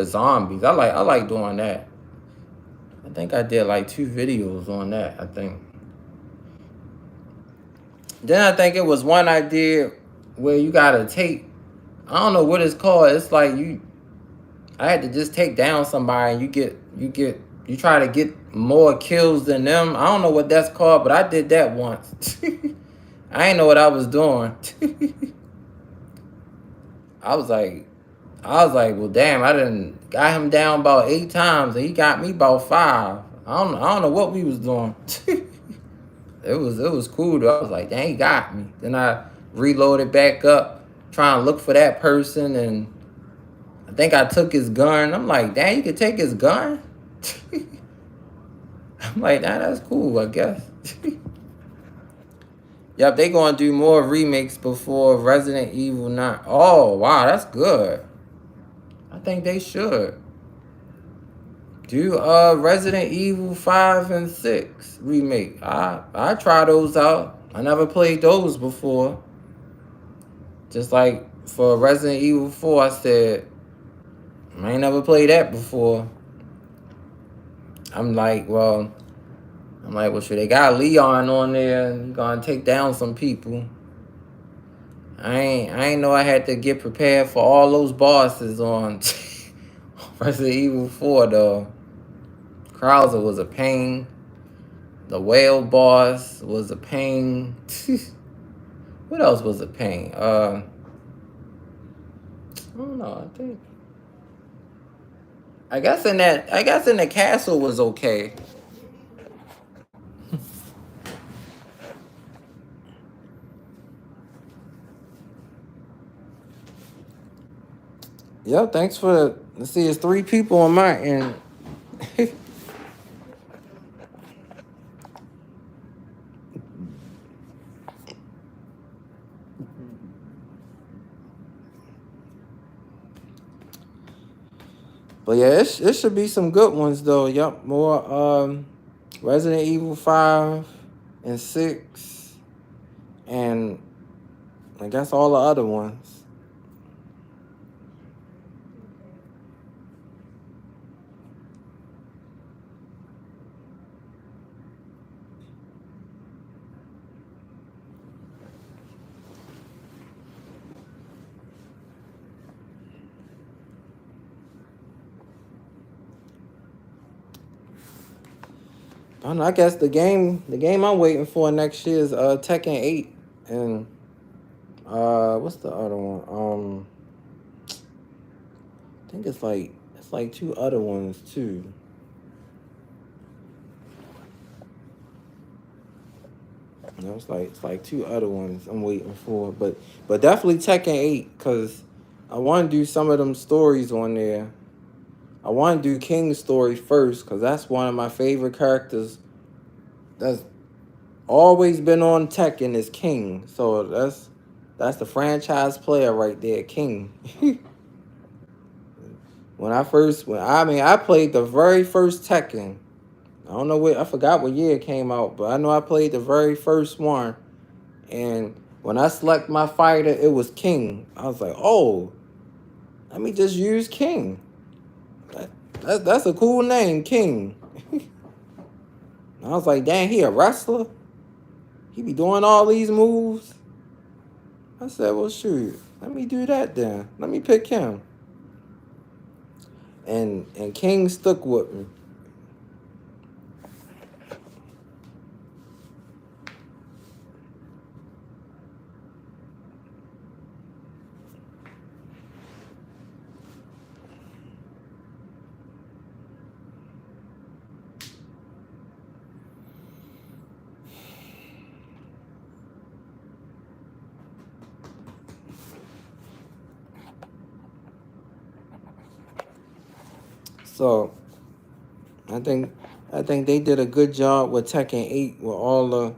S1: zombies. I like doing that. I think I did like 2 videos on that, I think. Then I think it was one I did where you gotta take, I don't know what it's called. It's like I had to just take down somebody and you try to get more kills than them. I don't know what that's called, but I did that once. I ain't know what I was doing. I was like, well, damn, I done got him down about 8 times, and he got me about 5. I don't know what we was doing. It was cool though. I was like, dang, he got me. Then I reloaded back up, trying to look for that person, and I think I took his gun. I'm like, dang, you could take his gun? I'm like, nah, that's cool, I guess. Yep, they gonna do more remakes before Resident Evil 9. Oh, wow, that's good. I think they should. Do Resident Evil 5 and 6 remake. I try those out. I never played those before. Just like for Resident Evil 4, I said, I ain't never played that before. I'm like, well, sure, they got Leon on there and gonna take down some people. I ain't know I had to get prepared for all those bosses on Resident Evil 4 though. Krauser was a pain. The whale boss was a pain. What else was a pain? I don't know. I guess in the castle was okay. Yeah, thanks for let's see, it's 3 people on my end. But yeah, it should be some good ones though. Yup, more Resident Evil 5 and 6 and I guess all the other ones. I don't know, I guess the game I'm waiting for next year is Tekken 8 and what's the other one? I think it's like 2 other ones too. You know, it's like 2 other ones I'm waiting for, but definitely Tekken 8 because I want to do some of them stories on there. I want to do King's story first because that's one of my favorite characters. That's always been on Tekken is King, so that's the franchise player right there, King. I played the very first Tekken. I forgot what year it came out, but I know I played the very first one. And when I select my fighter, it was King. I was like, oh, let me just use King. That's a cool name, King. I was like, dang, he a wrestler? He be doing all these moves? I said, well, shoot, let me do that then. Let me pick him. And King stuck with me. So I think they did a good job with Tekken 8 with all the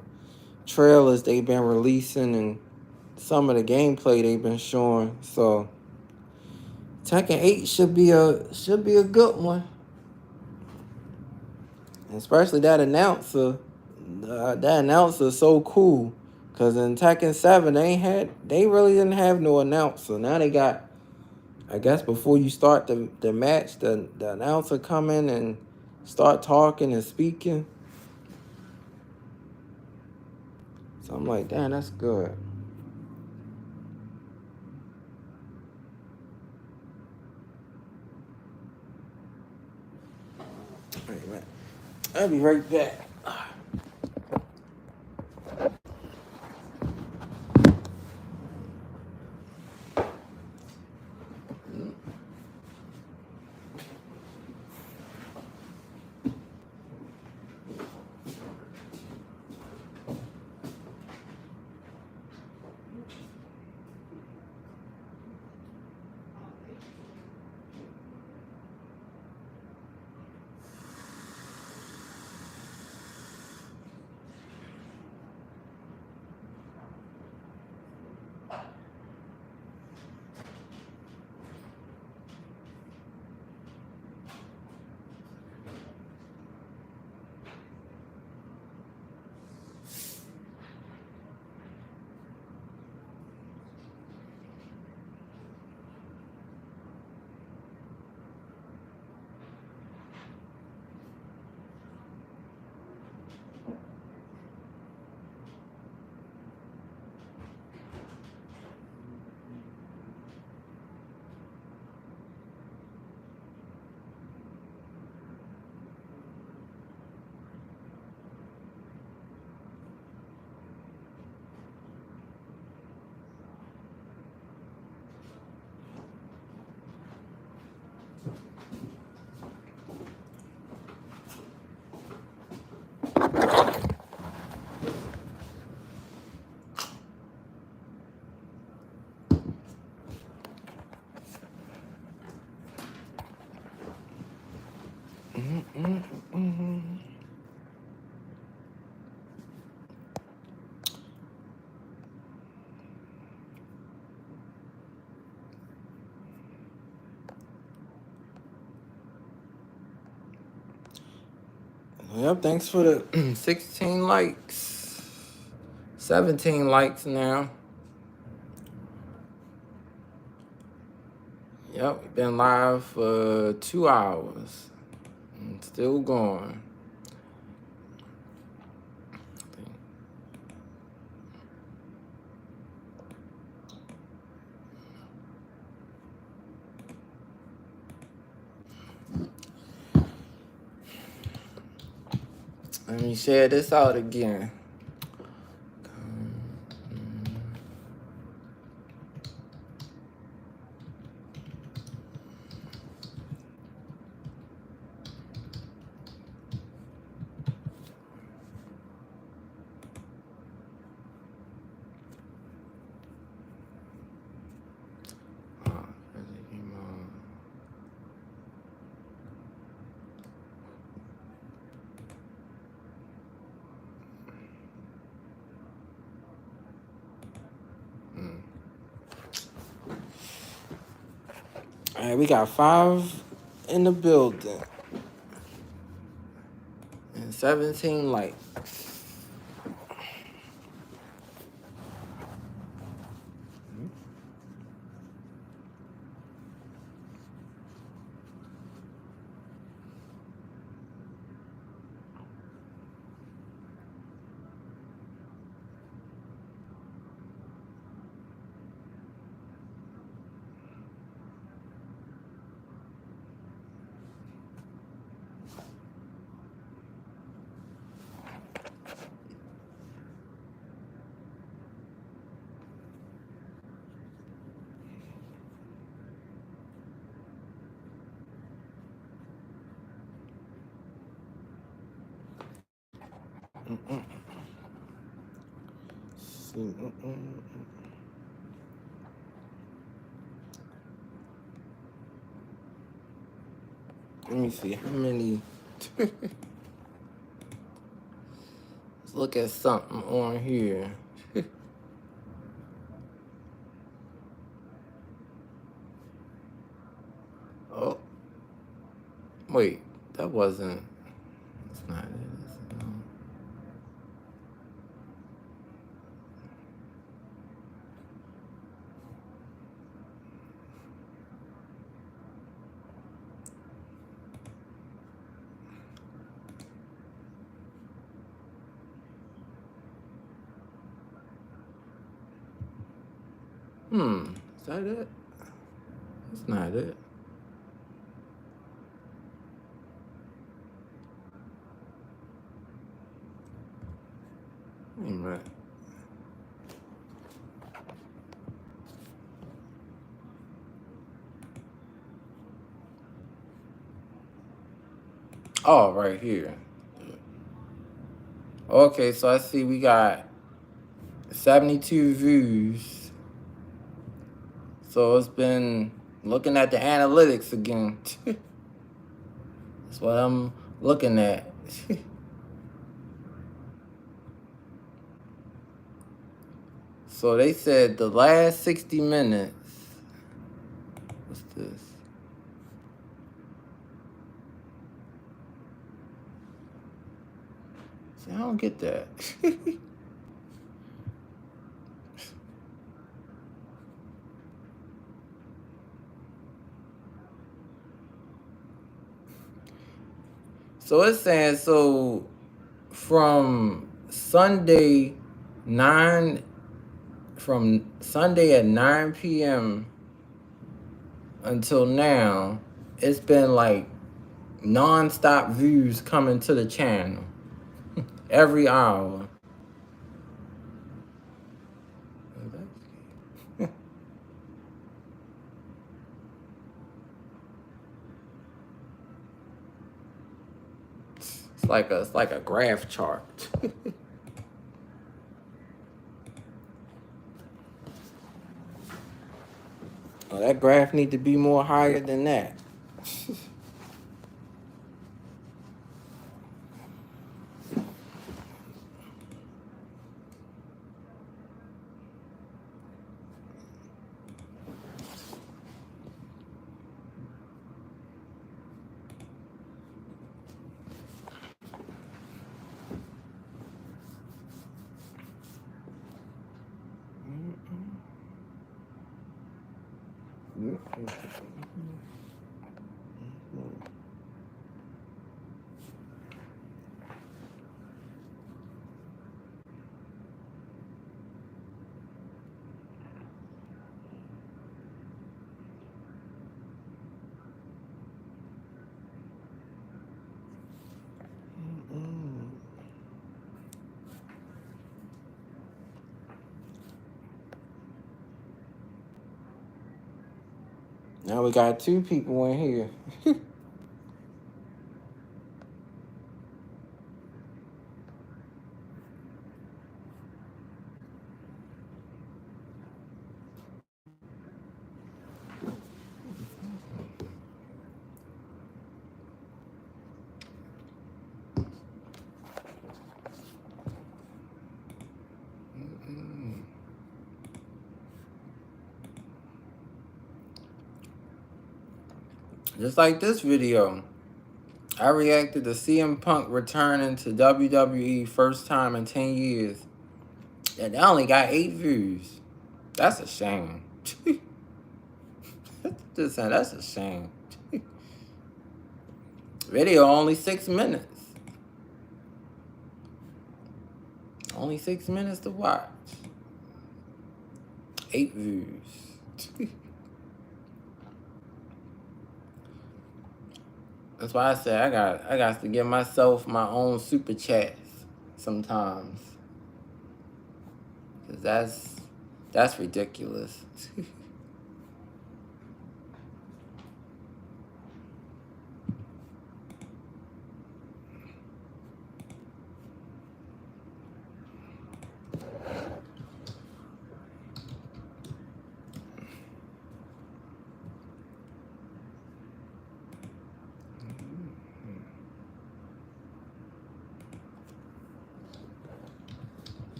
S1: trailers they've been releasing and some of the gameplay they've been showing. So Tekken 8 should be a good one. And especially that announcer. That announcer is so cool. Cause in Tekken 7 they really didn't have no announcer. Now they got, I guess before you start the match, the announcer come in and start talking and speaking. So I'm like, damn, that's good. Wait, man. I'll be right back. Yep, thanks for the 16 likes. 17 likes now. Yep, we've been live for 2 hours. And still going. Let me share this out again. All right, we got 5 in the building and 17 likes. Let me see how many. Let's look at something on here. Oh, wait, that wasn't. That's not it. Is that it? That's not it. Ain't right. Oh, right here. Okay, so I see we got 72 views. So it's been looking at the analytics again. That's what I'm looking at. So they said the last 60 minutes. What's this? See, I don't get that. So it's saying, so from Sunday at 9 p.m. until now, it's been like non-stop views coming to the channel every hour. It's like a graph chart. Oh, that graph need to be more higher than that. Now we got 2 people in here. Just like this video, I reacted to CM Punk returning to WWE first time in 10 years. And I only got 8 views. That's a shame. Just saying, that's a shame. Video only 6 minutes. Only 6 minutes to watch. 8 views. That's why I say I got to give myself my own super chats sometimes. Cause that's ridiculous.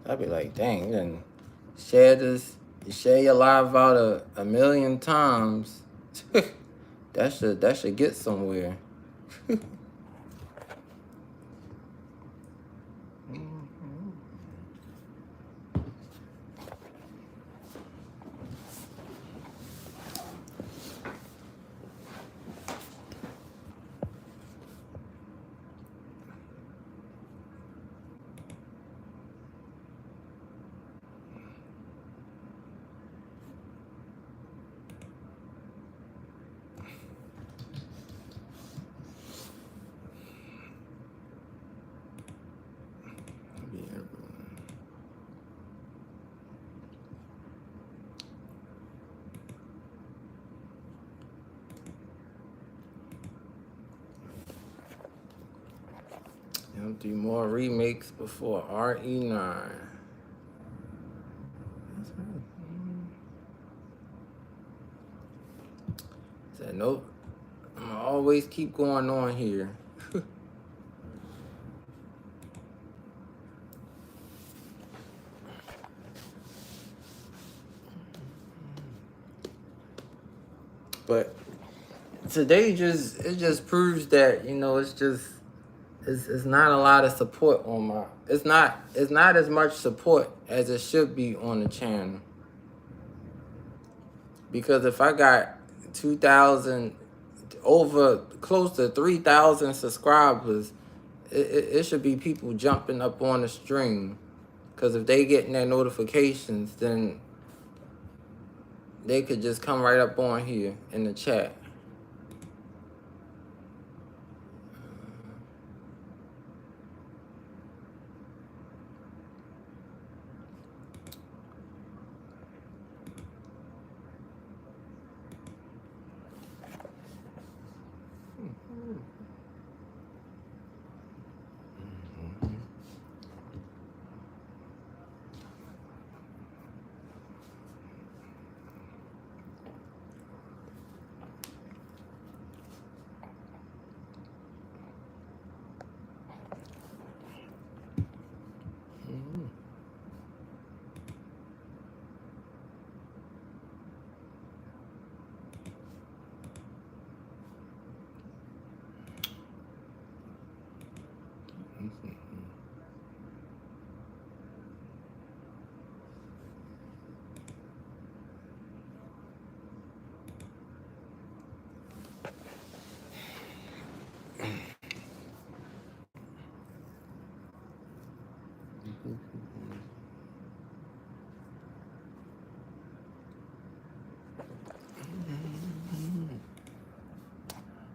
S1: I'd be like, dang, you done share your live out a million times. that should get somewhere. I'll do more remakes before RE9. Said nope. I'm gonna always keep going on here. But today just proves that, you know, it's not a lot of support on my it's not as much support as it should be on the channel. Because if I got 2,000 over close to 3,000 subscribers, it should be people jumping up on the stream. Because if they getting their notifications, then they could just come right up on here in the chat.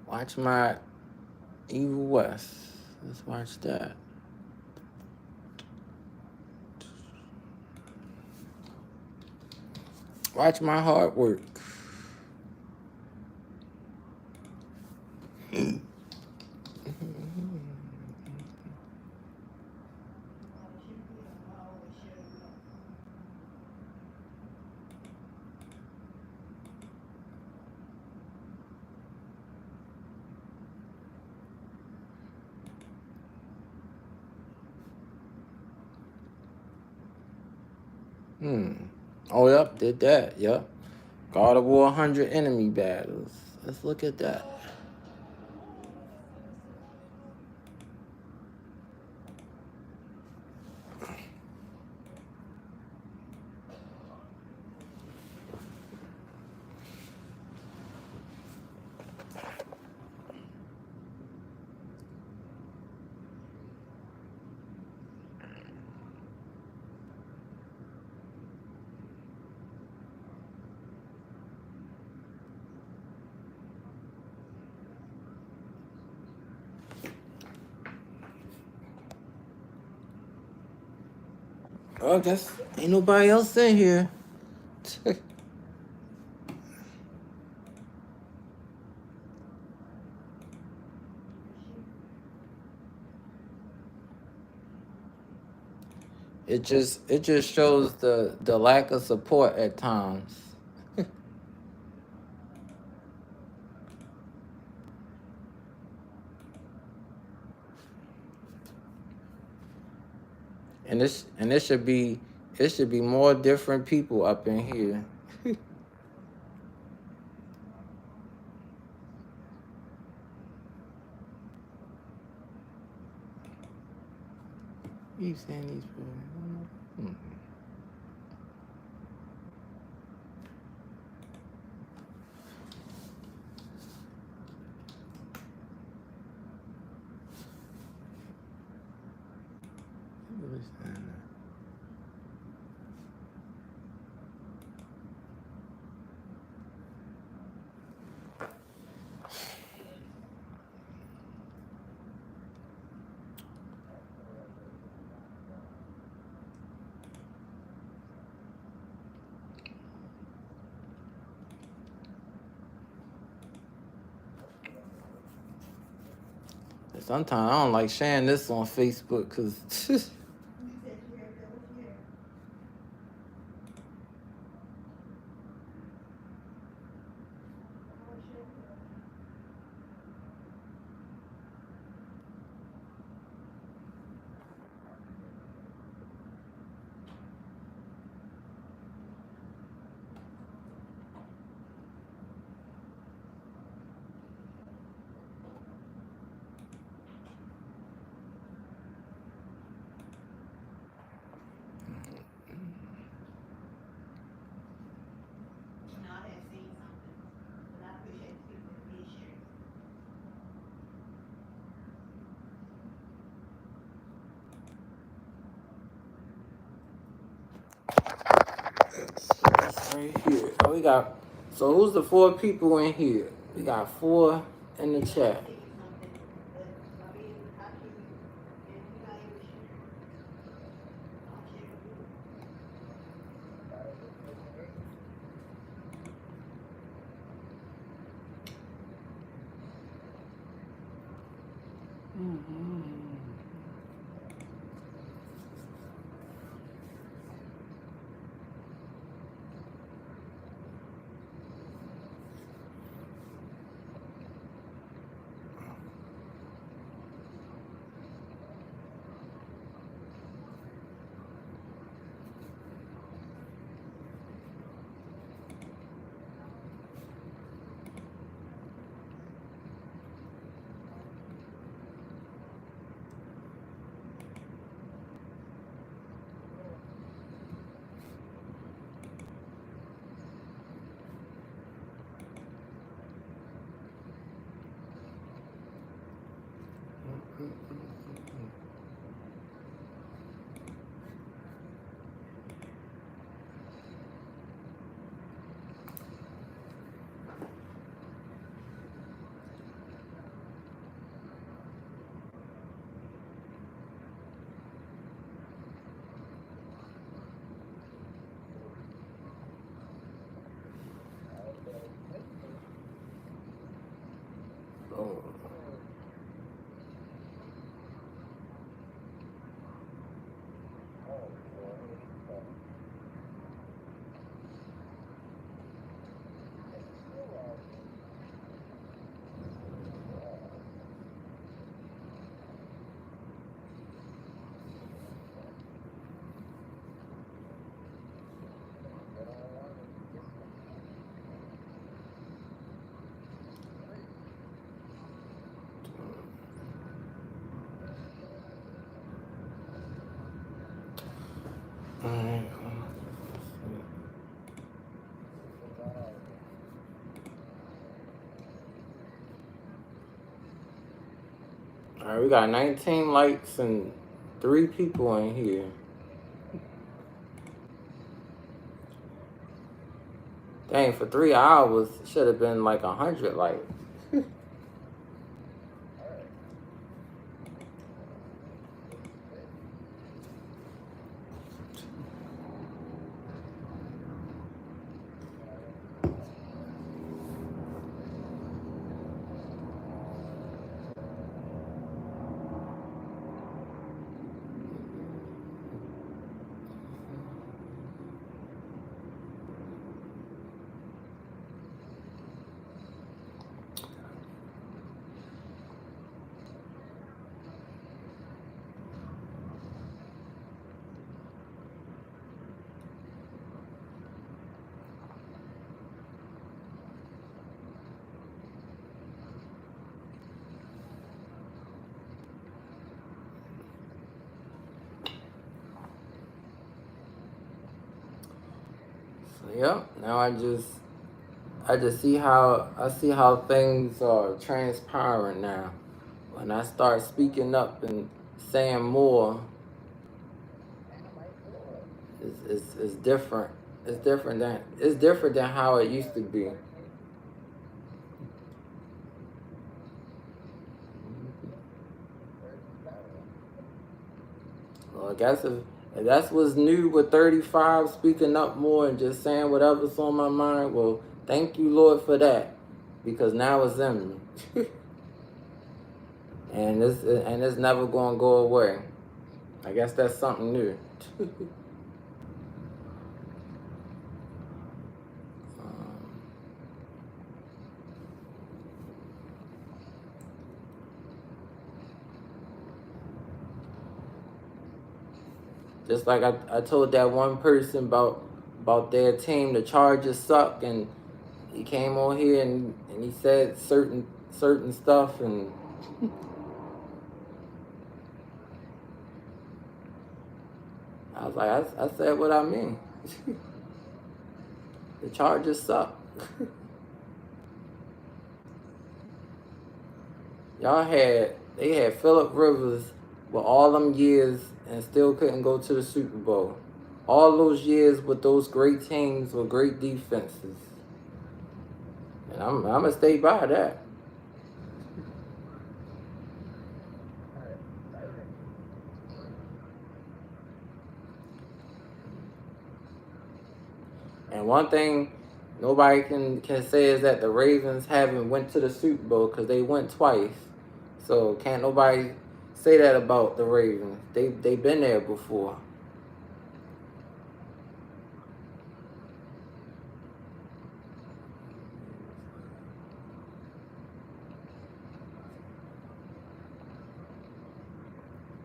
S1: Watch my Evil West. Let's watch that. Watch my hard work. Oh, yep, did that. Yep. God of War 100 enemy battles. Let's look at that. Oh, guess ain't nobody else in here. It just shows the lack of support at times. And it should be more different people up in here. You saying these people? Sometimes I don't like sharing this on Facebook because right here. Oh, we got. So who's the 4 people in here? We got 4 in the chat. Oh. Alright. Alright, we got 19 likes and 3 people in here. Dang, for 3 hours, should have been like 100 likes. So, yep, now I just see how things are transpiring now. When I start speaking up and saying more, it's different. It's different than how it used to be. Well, I guess if that's what's new with 35, speaking up more and just saying whatever's on my mind, well, thank you, Lord, for that, because now it's in me. and it's never gonna go away. I guess that's something new. Just like I told that one person about their team, the Chargers suck, and he came on here and he said certain stuff, and I was like, I said what I mean. The Chargers suck. They had Phillip Rivers with all them years and still couldn't go to the Super Bowl. All those years with those great teams with great defenses. And I'm gonna stay by that. And one thing nobody can say is that the Ravens haven't went to the Super Bowl, because they went twice. So can't nobody say that about the Ravens. They've been there before.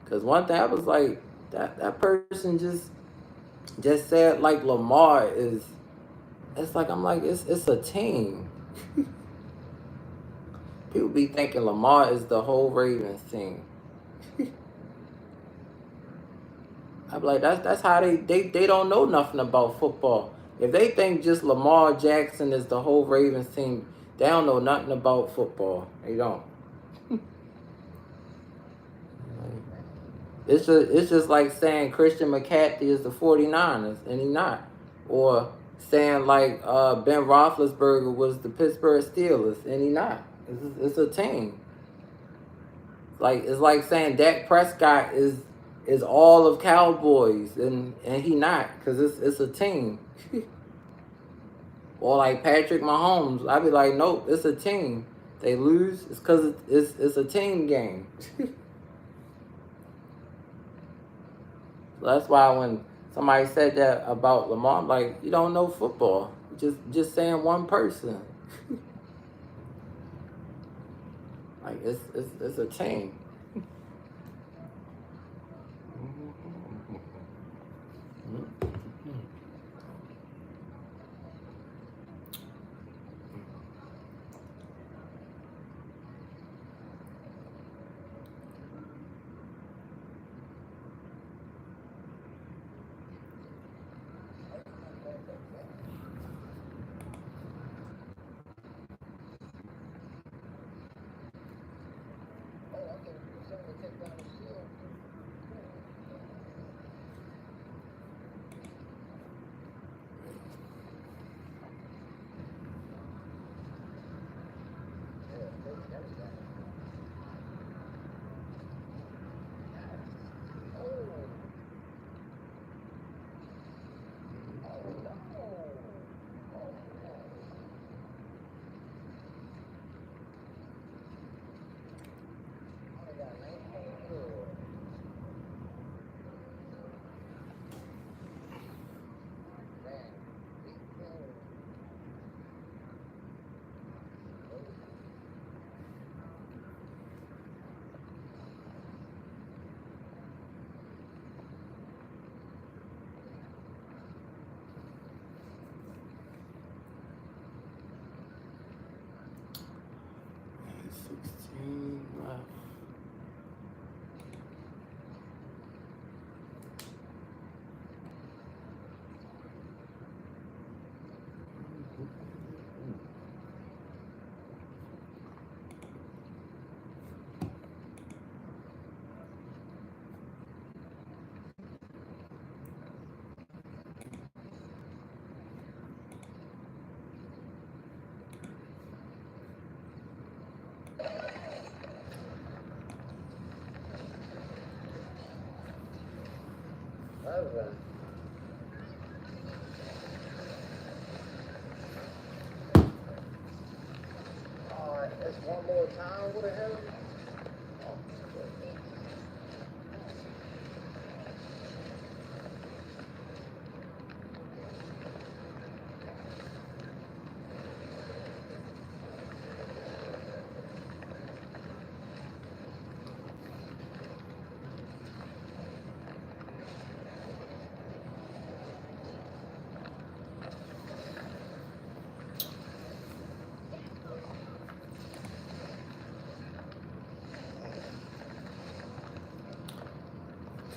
S1: Because one thing I was like, that person just said like Lamar is. It's like, I'm like, it's a team. People be thinking Lamar is the whole Ravens team. I'm like, that's how they don't know nothing about football. If they think just Lamar Jackson is the whole Ravens team, they don't know nothing about football. They don't. It's just like saying Christian McCaffrey is the 49ers and he not. Or saying like Ben Roethlisberger was the Pittsburgh Steelers and he not. It's a team. Like it's like saying Dak Prescott is all of Cowboys and he not, because it's a team. Or like Patrick Mahomes, I'd be like, nope, it's a team. They lose, it's because it's a team game. So that's why when somebody said that about Lamar, I'm like, you don't know football. Just saying one person. Like it's a team.
S4: That's one more time. What the hell?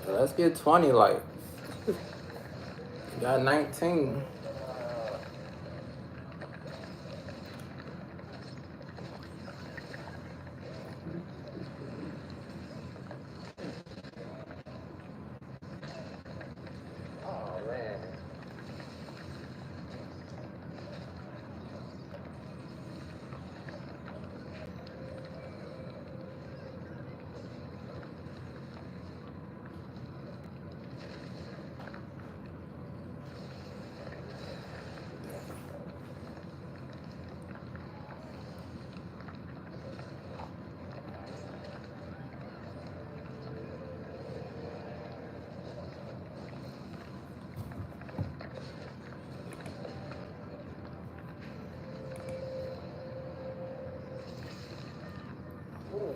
S1: Let's get 20 likes. You got 19.
S4: Oh man. Ooh.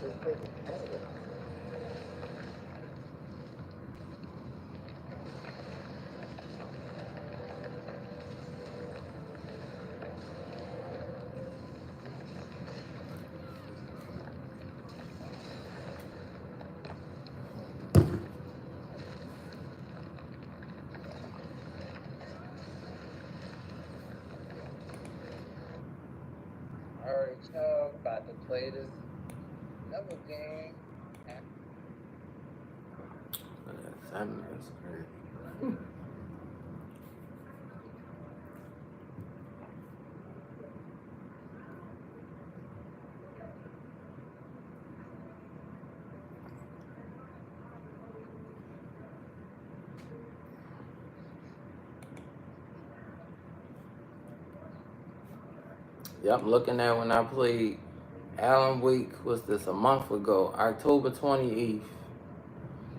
S4: Just take it. Alright, y'all about to play this another game.
S1: That's crazy. Yep, I'm looking at when I played Allen Wake, was this a month ago, October 28th.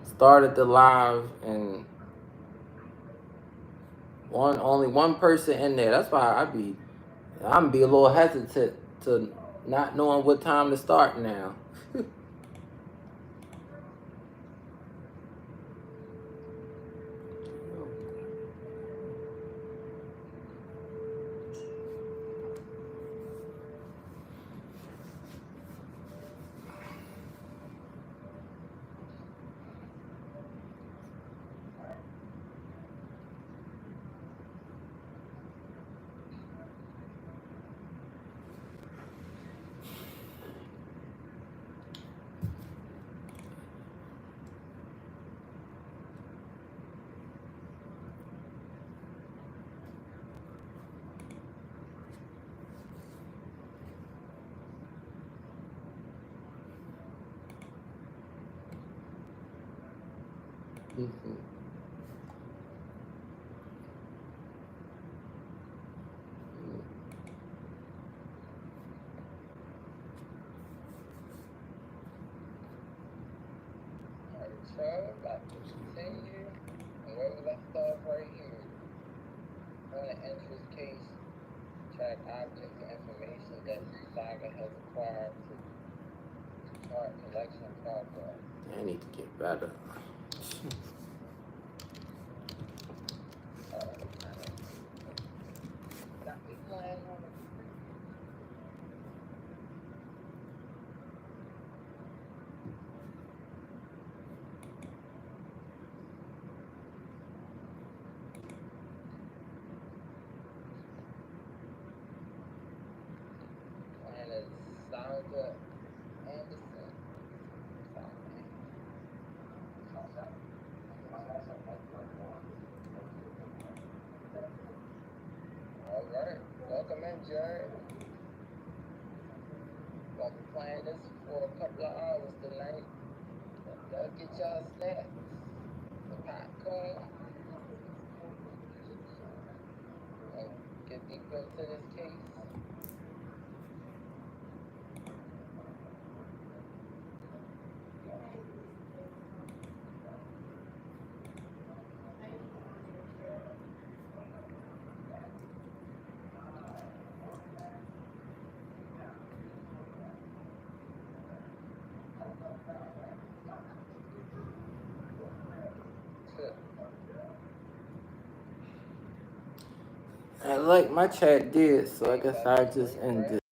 S1: Started the live and only one person in there. That's why I'm be a little hesitant to not knowing what time to start now. Mhm.
S4: Alright, so about to continue. And where we left off right here. On the interest case, track objects and information that Saga has acquired to chart collection progress.
S1: I need to get better.
S4: Got me playing on the playing as Saga Anderson. Alright, welcome in, Jared. Gonna be playing this for a couple of hours tonight. Go get y'all snacks, the popcorn, and get deeper into this case.
S1: I like my chat did, so I guess I just ended.